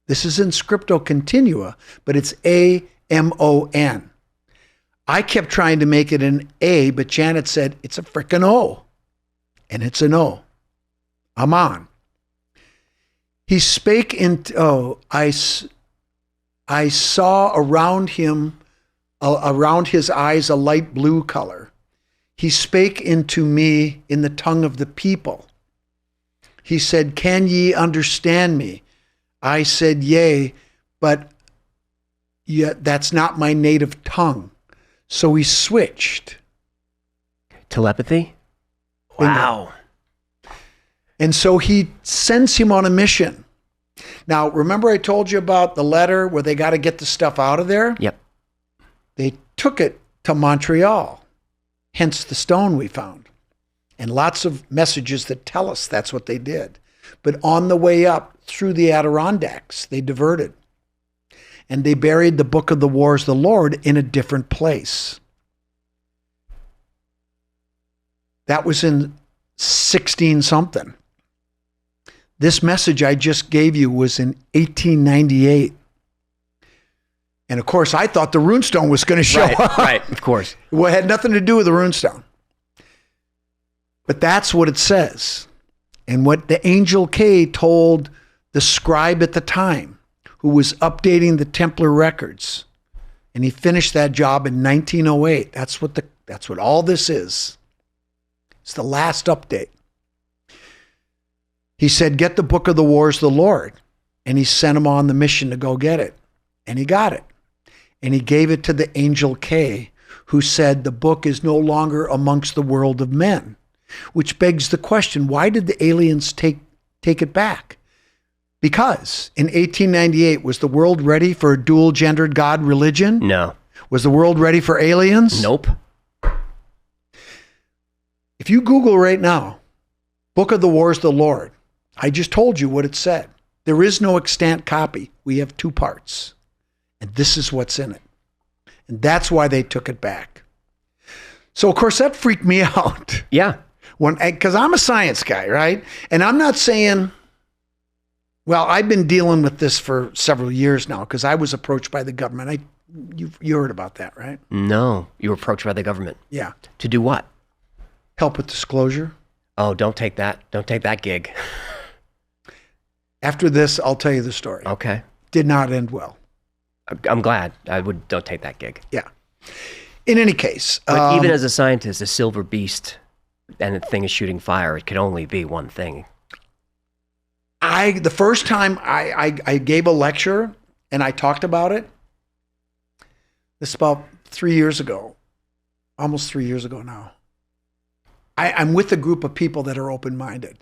This is in Scripto Continua, but it's A-M-O-N. I kept trying to make it an A, but Janet said, it's a frickin' O. And it's an O. Ammon. He spake I saw around him, around his eyes, a light blue color. He spake into me in the tongue of the people. He said, can ye understand me? I said, yea, but yet that's not my native tongue. So he switched.
Telepathy? Wow.
And so he sends him on a mission. Now, remember I told you about the letter where they got to get the stuff out of there?
Yep.
They took it to Montreal, hence the stone we found. And lots of messages that tell us that's what they did. But on the way up through the Adirondacks, they diverted. And they buried the Book of the Wars of the Lord in a different place. That was in 16-something. This message I just gave you was in 1898. And of course, I thought the runestone was going to show up.
Right, of course.
It had nothing to do with the runestone. But that's what it says. And what the Angel K told the scribe at the time, who was updating the Templar records. And he finished that job in 1908. That's what all this is. It's the last update. He said, get the Book of the Wars of the Lord. And he sent him on the mission to go get it. And he got it. And he gave it to the Angel K, who said the book is no longer amongst the world of men. Which begs the question, why did the aliens take it back? Because in 1898, was the world ready for a dual-gendered God religion?
No.
Was the world ready for aliens?
Nope.
If you Google right now, Book of the Wars of the Lord, I just told you what it said. There is no extant copy. We have 2 parts. And this is what's in it. And that's why they took it back. So, of course, that freaked me out.
Yeah.
Because I'm a science guy, right? And I'm not saying, well, I've been dealing with this for several years now because I was approached by the government. You heard about that, right?
No. You were approached by the government.
Yeah.
To do what?
Help with disclosure.
Oh, don't take that. Don't take that gig.
After this, I'll tell you the story.
Okay.
Did not end well.
I'm glad. Don't take that gig.
Yeah. In any case.
But even as a scientist, a silver beast and the thing is shooting fire, it could only be one thing.
The first time I gave a lecture and I talked about it, this is about 3 years ago, almost 3 years ago now. I'm with a group of people that are open-minded.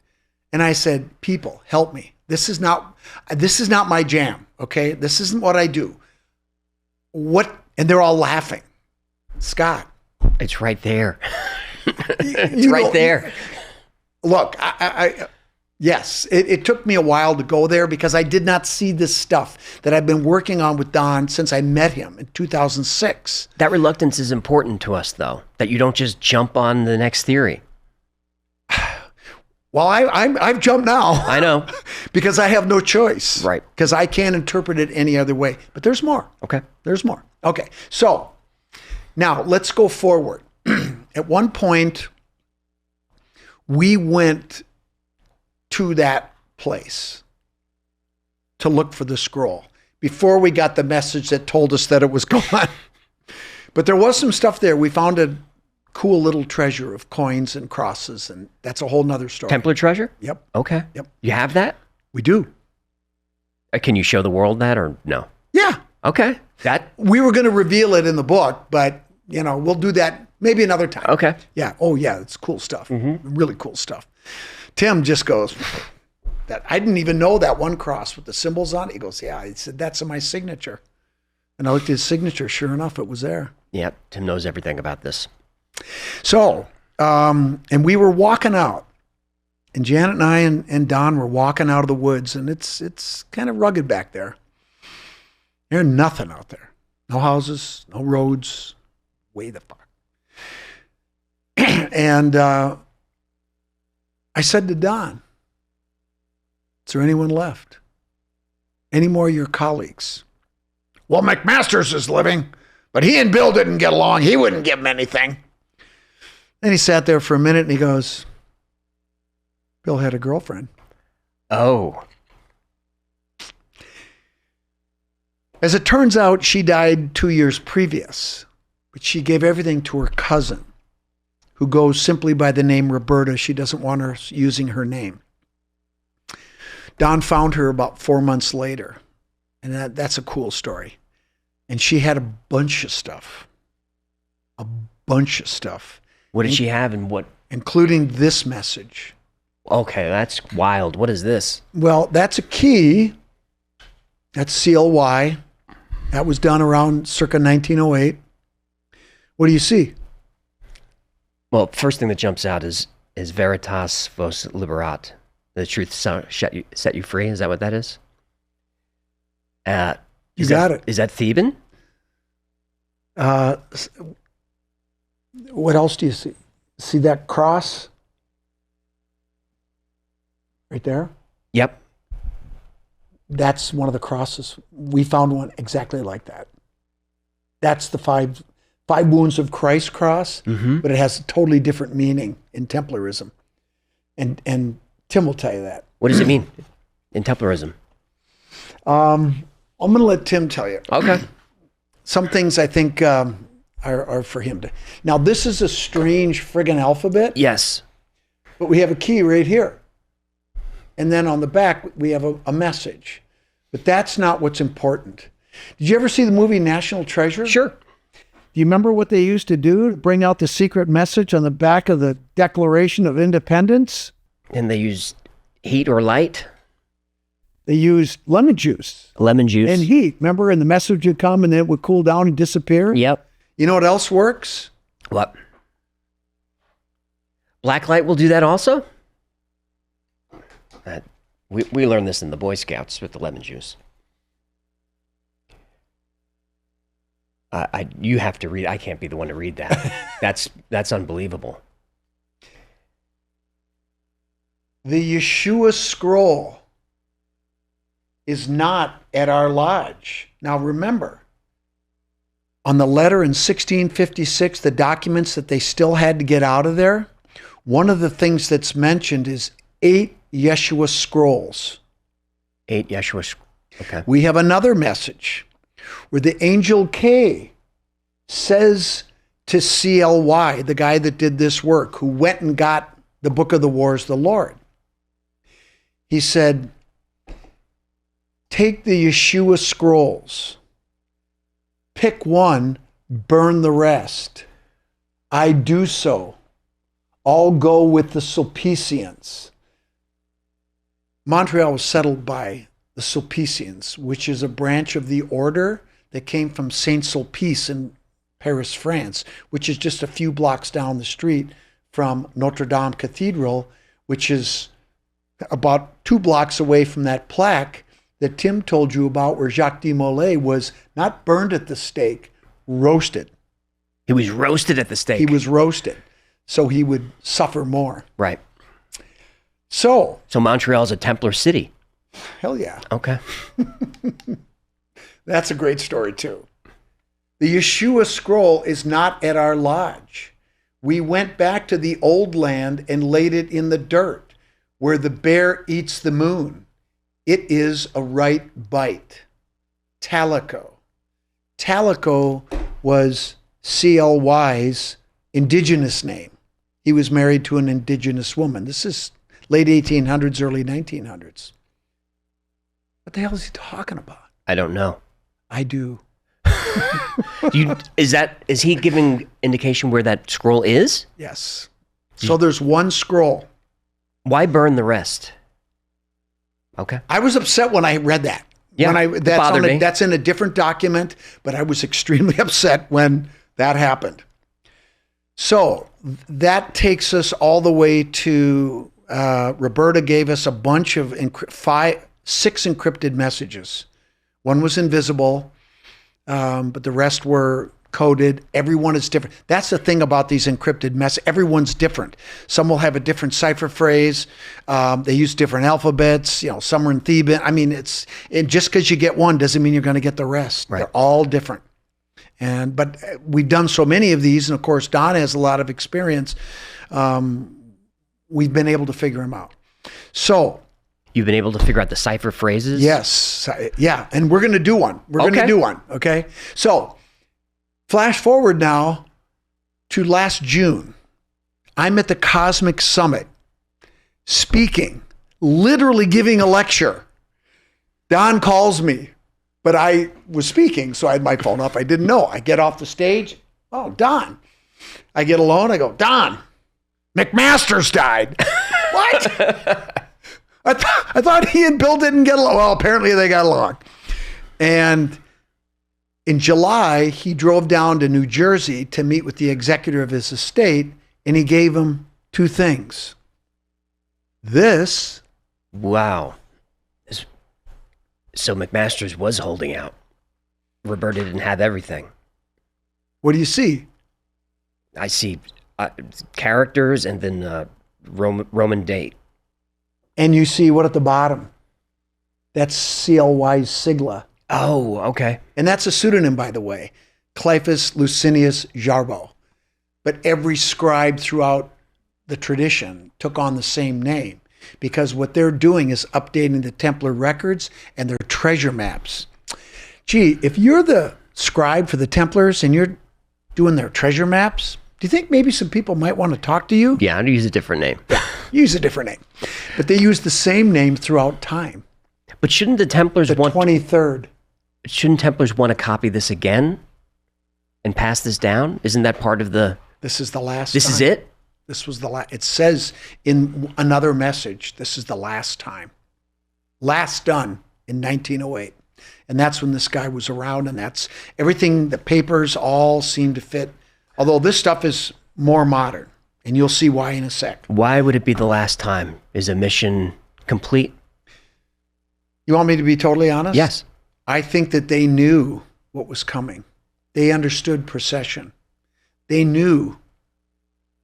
And I said, people, help me. This is not my jam, okay? This isn't what I do. What? And they're all laughing. Scott.
It's right there. It's right there.
Look, yes, it took me a while to go there because I did not see this stuff that I've been working on with Don since I met him in 2006.
That reluctance is important to us, though, that you don't just jump on the next theory.
Well, I've jumped now.
I know.
Because I have no choice.
Right.
Because I can't interpret it any other way. But there's more.
Okay.
There's more. Okay. So now let's go forward. At one point, we went to that place to look for the scroll before we got the message that told us that it was gone. But there was some stuff there. We found a cool little treasure of coins and crosses, and that's a whole nother story.
Templar treasure?
Yep.
Okay.
Yep.
You have that?
We do.
Can you show the world that or no?
Yeah.
Okay.
We were going to reveal it in the book, but we'll do that maybe another time.
Okay.
Yeah. Oh yeah, it's cool stuff. Mm-hmm. Really cool stuff. Tim just goes, that I didn't even know that one cross with the symbols on it. He goes, yeah. He said, that's my signature. And I looked at his signature. Sure enough, it was there.
Yeah. Tim knows everything about this.
So, and we were walking out, and Janet and I and Don were walking out of the woods, and it's kind of rugged back there. There's nothing out there. No houses, no roads, way the fuck. And I said to Don, is there anyone left? Any more of your colleagues? Well, McMasters is living, but he and Bill didn't get along. He wouldn't give him anything. Then he sat there for a minute and he goes, Bill had a girlfriend.
Oh.
As it turns out, she died 2 years previous, but she gave everything to her cousin, who goes simply by the name Roberta. She doesn't want her using her name. Don found her about 4 months later, and that's a cool story. And she had a bunch of stuff. A bunch of stuff.
What did she have and what?
Including this message.
Okay, that's wild. What is this?
Well, that's a key. That's CLY. That was done around circa 1908. What do you see?
Well, first thing that jumps out is Veritas vos liberat. The truth set you free. Is that what that is?
You got it.
Is that Theban?
What else do you see? See that cross? Right there?
Yep.
That's one of the crosses. We found one exactly like that. That's the five wounds of Christ cross, but it has a totally different meaning in Templarism. And Tim will tell you that.
What does it mean in Templarism?
I'm going to let Tim tell you.
Okay.
Some things I think are for him to. Now, this is a strange friggin' alphabet.
Yes.
But we have a key right here. And then on the back, we have a message. But that's not what's important. Did you ever see the movie National Treasure?
Sure.
Do you remember what they used to do to bring out the secret message on the back of the Declaration of Independence?
And they used heat or light?
They used lemon juice.
Lemon juice.
And heat. Remember? And the message would come and then it would cool down and disappear?
Yep.
You know what else works?
What? Black light will do that also? We learned this in the Boy Scouts with the lemon juice. You have to read. I can't be the one to read that. That's unbelievable.
The Yeshua scroll is not at our lodge. Now remember, on the letter in 1656, the documents that they still had to get out of there, one of the things that's mentioned is 8 Yeshua scrolls.
8 Yeshua. Okay.
We have another message where the angel K says to CLY, the guy that did this work, who went and got the Book of the Wars, the Lord. He said, take the Yeshua scrolls, pick one, burn the rest. I do so. All go with the Sulpicians. Montreal was settled by the Sulpicians, which is a branch of the order that came from Saint Sulpice in Paris, France, which is just a few blocks down the street from Notre Dame Cathedral, which is about 2 blocks away from that plaque that Tim told you about, where Jacques de Molay was not burned at the stake, roasted.
He was roasted at the stake.
He was roasted, so he would suffer more.
Right.
So
Montreal's a Templar city.
Hell yeah.
Okay.
That's a great story too. The Yeshua scroll is not at our lodge. We went back to the old land and laid it in the dirt where the bear eats the moon. It is a right bite. Talico. Talico was CLY's indigenous name. He was married to an indigenous woman. This is late 1800s, early 1900s. What the hell is he talking about?
I don't know.
I do.
Is he giving indication where that scroll is?
Yes. So there's one scroll.
Why burn the rest? Okay.
I was upset when I read that.
Yeah,
it bothered me. That's in a different document, but I was extremely upset when that happened. So that takes us all the way to, Roberta gave us a bunch of 6 encrypted messages. One was invisible, but the rest were coded. Everyone is different. That's the thing about these encrypted messages. Everyone's different. Some will have a different cipher phrase. They use different alphabets. Some are in Theban. I mean, just because you get one doesn't mean you're going to get the rest.
Right.
They're all different. But we've done so many of these, and of course, Don has a lot of experience. We've been able to figure them out. So
you've been able to figure out the cipher phrases?
Yes. Yeah. And we're going to do one. We're going to do one. Okay. So flash forward now to last June. I'm at the Cosmic Summit speaking, literally giving a lecture. Don calls me, but I was speaking, so I had my phone up. I didn't know. I get off the stage. Oh, Don. I get alone. I go, Don, McMaster's died. What? I thought he and Bill didn't get along. Well, apparently they got along. And in July, he drove down to New Jersey to meet with the executor of his estate, and he gave him 2 things. This.
Wow. So McMaster's was holding out. Roberta didn't have everything.
What do you see?
I see characters and then Roman date.
And you see what at the bottom? That's CLY's sigla.
Oh, okay.
And that's a pseudonym, by the way, Clyphus Licinius Jarbo. But every scribe throughout the tradition took on the same name, because what they're doing is updating the Templar records and their treasure maps. Gee, if you're the scribe for the Templars and you're doing their treasure maps, do you think maybe some people might want to talk to you?
Yeah, I'd use a different name.
Use a different name. But they use the same name throughout time.
But shouldn't the Templars
The 23rd.
Shouldn't Templars want to copy this again and pass this down? Isn't that part of the...
This is the last
This
time.
is it?
This was the last. It says in another message, this is the last time. Last done in 1908. And that's when this guy was around, and that's everything, the papers all seem to fit. Although this stuff is more modern, and you'll see why in a sec.
Why would it be the last time? Is a mission complete?
You want me to be totally honest?
Yes.
I think that they knew what was coming. They understood procession. They knew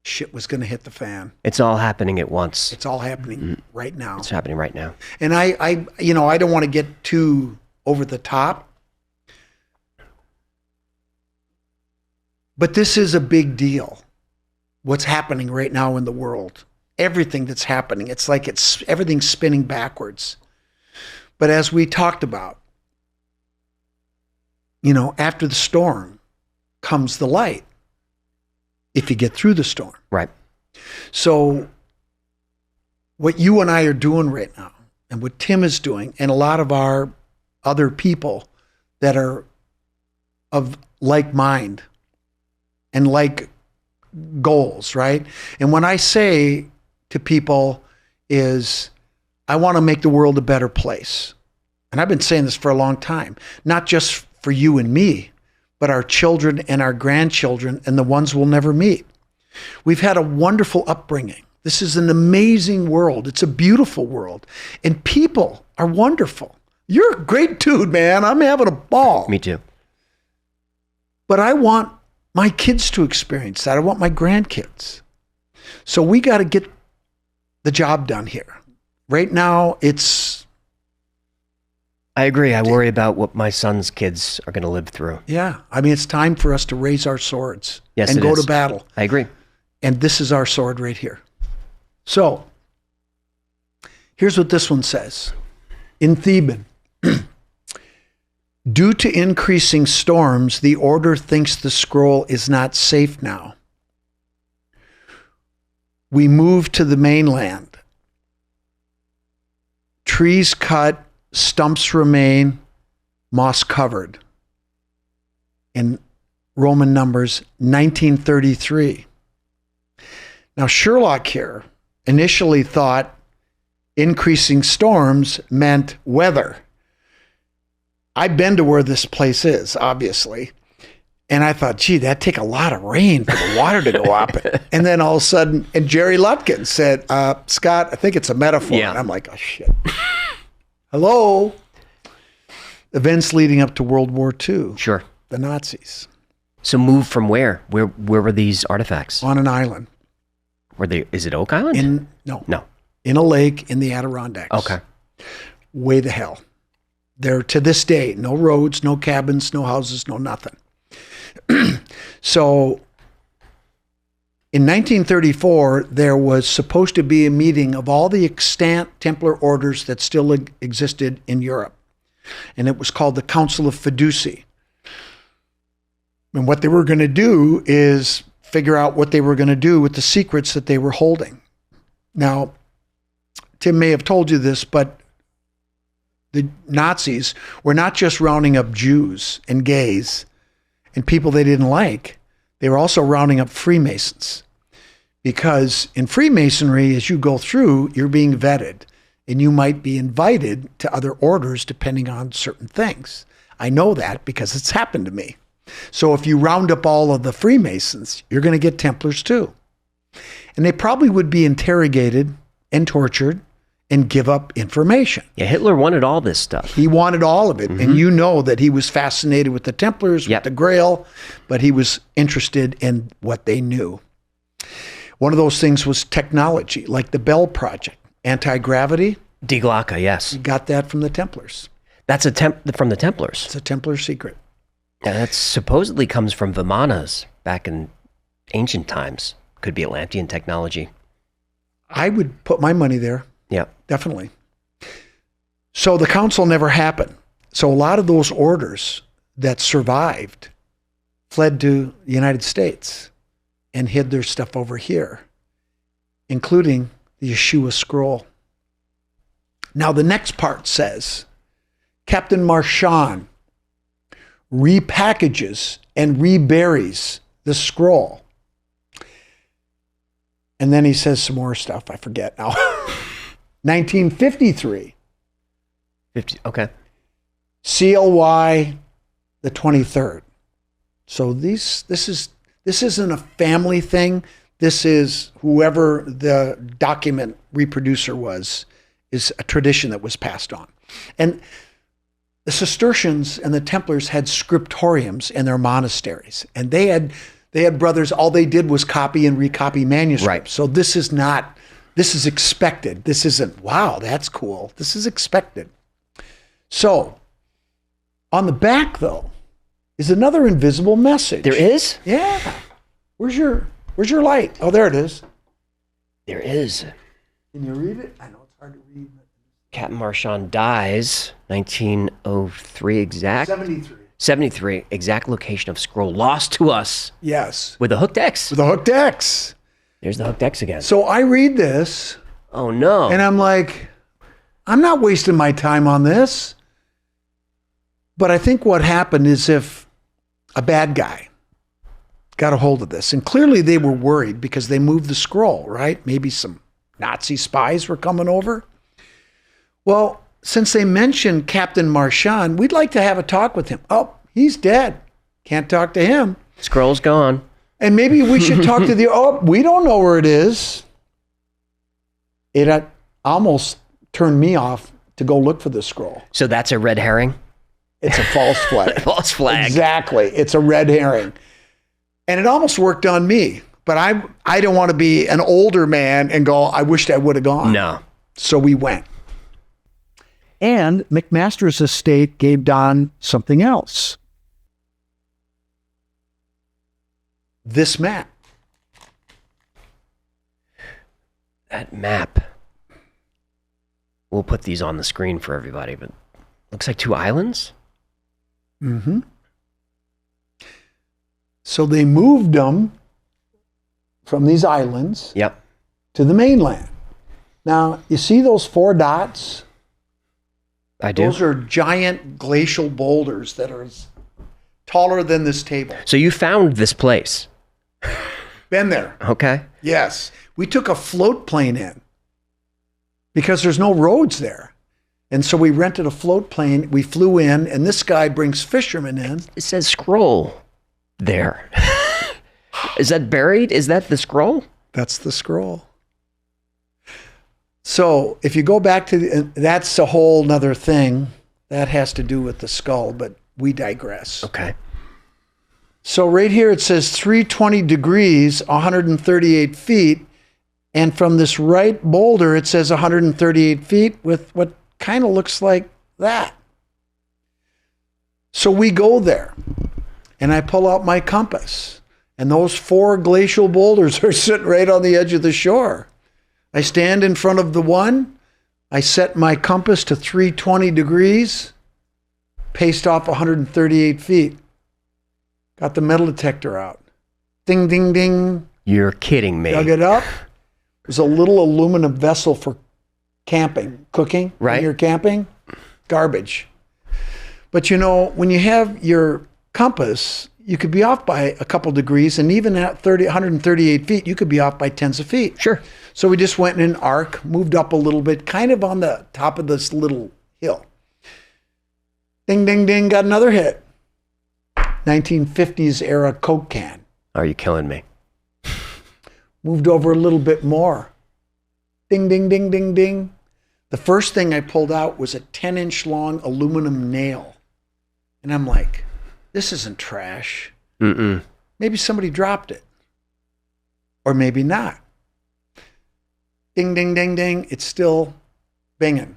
shit was going to hit the fan.
It's all happening at once.
It's all happening right now.
It's happening right now.
And I don't want to get too over the top, but this is a big deal. What's happening right now in the world, everything that's happening, it's like everything's spinning backwards. But as we talked about, after the storm comes the light if you get through the storm.
Right.
So what you and I are doing right now, and what Tim is doing, and a lot of our other people that are of like mind and like goals, right? And when I say to people is, I want to make the world a better place. And I've been saying this for a long time, not just for you and me, but our children and our grandchildren and the ones we'll never meet. We've had a wonderful upbringing. This is an amazing world. It's a beautiful world. And people are wonderful. You're a great dude, man. I'm having a ball.
Me too.
But I want my kids to experience that. I want my grandkids. So we got to get the job done here. Right now, it's...
I agree. I worry about what my son's kids are going to live through.
Yeah. I mean, it's time for us to raise our swords and go to battle.
I agree.
And this is our sword right here. So, here's what this one says. In Theban, due to increasing storms, the Order thinks the scroll is not safe now. We move to the mainland. Trees cut, stumps remain, moss covered. In Roman numbers, 1933. Now, Sherlock here initially thought increasing storms meant weather. I've been to where this place is, obviously. And I thought, gee, that'd take a lot of rain for the water to go up. And then all of a sudden, and Jerry Lutkin said, Scott, I think it's a metaphor.
Yeah.
And I'm like, oh, shit. Hello? Events leading up to World War II.
Sure.
The Nazis.
So move from where? Where were these artifacts?
On an island.
Were they? Is it Oak Island?
No. In a lake in the Adirondacks.
Okay.
Way the hell. There to this day, no roads, no cabins, no houses, no nothing. So in 1934, there was supposed to be a meeting of all the extant Templar orders that still existed in Europe. And it was called the Council of Fiducie. And what they were going to do is figure out what they were going to do with the secrets that they were holding. Now, Tim may have told you this, but the Nazis were not just rounding up Jews and gays and people they didn't like. They were also rounding up Freemasons. Because in Freemasonry, as you go through, you're being vetted. And you might be invited to other orders depending on certain things. I know that because it's happened to me. So if you round up all of the Freemasons, you're going to get Templars too. And they probably would be interrogated and tortured and give up information.
Yeah, Hitler wanted all this stuff.
He wanted all of it. Mm-hmm. And you know that he was fascinated with the Templars, with the Grail, but he was interested in what they knew. One of those things was technology, like the Bell Project. Anti-gravity.
Die Glocke, yes.
You got that from the Templars.
That's from the Templars.
It's a Templar secret.
And that supposedly comes from Vimanas back in ancient times. Could be Atlantean technology.
I would put my money there.
Yeah.
Definitely. So the council never happened. So a lot of those orders that survived fled to the United States and hid their stuff over here, including the Yeshua scroll. Now the next part says, Captain Marchand repackages and reburies the scroll. And then he says some more stuff. I forget now. 1953.
Okay.
CLY the 23rd. So this isn't a family thing. This is whoever the document reproducer was, is a tradition that was passed on. And the Cistercians and the Templars had scriptoriums in their monasteries. And they had brothers, all they did was copy and recopy manuscripts.
Right.
So this is expected. This isn't, wow, that's cool. This is expected. So on the back, though, is another invisible message.
There is?
Yeah. Where's your light? Oh, there it is.
There is.
Can you read it? I know it's hard to read.
Captain Marchand dies, 1903 exact.
73.
73, exact location of scroll lost to us.
Yes.
With a hooked X.
With a hooked X.
There's the hooked X again.
So I read this.
Oh, no.
And I'm like, I'm not wasting my time on this. But I think what happened is if a bad guy got a hold of this, and clearly they were worried because they moved the scroll, right? Maybe some Nazi spies were coming over. Well, since they mentioned Captain Marchand, we'd like to have a talk with him. Oh, he's dead. Can't talk to him.
Scroll's gone.
And maybe we should talk to we don't know where it is. It almost turned me off to go look for the scroll.
So that's a red herring?
It's a false flag.
False flag.
Exactly. It's a red herring. And it almost worked on me. But I don't want to be an older man and go, I wished I would have gone.
No.
So we went. And McMaster's estate gave Don something else. This map.
That map. We'll put these on the screen for everybody, but looks like 2 islands.
Mm-hmm. So they moved them from these islands to the mainland. Now, you see those 4 dots?
I do.
Those are giant glacial boulders that are taller than this table.
So you found this place.
Been there.
Okay.
Yes. We took a float plane in because there's no roads there. And so we rented a float plane. We flew in, and this guy brings fishermen in.
It says scroll there. Is that buried? Is that the scroll?
That's the scroll. So if you go back to that's a whole nother thing. That has to do with the skull, but we digress.
Okay.
So right here it says 320 degrees, 138 feet. And from this right boulder, it says 138 feet with what kind of looks like that. So we go there, and I pull out my compass, and those 4 glacial boulders are sitting right on the edge of the shore. I stand in front of the one, I set my compass to 320 degrees, paced off 138 feet. Got the metal detector out. Ding, ding, ding.
You're kidding me.
Dug it up. It was a little aluminum vessel for camping, cooking.
Right.
When you're camping, garbage. But you know, when you have your compass, you could be off by a couple degrees, and even at 138 feet, you could be off by tens of feet.
Sure.
So we just went in an arc, moved up a little bit, kind of on the top of this little hill. Ding, ding, ding, got another hit. 1950s era Coke can.
Are you killing me?
Moved over a little bit more. Ding, ding, ding, ding, ding. The first thing I pulled out was a 10-inch long aluminum nail. And I'm like, this isn't trash.
Mm-mm.
Maybe somebody dropped it. Or maybe not. Ding, ding, ding, ding. It's still binging.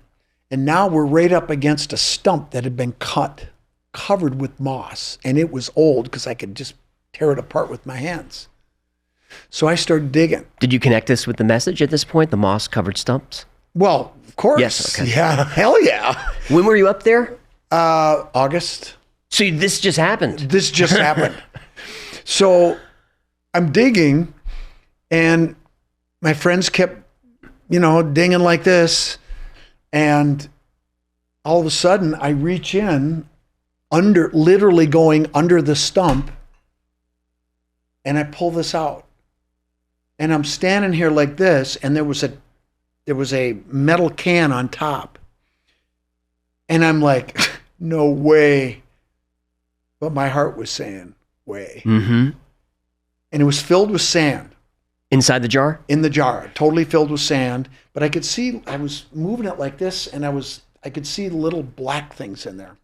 And now we're right up against a stump that had been cut, covered with moss. And it was old because I could just tear it apart with my hands. So I started digging.
Did you connect this with the message at this point, the moss-covered stumps?
Well, of course.
Yes, okay.
Yeah, hell yeah.
When were you up there?
August.
So this just happened?
This just happened. So I'm digging, and my friends kept, dinging like this. And all of a sudden, I reach in, literally going under the stump, and I pull this out. And I'm standing here like this, and there was a metal can on top. And I'm like, no way. But my heart was saying, way.
Mm-hmm.
And it was filled with sand.
Inside the jar?
In the jar, totally filled with sand. But I could see, I was moving it like this, and I could see little black things in there.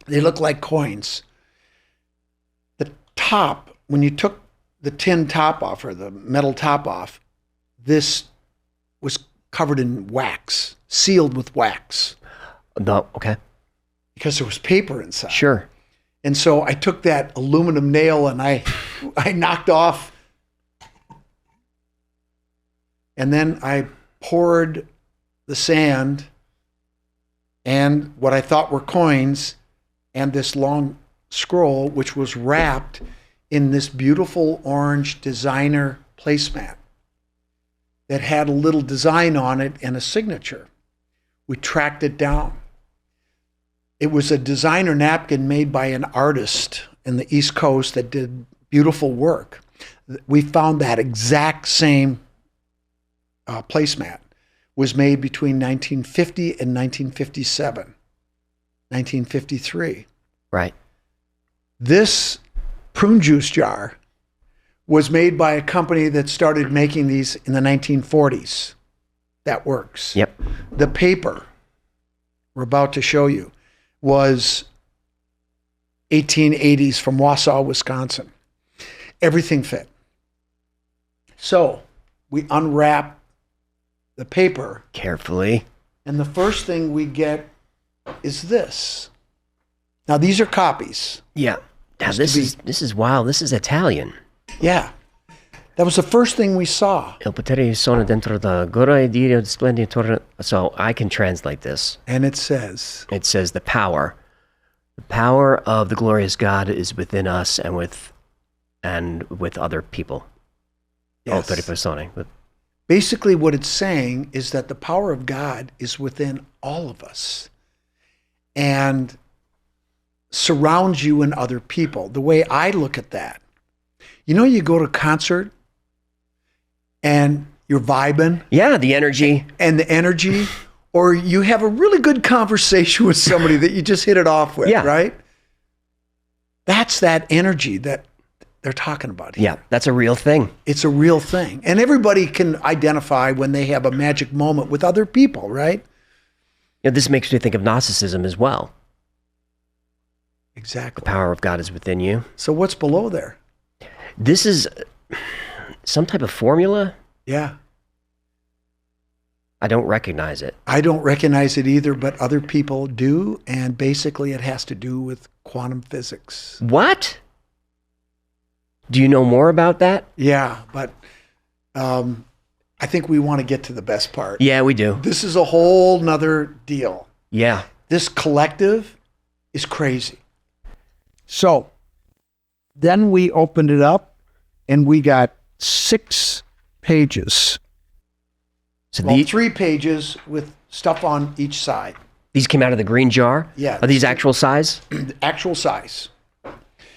They looked like coins. The top, when you took the tin top off or the metal top off, this was covered in wax, sealed with wax.
No, okay.
Because there was paper inside.
Sure.
And so I took that aluminum nail and I knocked off. And then I poured the sand and what I thought were coins and this long scroll, which was wrapped in this beautiful orange designer placemat that had a little design on it and a signature. We tracked it down. It was a designer napkin made by an artist in the East Coast that did beautiful work. We found that exact same placemat was made between 1950 and 1957, 1953.
Right.
This prune juice jar was made by a company that started making these in the 1940s. That works.
Yep.
The paper we're about to show you was 1880s from Wausau, Wisconsin. Everything fit. So we unwrap the paper.
Carefully.
And the first thing we get is this. Now, these are copies.
Yeah. Now, this is wild. This is Italian.
Yeah. That was the first thing we saw.
Il potere sono dentro da gora e Dio splende torre. So I can translate this.
And it says
the power of the glorious God is within us and with other people.
Yes.
Altre persone.
Basically, what it's saying is that the power of God is within all of us and surrounds you and other people. The way I look at that, you go to a concert and you're vibing.
Yeah, the energy.
And the energy, or you have a really good conversation with somebody that you just hit it off with, right? That's that energy that they're talking about here.
Yeah, that's a real thing.
It's a real thing. And everybody can identify when they have a magic moment with other people, right?
This makes me think of Gnosticism as well.
Exactly.
The power of God is within you.
So what's below there?
This is some type of formula.
Yeah.
I don't recognize it.
I don't recognize it either, but other people do. And basically it has to do with quantum physics.
What? Do you know more about that?
Yeah, but I think we want to get to the best part.
Yeah, we do.
This is a whole nother deal.
Yeah.
This collective is crazy. So then we opened it up and we got 6 pages.
So
3 pages with stuff on each side.
These came out of the green jar?
Yeah.
Are these actual size?
Actual size.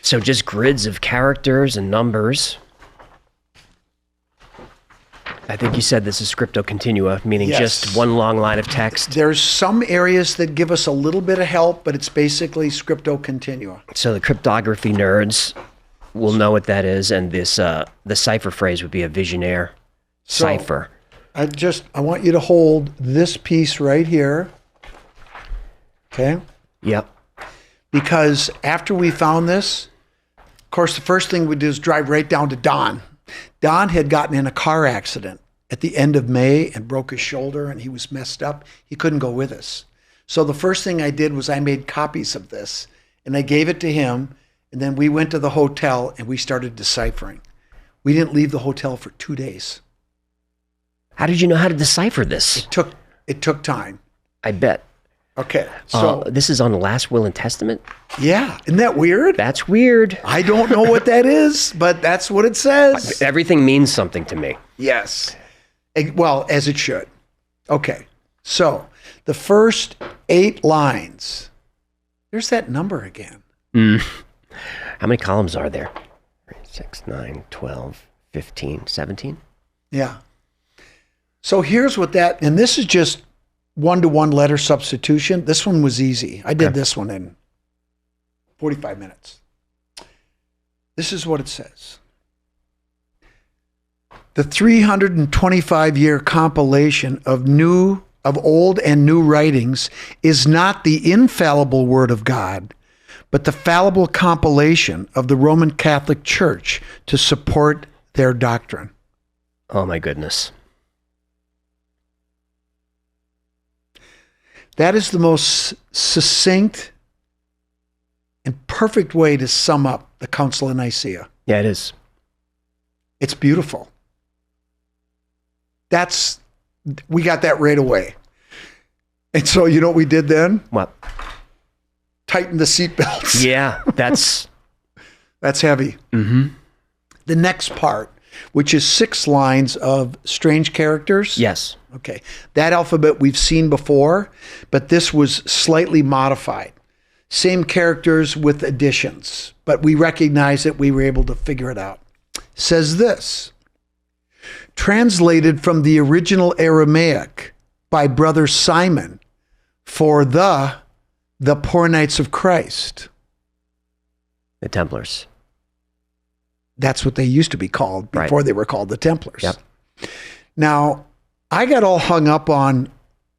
So just grids of characters and numbers. I think you said this is scripto continua, meaning just one long line of text. There's
some areas that give us a little bit of help, but it's basically scripto continua.
So the cryptography nerds will know what that is, and this the cipher phrase would be a visionaire cipher.
I want you to hold this piece right here. Okay?
Yep.
Because after we found this, of course, the first thing we did is drive right down to Don. Don had gotten in a car accident at the end of May and broke his shoulder and he was messed up. He couldn't go with us. So the first thing I did was I made copies of this and I gave it to him. And then we went to the hotel and we started deciphering. We didn't leave the hotel for 2 days.
How did you know how to decipher this?
It took time.
I bet.
Okay, so
this is on the last will and testament?
Yeah, isn't that weird?
That's weird.
I don't know what that is, but that's what it says.
Everything means something to me.
Yes. Well, as it should. Okay, so the first 8 lines, there's that number again.
How many columns are there? 6, 9, 12, 15, 17?
Yeah. So here's what and this is just 1-to-1 letter substitution. This one was easy. I did this one in 45 minutes. This is what it says. The 325-year compilation of old and new writings is not the infallible word of God, but the fallible compilation of the Roman Catholic Church to support their doctrine.
Oh my goodness.
That is the most succinct and perfect way to sum up the Council of Nicaea.
Yeah, it is.
It's beautiful. We got that right away. And so you know what we did then?
What?
tighten the seatbelts.
Yeah, that's
heavy.
Mm-hmm.
The next part, which is 6 lines of strange characters.
Yes.
Okay. That alphabet we've seen before, but this was slightly modified. Same characters with additions, but we recognize it. We were able to figure it out. Says this, translated from the original Aramaic by Brother Simon for the poor Knights of Christ.
The Templars.
That's what they used to be called before they were called the Templars.
Yep.
Now, I got all hung up on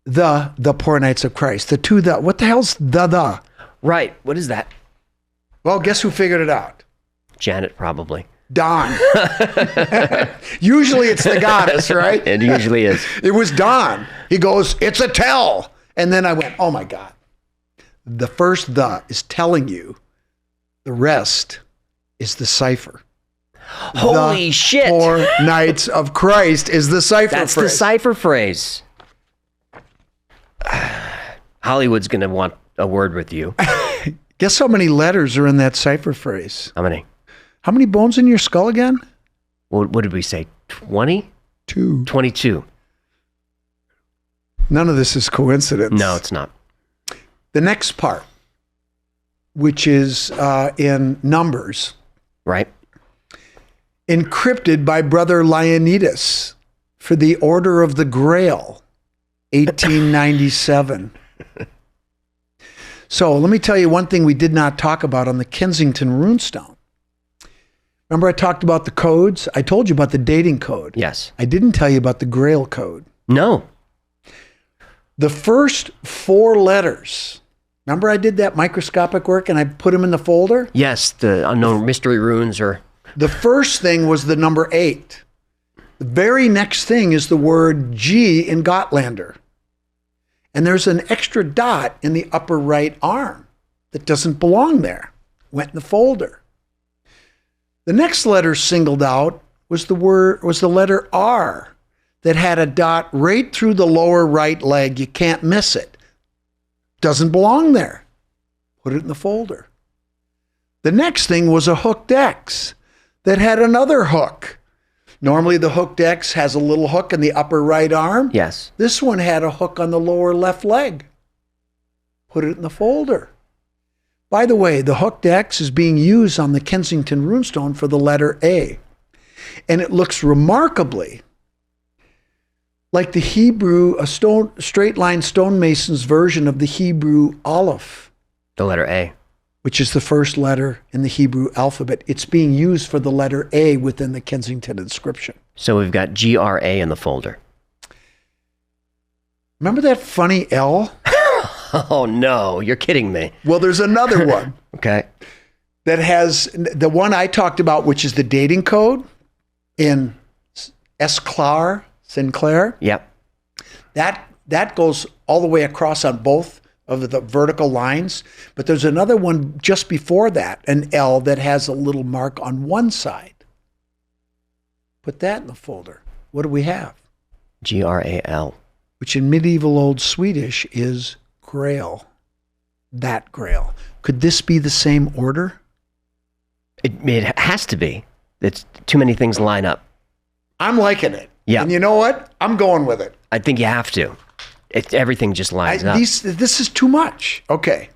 the poor Knights of Christ. What the hell's the?
Right. What is that?
Well, guess who figured it out?
Janet, probably.
Don. Usually it's the goddess, right?
It usually is.
It was Don. He goes, it's a tell. And then I went, oh my God. The first "the" is telling you. The rest is the cipher.
Holy shit.
Poor Knights of Christ is the cipher
That's
phrase.
the cipher phrase. Hollywood's going to want a word with you.
Guess how many letters are in that cipher phrase?
How many?
How many bones in your skull again?
What did we say? 20?
2.
22.
None of this is coincidence.
No, it's not.
The next part, which is in Numbers.
Right.
Encrypted by Brother Leonidas for the Order of the Grail, 1897. So let me tell you one thing we did not talk about on the Kensington Runestone. Remember I talked about the codes? I told you about the dating code.
Yes.
I didn't tell you about the Grail code.
No.
The first 4 letters. Remember I did that microscopic work and I put them in the folder?
Yes, the unknown mystery runes are...
The first thing was the number 8. The very next thing is the word G in Gotlander. And there's an extra dot in the upper right arm that doesn't belong there. Went in the folder. The next letter singled out was the letter R that had a dot right through the lower right leg. You can't miss it. Doesn't belong there. Put it in the folder. The next thing was a hooked X that had another hook. Normally the hooked X has a little hook in the upper right arm.
Yes.
This one had a hook on the lower left leg. Put it in the folder. By the way, the hooked X is being used on the Kensington Runestone for the letter A. And it looks remarkably like the Hebrew, straight line stonemason's version of the Hebrew Aleph.
The letter A.
Which is the first letter in the Hebrew alphabet. It's being used for the letter A within the Kensington inscription.
So we've got GRA in the folder.
Remember that funny L?
Oh, no. You're kidding me.
Well, there's another one.
Okay.
That has the one I talked about, which is the dating code in Sinclair.
Yep.
That goes all the way across on both of the vertical lines. But there's another one just before that, an L that has a little mark on one side. Put that in the folder. What do we have?
GRAL.
Which in medieval Old Swedish is Grail. That Grail. Could this be the same order?
It has to be. It's too many things line up.
I'm liking it.
Yeah.
And you know what? I'm going with it.
I think you have to. Everything just lines up.
This is too much. Okay.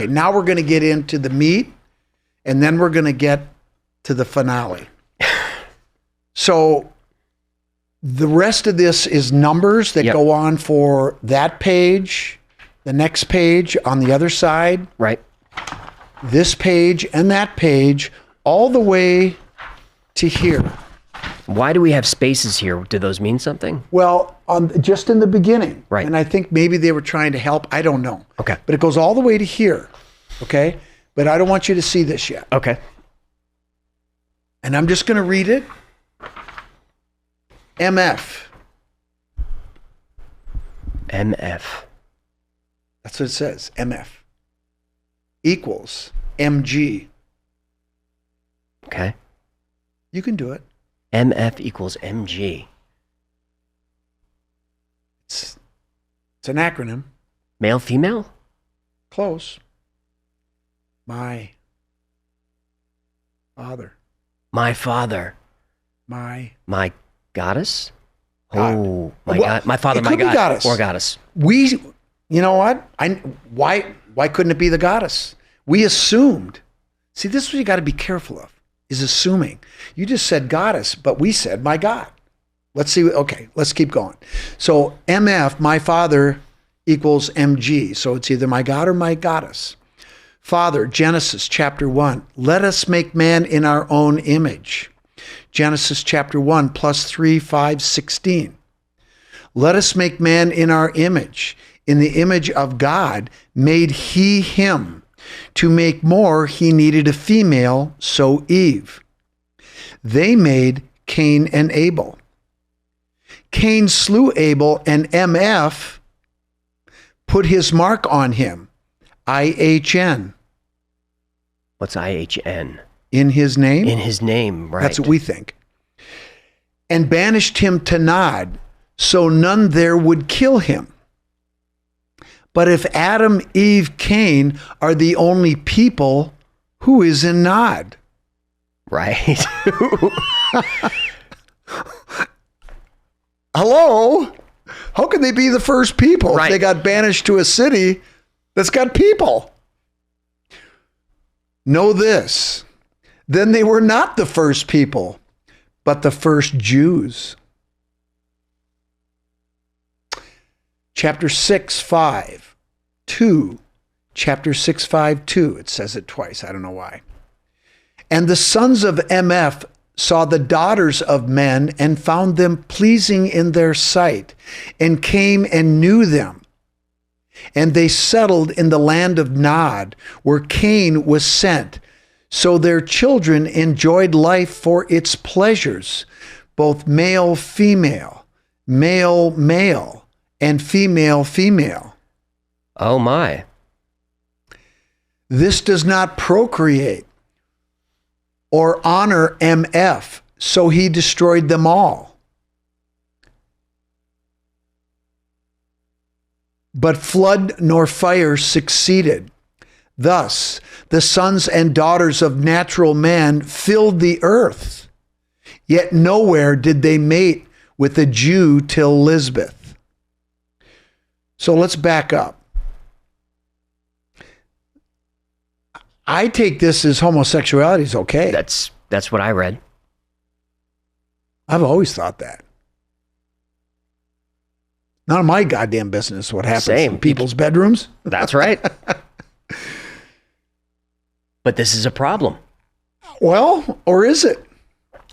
Now we're going to get into the meat, and then we're going to get to the finale. So the rest of this is numbers that go on for that page, the next page on the other side.
Right.
This page and that page, all the way to here.
Why do we have spaces here? Do those mean something?
Well, just in the beginning.
Right.
And I think maybe they were trying to help. I don't know.
Okay.
But it goes all the way to here. Okay. But I don't want you to see this yet.
Okay.
And I'm just going to read it. MF.
MF.
That's what it says. MF. Equals MG.
Okay.
You can do it.
MF equals MG.
It's an acronym.
Male, female?
Close. My father.
My father.
My
goddess?
God.
Oh, my
Well,
God. My father,
it
my
could be
God.
goddess.
Or goddess.
You know what? Why couldn't it be the goddess? We assumed. See, this is what you got to be careful of, is assuming. You just said goddess, but we said my God. Let's see. Okay, let's keep going. So MF, my father, equals MG. So it's either my God or my goddess. Father, Genesis chapter 1. Let us make man in our own image. Genesis chapter 1 plus 3, 5, 16. Let us make man in our image. In the image of God made he him. To make more, he needed a female, so Eve. They made Cain and Abel. Cain slew Abel, and MF put his mark on him, IHN.
What's IHN?
In his name?
In his name, right.
That's what we think. And banished him to Nod, so none there would kill him. But if Adam, Eve, Cain are the only people, who is in Nod?
Right.
Hello? How can they be the first people
Right.
if they got banished to a city that's got people? Know this. Then they were not the first people, but the first Jews. Chapter 6, 5, 2. Chapter 6, 5, 2. It says it twice. I don't know why. And the sons of MF saw the daughters of men and found them pleasing in their sight, and came and knew them. And they settled in the land of Nod, where Cain was sent. So their children enjoyed life for its pleasures, both male, female, male, male, and female, female.
Oh, my.
This does not procreate or honor MF, so he destroyed them all. But flood nor fire succeeded. Thus, the sons and daughters of natural man filled the earth, yet nowhere did they mate with a Jew till Lisbeth. So let's back up. I take this as homosexuality is okay.
That's what I read.
I've always thought that. None of my goddamn business what happens
Same.
in people's bedrooms.
That's right. But this is a problem.
Well, or is it?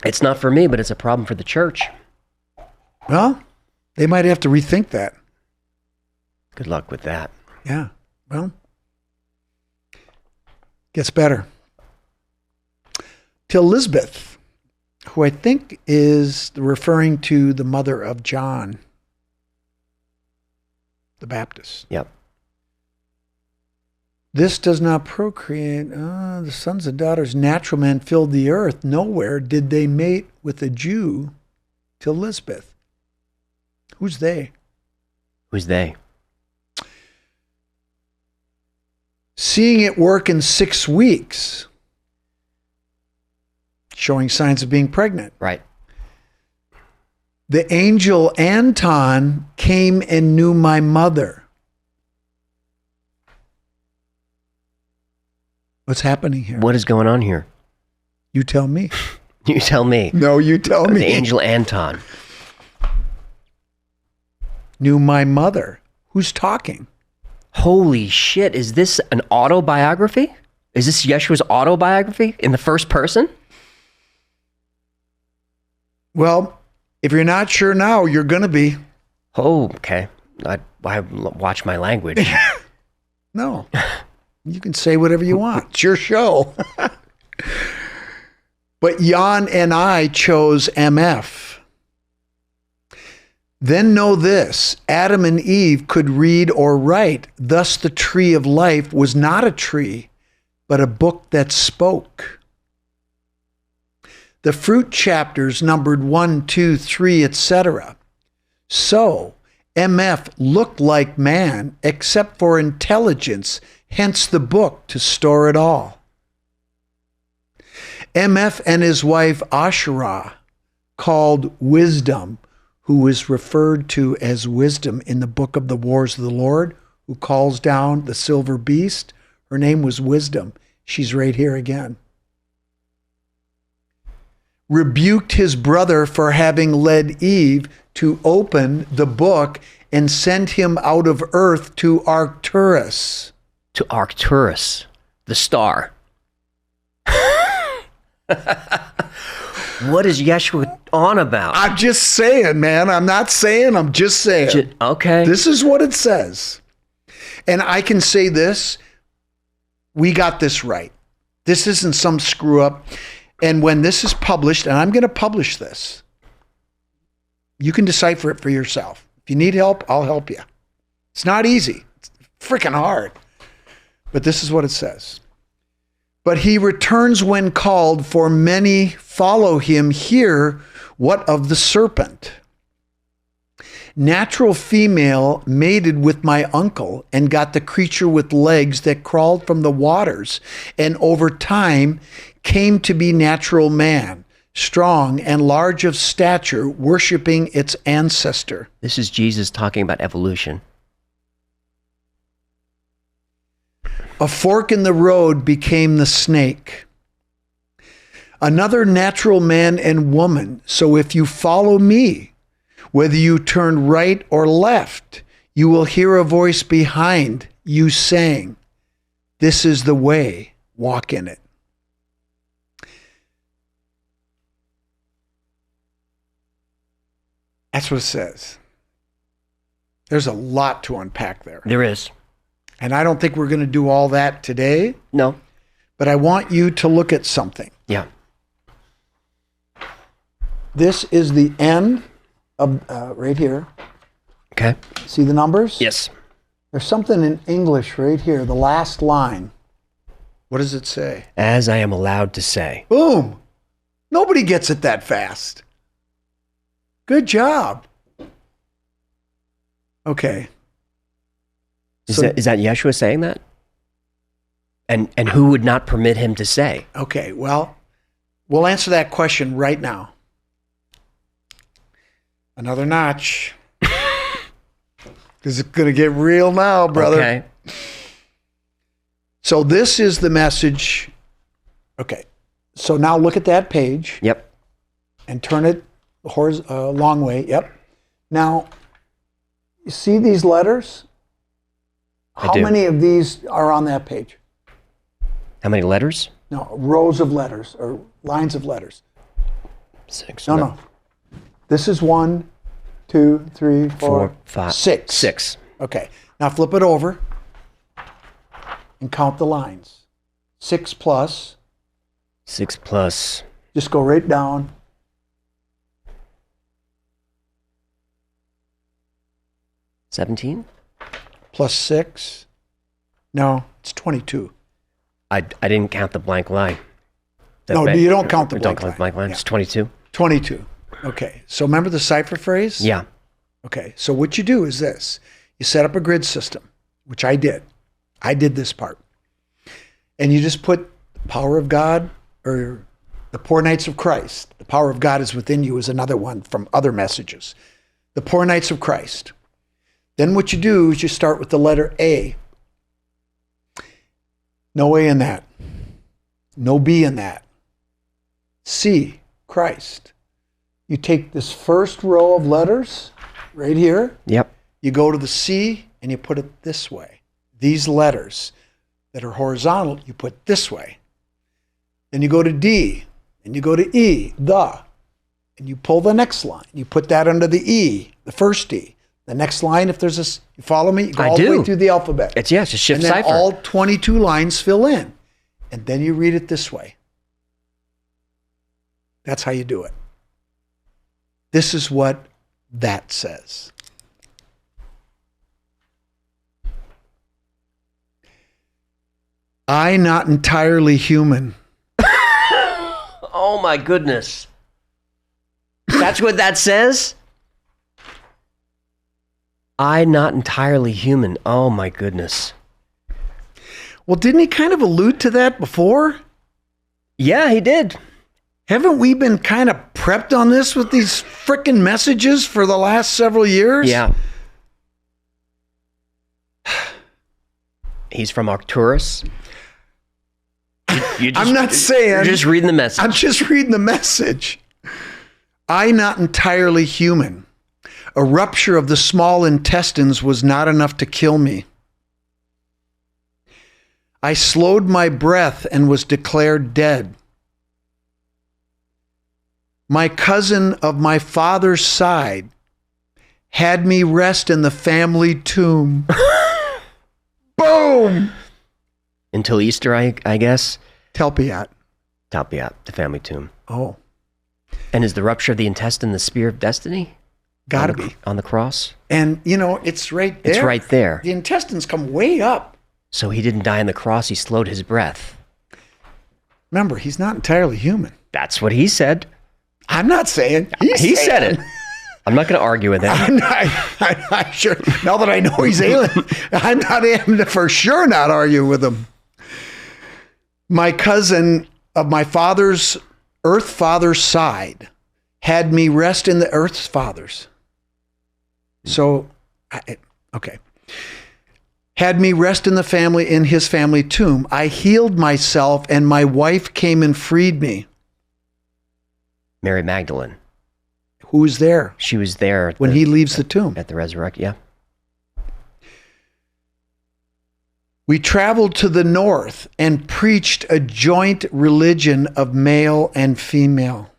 It's not for me, but it's a problem for the church.
Well, they might have to rethink that.
Good luck with that.
Yeah. Well, gets better. Till Lisbeth, who I think is referring to the mother of John the Baptist.
Yep.
This does not procreate. The sons and daughters, natural men, filled the earth. Nowhere did they mate with a Jew till Lisbeth. Who's they?
Who's they?
Seeing it work in 6 weeks, showing signs of being pregnant.
Right.
The angel Anton came and knew my mother. What's happening here?
What is going on here?
You tell me.
You tell me.
No, you tell me.
The angel Anton.
Knew my mother. Who's talking?
Holy shit. Is this an autobiography? Is this Yeshua's autobiography in the first person?
Well, if you're not sure now, you're going to be.
Oh, okay. I watch my language.
No. You can say whatever you want. It's your show. But Jan and I chose MF. Then know this, Adam and Eve could read or write. Thus the tree of life was not a tree, but a book that spoke. The fruit chapters numbered 1, 2, 3, etc. So MF looked like man, except for intelligence, hence the book to store it all. MF and his wife Asherah, called Wisdom, who is referred to as Wisdom in the book of the Wars of the Lord, who calls down the silver beast. Her name was Wisdom. She's right here again. Rebuked his brother for having led Eve to open the book and sent him out of earth to Arcturus.
To Arcturus, the star. What is Yeshua on about?
I'm just saying, man. I'm not saying, I'm just saying.
Okay.
This is what it says. And I can say this, we got this right. This isn't some screw up. And when this is published, and I'm going to publish this, you can decipher it for yourself. If you need help, I'll help you. It's not easy. It's freaking hard. But this is what it says. But he returns when called, for many follow him. Here, what of the serpent? Natural female mated with my uncle and got the creature with legs that crawled from the waters, and over time came to be natural man, strong and large of stature, worshiping its ancestor.
This is Jesus talking about evolution.
A fork in the road became the snake. Another natural man and woman. So if you follow me, whether you turn right or left, you will hear a voice behind you saying, "This is the way, walk in it." That's what it says. There's a lot to unpack there.
There is.
And I don't think we're going to do all that today.
No.
But I want you to look at something.
Yeah.
This is the end of right here.
Okay.
See the numbers?
Yes.
There's something in English right here, the last line. What does it say?
As I am allowed to say.
Boom. Nobody gets it that fast. Good job. Okay.
Is that Yeshua saying that? And who would not permit him to say?
Okay, well, we'll answer that question right now. Another notch. Because it's going to get real now, brother.
Okay.
So this is the message. Okay, so now look at that page.
Yep.
And turn it long way. Yep. Now, you see these letters? How many of these are on that page?
How many letters?
No, rows of letters or lines of letters.
6.
No. This is 1, 2, 3, 4,
5,
6.
6.
Okay. Now flip it over and count the lines. 6 plus.
6 plus.
Just go right down.
17?
Plus 6. No, it's 22.
I didn't count the blank line.
No, you don't count the blank
line.
line.
Blank line.
Yeah.
It's 22.
22. Okay. So remember the cipher phrase?
Yeah.
Okay. So what you do is this. You set up a grid system, which I did. I did this part. And you just put the power of God, or the poor Knights of Christ. The power of God is within you is another one from other messages. The poor Knights of Christ. Then what you do is you start with the letter A. No A in that. No B in that. C, Christ. You take this first row of letters right here.
Yep.
You go to the C and you put it this way. These letters that are horizontal, you put this way. Then you go to D and you go to E, the. And you pull the next line. You put that under the E, the first E. The next line, if there's a, you follow me? You go all the way through the alphabet.
It's a shift
and then
cipher.
all 22 lines fill in. And then you read it this way. That's how you do it. This is what that says. I not entirely human.
Oh my goodness. That's what that says? I not entirely human. Oh my goodness.
Well, didn't he kind of allude to that before?
Yeah, he did.
Haven't we been kind of prepped on this with these frickin' messages for the last several years?
Yeah. He's from Arcturus.
I'm not saying.
You're just reading the message.
I'm just reading the message. I not entirely human. A rupture of the small intestines was not enough to kill me. I slowed my breath and was declared dead. My cousin of my father's side had me rest in the family tomb. Boom!
Until Easter, I guess.
Talpiot.
Talpiot, the family tomb.
Oh.
And is the rupture of the intestine the spear of destiny?
Gotta be.
On the cross?
And, it's right there.
It's right there.
The intestines come way up.
So he didn't die on the cross, he slowed his breath.
Remember, he's not entirely human.
That's what he said.
I'm not saying.
He said it. I'm not going to argue with him.
I'm sure. Now that I know he's alien, I'm for sure not arguing with him. My cousin of my earth father's side had me rest in the earth's fathers. So, okay. Had me rest in his family tomb. I healed myself and my wife came and freed me.
Mary Magdalene.
Who was there?
She was there
when he leaves the tomb.
At the resurrection, yeah.
We traveled to the north and preached a joint religion of male and female.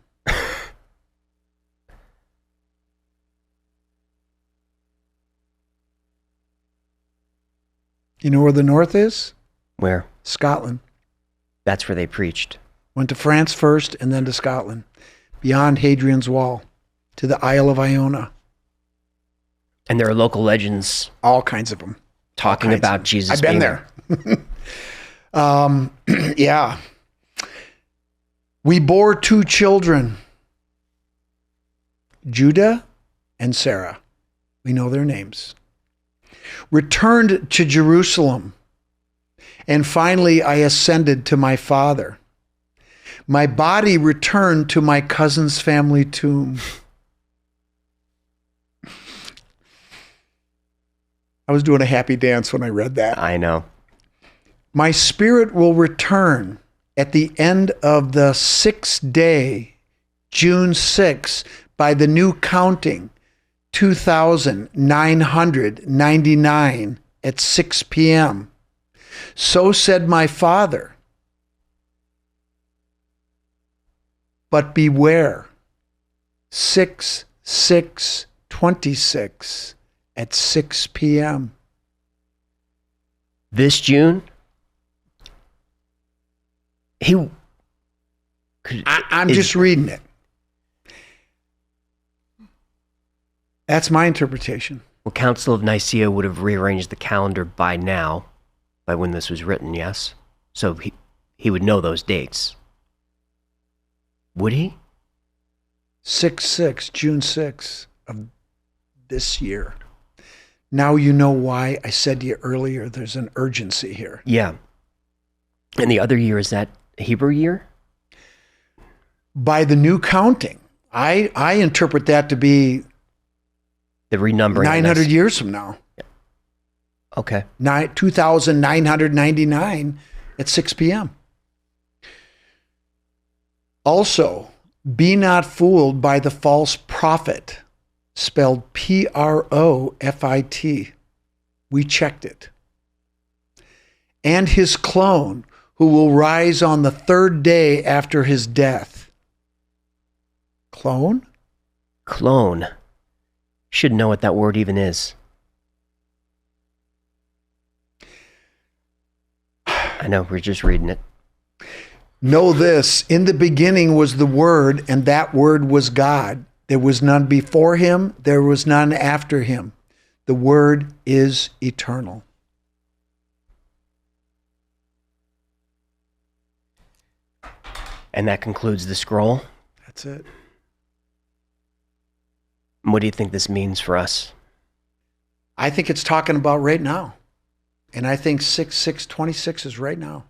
You know where the north is?
Where?
Scotland.
That's where they preached.
Went to France first and then to Scotland. Beyond Hadrian's Wall. To the Isle of Iona.
And there are local legends.
All kinds of them.
Talking about Jesus.
I've been there. Yeah. We bore 2 children. Judah and Sarah. We know their names. Returned to Jerusalem. And finally I ascended to my father. My body returned to my cousin's family tomb. I was doing a happy dance when I read that.
I know.
My spirit will return at the end of the 6th day, June 6, by the new counting, 2,999 at 6 p.m. So said my father. But beware, 6/6/26 at 6 p.m.
This June?
I'm just reading it. That's my interpretation.
Well, Council of Nicaea would have rearranged the calendar by now, by when this was written, yes? So he would know those dates. Would he?
6/6, June 6 of this year. Now you know why I said to you earlier there's an urgency here.
Yeah. And the other year, is that Hebrew year?
By the new counting. I interpret that to be
the renumbering.
900 years from now.
Yeah. Okay.
2,999 at 6 p.m. Also, be not fooled by the false prophet, spelled Profit. We checked it. And his clone, who will rise on the 3rd day after his death. Clone?
Clone. Should know what that word even is. I know, we're just reading it.
Know this, in the beginning was the Word, and that Word was God. There was none before him, there was none after him. The Word is eternal.
And that concludes the scroll?
That's it.
What do you think this means for us?
I think it's talking about right now. And I think 6/6/26 is right now.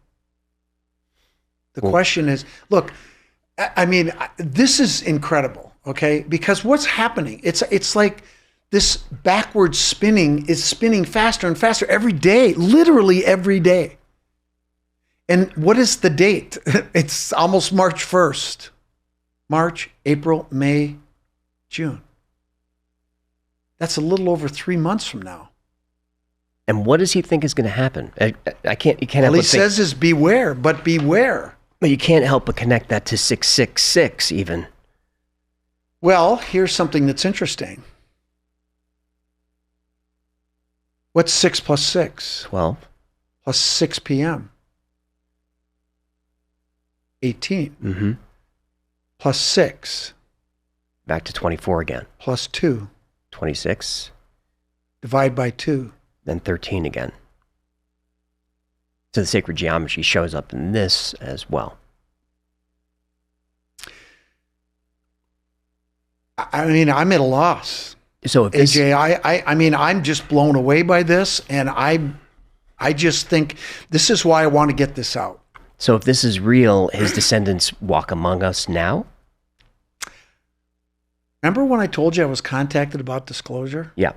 The question is, look, I mean, this is incredible, okay? Because what's happening? It's like this backwards spinning is spinning faster and faster every day, literally every day. And what is the date? It's almost March 1st. March, April, May, June. That's a little over 3 months from now.
And what does he think is going to happen? I can't. You can't.
All
help
he
but think,
says is beware, but beware.
but you can't help but connect that to 666 even.
Well, here's something that's interesting. What's 6 plus 6?
12.
Plus 6 p.m. 18.
Mm-hmm.
Plus 6.
Back to 24 again.
Plus 2.
26.
Divide by 2.
Then 13 again. So the sacred geometry shows up in this as well.
I mean, I'm at a loss.
So if this,
AJ, I mean, I'm just blown away by this, and I just think this is why I want to get this out.
so if this is real, his descendants walk among us now?
Remember when I told you I was contacted about disclosure?
Yeah.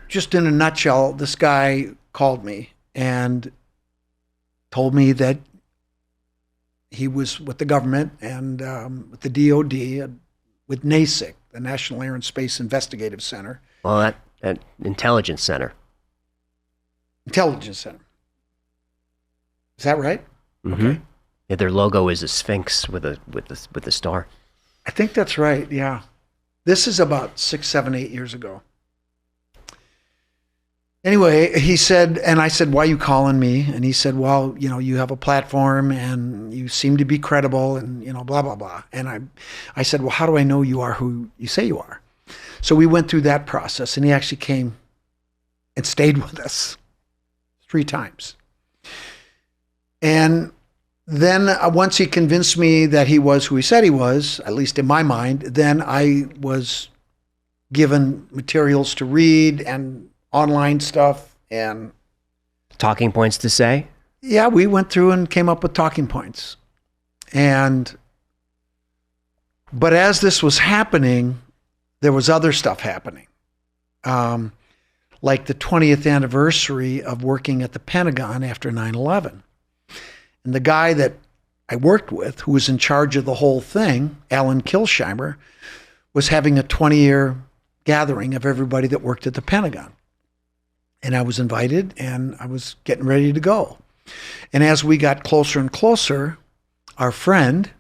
Just in a nutshell, this guy called me and told me that he was with the government and with the DOD, with NASIC, the National Air and Space Investigative Center.
Well, that intelligence center.
Intelligence Center. Is that right?
Mm-hmm.
Okay.
Yeah, their logo is a sphinx with a star.
I think that's right, yeah. This is about 6, 7, 8 years ago. Anyway, he said, and I said, why are you calling me? And he said, well, you know, you have a platform and you seem to be credible and, you know, blah, blah, blah. And I said, well, how do I know you are who you say you are? So we went through that process, and he actually came and stayed with us 3 times. And then once he convinced me that he was who he said he was, at least in my mind, then I was given materials to read and online stuff, and
Talking points to say?
yeah, we went through and came up with talking points. But as this was happening, there was other stuff happening. Like the 20th anniversary of working at the Pentagon after 9/11. And the guy that I worked with, who was in charge of the whole thing, Alan Kilsheimer, was having a 20-year gathering of everybody that worked at the Pentagon. And I was invited, and I was getting ready to go. And as we got closer and closer, our friend,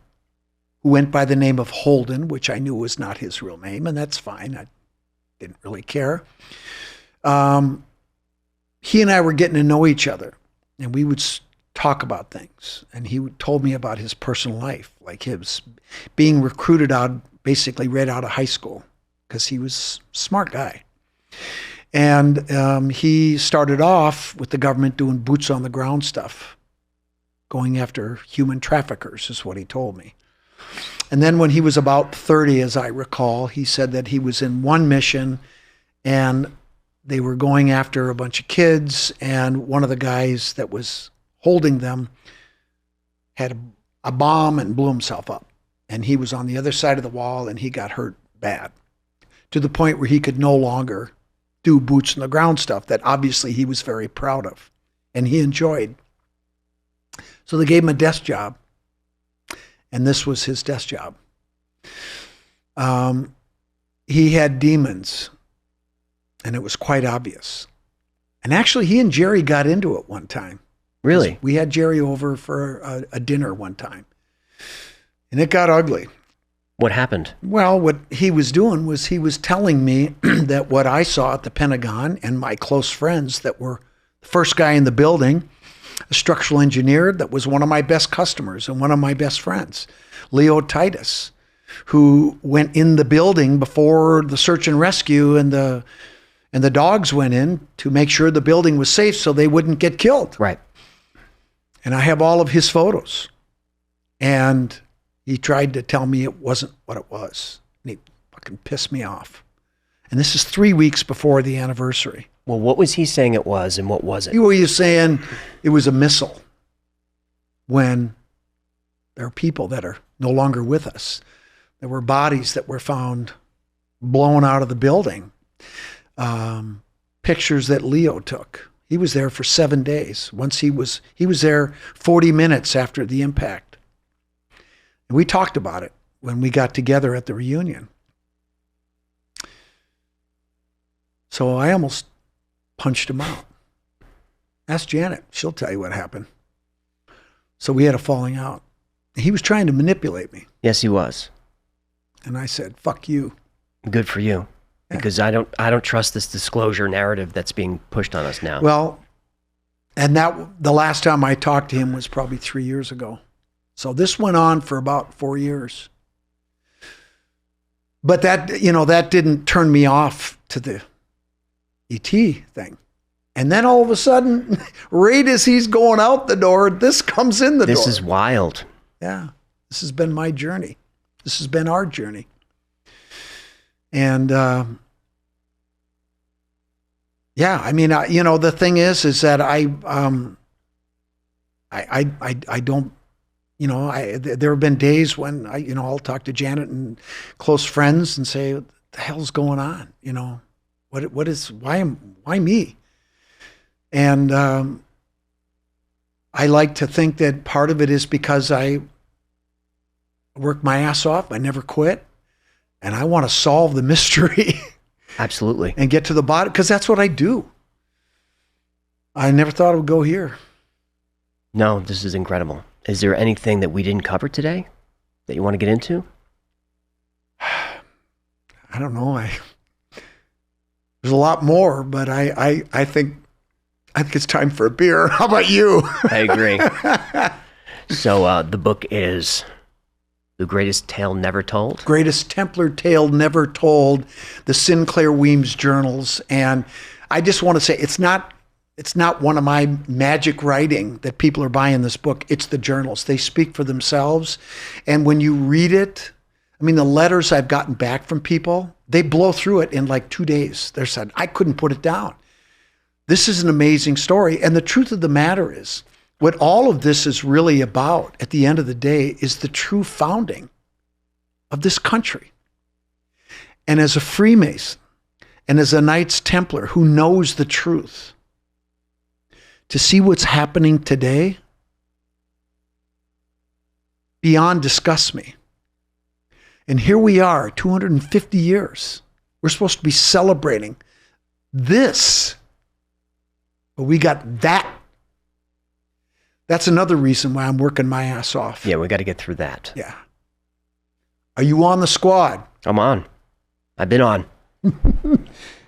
who went by the name of Holden, which I knew was not his real name, and that's fine, I didn't really care, he and I were getting to know each other, and we would talk about things. And he told me about his personal life, like his being recruited out, basically right out of high school, because he was a smart guy. And he started off with the government doing boots on the ground stuff, going after human traffickers, is what he told me. And then when he was about 30, as I recall, he said that he was in one mission and they were going after a bunch of kids, and one of the guys that was holding them had a bomb and blew himself up. And he was on the other side of the wall, and he got hurt bad, to the point where he could no longer do boots on the ground stuff that obviously he was very proud of and he enjoyed. So they gave him a desk job, and this was his desk job. He had demons, and it was quite obvious. And actually, he and Jerry got into it one time.
Really?
We had Jerry over for a dinner one time, and it got ugly.
What happened?
Well, what he was doing was he was telling me that what I saw at the Pentagon and my close friends that were the first guy in the building, a structural engineer that was one of my best customers and one of my best friends, Leo Titus, who went in the building before the search and rescue and the dogs went in to make sure the building was safe so they wouldn't get killed.
Right.
And I have all of his photos. And he tried to tell me it wasn't what it was. And he fucking pissed me off. And this is 3 weeks before the anniversary.
Well, what was he saying it was and what was it?
He was saying it was a missile when there are people that are no longer with us. There were bodies that were found blown out of the building. Pictures that Leo took. He was there for 7 days. Once he was there 40 minutes after the impact. And we talked about it when we got together at the reunion. So I almost punched him out. Ask Janet. She'll tell you what happened. So we had a falling out. He was trying to manipulate me.
Yes, he was.
And I said, fuck you.
Good for you. Because I don't trust this disclosure narrative that's being pushed on us now.
Well, and that the last time I talked to him was probably 3 years ago. So this went on for about 4 years. But that didn't turn me off to the ET thing. And then all of a sudden, right as he's going out the door, this comes in the door.
This is wild.
Yeah. This has been my journey. This has been our journey. And yeah, I mean, the thing is that I don't, there have been days when I'll talk to Janet and close friends and say, what the hell's going on? Why me? And I like to think that part of it is because I work my ass off. I never quit. And I want to solve the mystery.
Absolutely.
And get to the bottom, because that's what I do. I never thought it would go here.
No, this is incredible. Is there anything that we didn't cover today that you want to get into?
I don't know. There's a lot more, but I think it's time for a beer. How about you?
I agree. So the book is The Greatest Tale Never Told?
Greatest Templar Tale Never Told, the Sinclair-Weems journals. And I just want to say, it's not one of my magic writing that people are buying this book. It's the journals. They speak for themselves. And when you read it, I mean, the letters I've gotten back from people, they blow through it in like 2 days. They said, I couldn't put it down. This is an amazing story. And the truth of the matter is, what all of this is really about at the end of the day is the true founding of this country. And as a Freemason and as a Knights Templar who knows the truth, to see what's happening today beyond disgusts me. And here we are, 250 years. We're supposed to be celebrating this, but we got that. That's another reason why I'm working my ass off.
Yeah, we got to get through that.
Yeah. Are you on the squad?
I'm on. I've been on.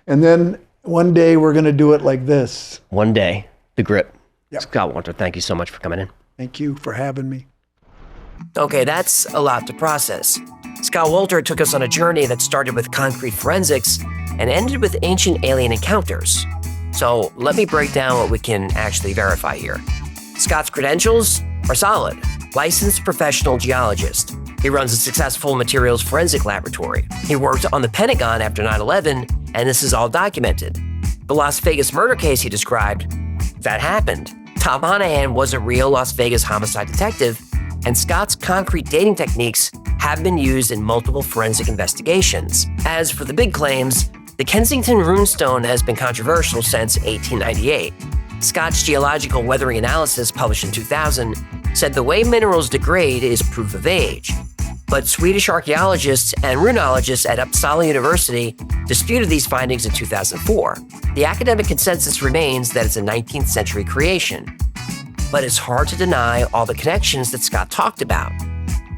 And then one day we're going to do it like this.
One day, the grip.
Yep.
Scott Wolter, thank you so much for coming in.
Thank you for having me.
Okay, that's a lot to process. Scott Wolter took us on a journey that started with concrete forensics and ended with ancient alien encounters. So let me break down what we can actually verify here. Scott's credentials are solid. Licensed professional geologist. He runs a successful materials forensic laboratory. He worked on the Pentagon after 9/11, and this is all documented. The Las Vegas murder case he described, that happened. Tom Monahan was a real Las Vegas homicide detective, and Scott's concrete dating techniques have been used in multiple forensic investigations. As for the big claims, the Kensington Runestone has been controversial since 1898. Scott's geological weathering analysis, published in 2000, said the way minerals degrade is proof of age. But Swedish archaeologists and runologists at Uppsala University disputed these findings in 2004. The academic consensus remains that it's a 19th century creation. But it's hard to deny all the connections that Scott talked about.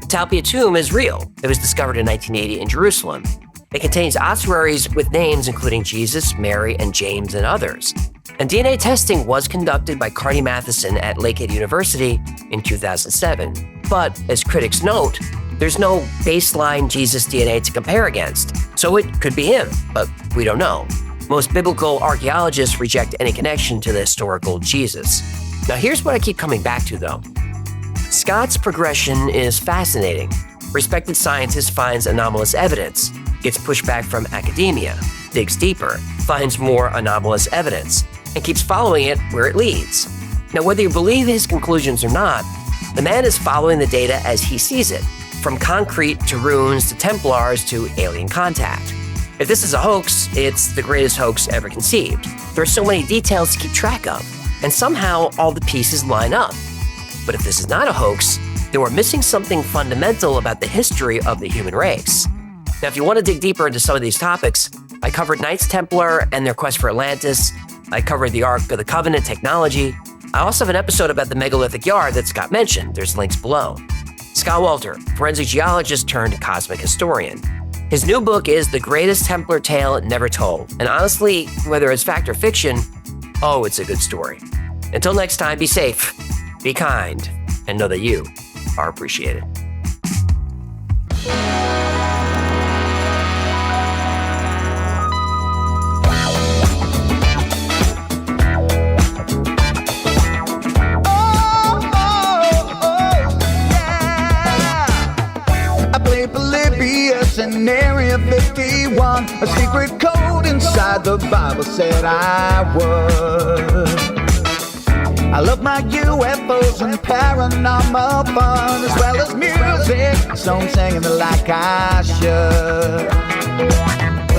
The Talpiot Tomb is real. It was discovered in 1980 in Jerusalem. It contains ossuaries with names including Jesus, Mary, and James, and others. And DNA testing was conducted by Carney Matheson at Lakehead University in 2007. But, as critics note, there's no baseline Jesus DNA to compare against. So it could be him, but we don't know. Most biblical archaeologists reject any connection to the historical Jesus. Now here's what I keep coming back to though. Scott's progression is fascinating. Respected scientist finds anomalous evidence, gets pushback from academia. digs deeper, finds more anomalous evidence, and keeps following it where it leads. Now, whether you believe his conclusions or not, the man is following the data as he sees it, from concrete to runes to Templars to alien contact. If this is a hoax, it's the greatest hoax ever conceived. There are so many details to keep track of, and somehow all the pieces line up. But if this is not a hoax, then we're missing something fundamental about the history of the human race. Now, if you want to dig deeper into some of these topics, I covered Knights Templar and their quest for Atlantis. I covered the Ark of the Covenant technology. I also have an episode about the megalithic yard that Scott mentioned. There's links below. Scott Wolter, forensic geologist turned cosmic historian. His new book is The Greatest Templar Tale Never Told. And honestly, whether it's fact or fiction, oh, it's a good story. Until next time, be safe, be kind, and know that you are appreciated.
In Area 51, a secret code inside the Bible said I would. I love my UFOs and paranormal fun, as well as music, so I'm singing it like I should.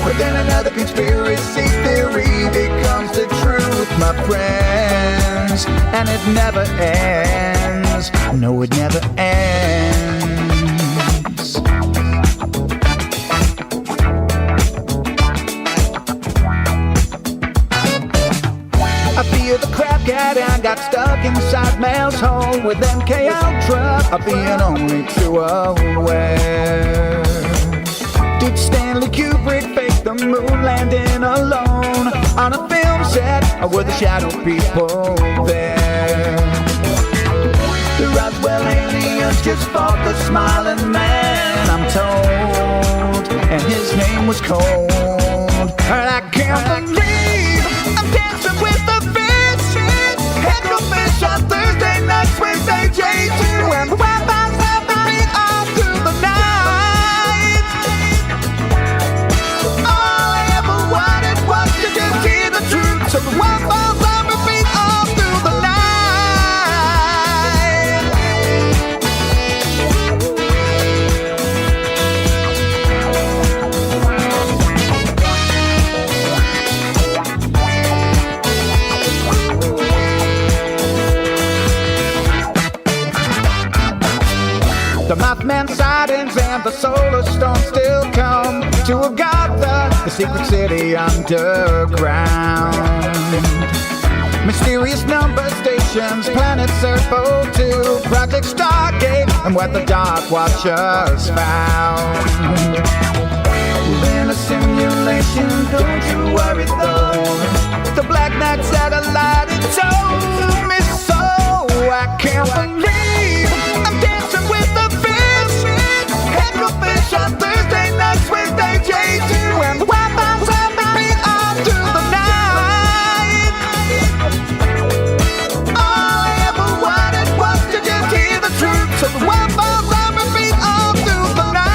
But then another conspiracy theory becomes the truth, my friends, and it never ends. No, it never ends. I fear the crap cat and got stuck inside Mel's hole with MK Ultra. I'm being only too aware. Did Stanley Kubrick fake the moon landing alone on a film set, or were the shadow people there? The Roswell aliens just fought the smiling man, I'm told, and his name was Cold. And I can't believe I'm dancing with the fish. Heckle fish on Thursday nights, Wednesday J2, and Wi-Fi's helping me all through the night. All I ever wanted was to just hear the truth, so the Wi-Fi's on repeat all through the night. The Mothman sightings and the solar storm still come to Agatha, the secret city underground. Mysterious number stations, planet Serpo 2, Project Stargate, and what the Dark Watchers found. We're in a simulation, don't you worry though. The Black Knight satellite, it told me so. I can't believe I'm dancing with the fish. Heckle fish on Thursday nights, Wednesday J2, and Wi-Fi's on repeat all through the night. All I ever wanted was to just hear the truth, so the Wi-Fi's on repeat all through the night.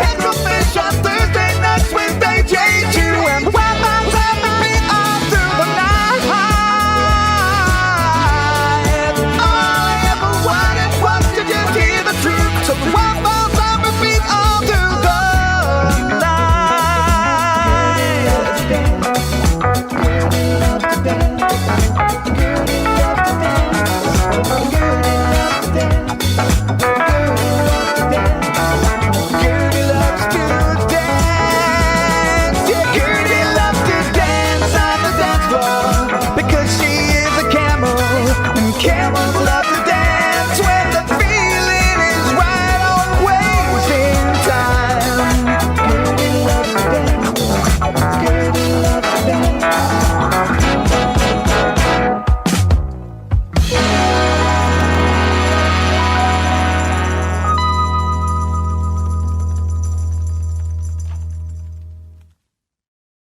Heckle fish on Thursday nights, Wednesday J2, and Wi-Fi's on repeat all through the night. So the Wi-Fi's on repeat all through the night. Gertie loves to dance. Yeah, Gertie loves to dance on the dance floor because she is a camel, and camels love to dance.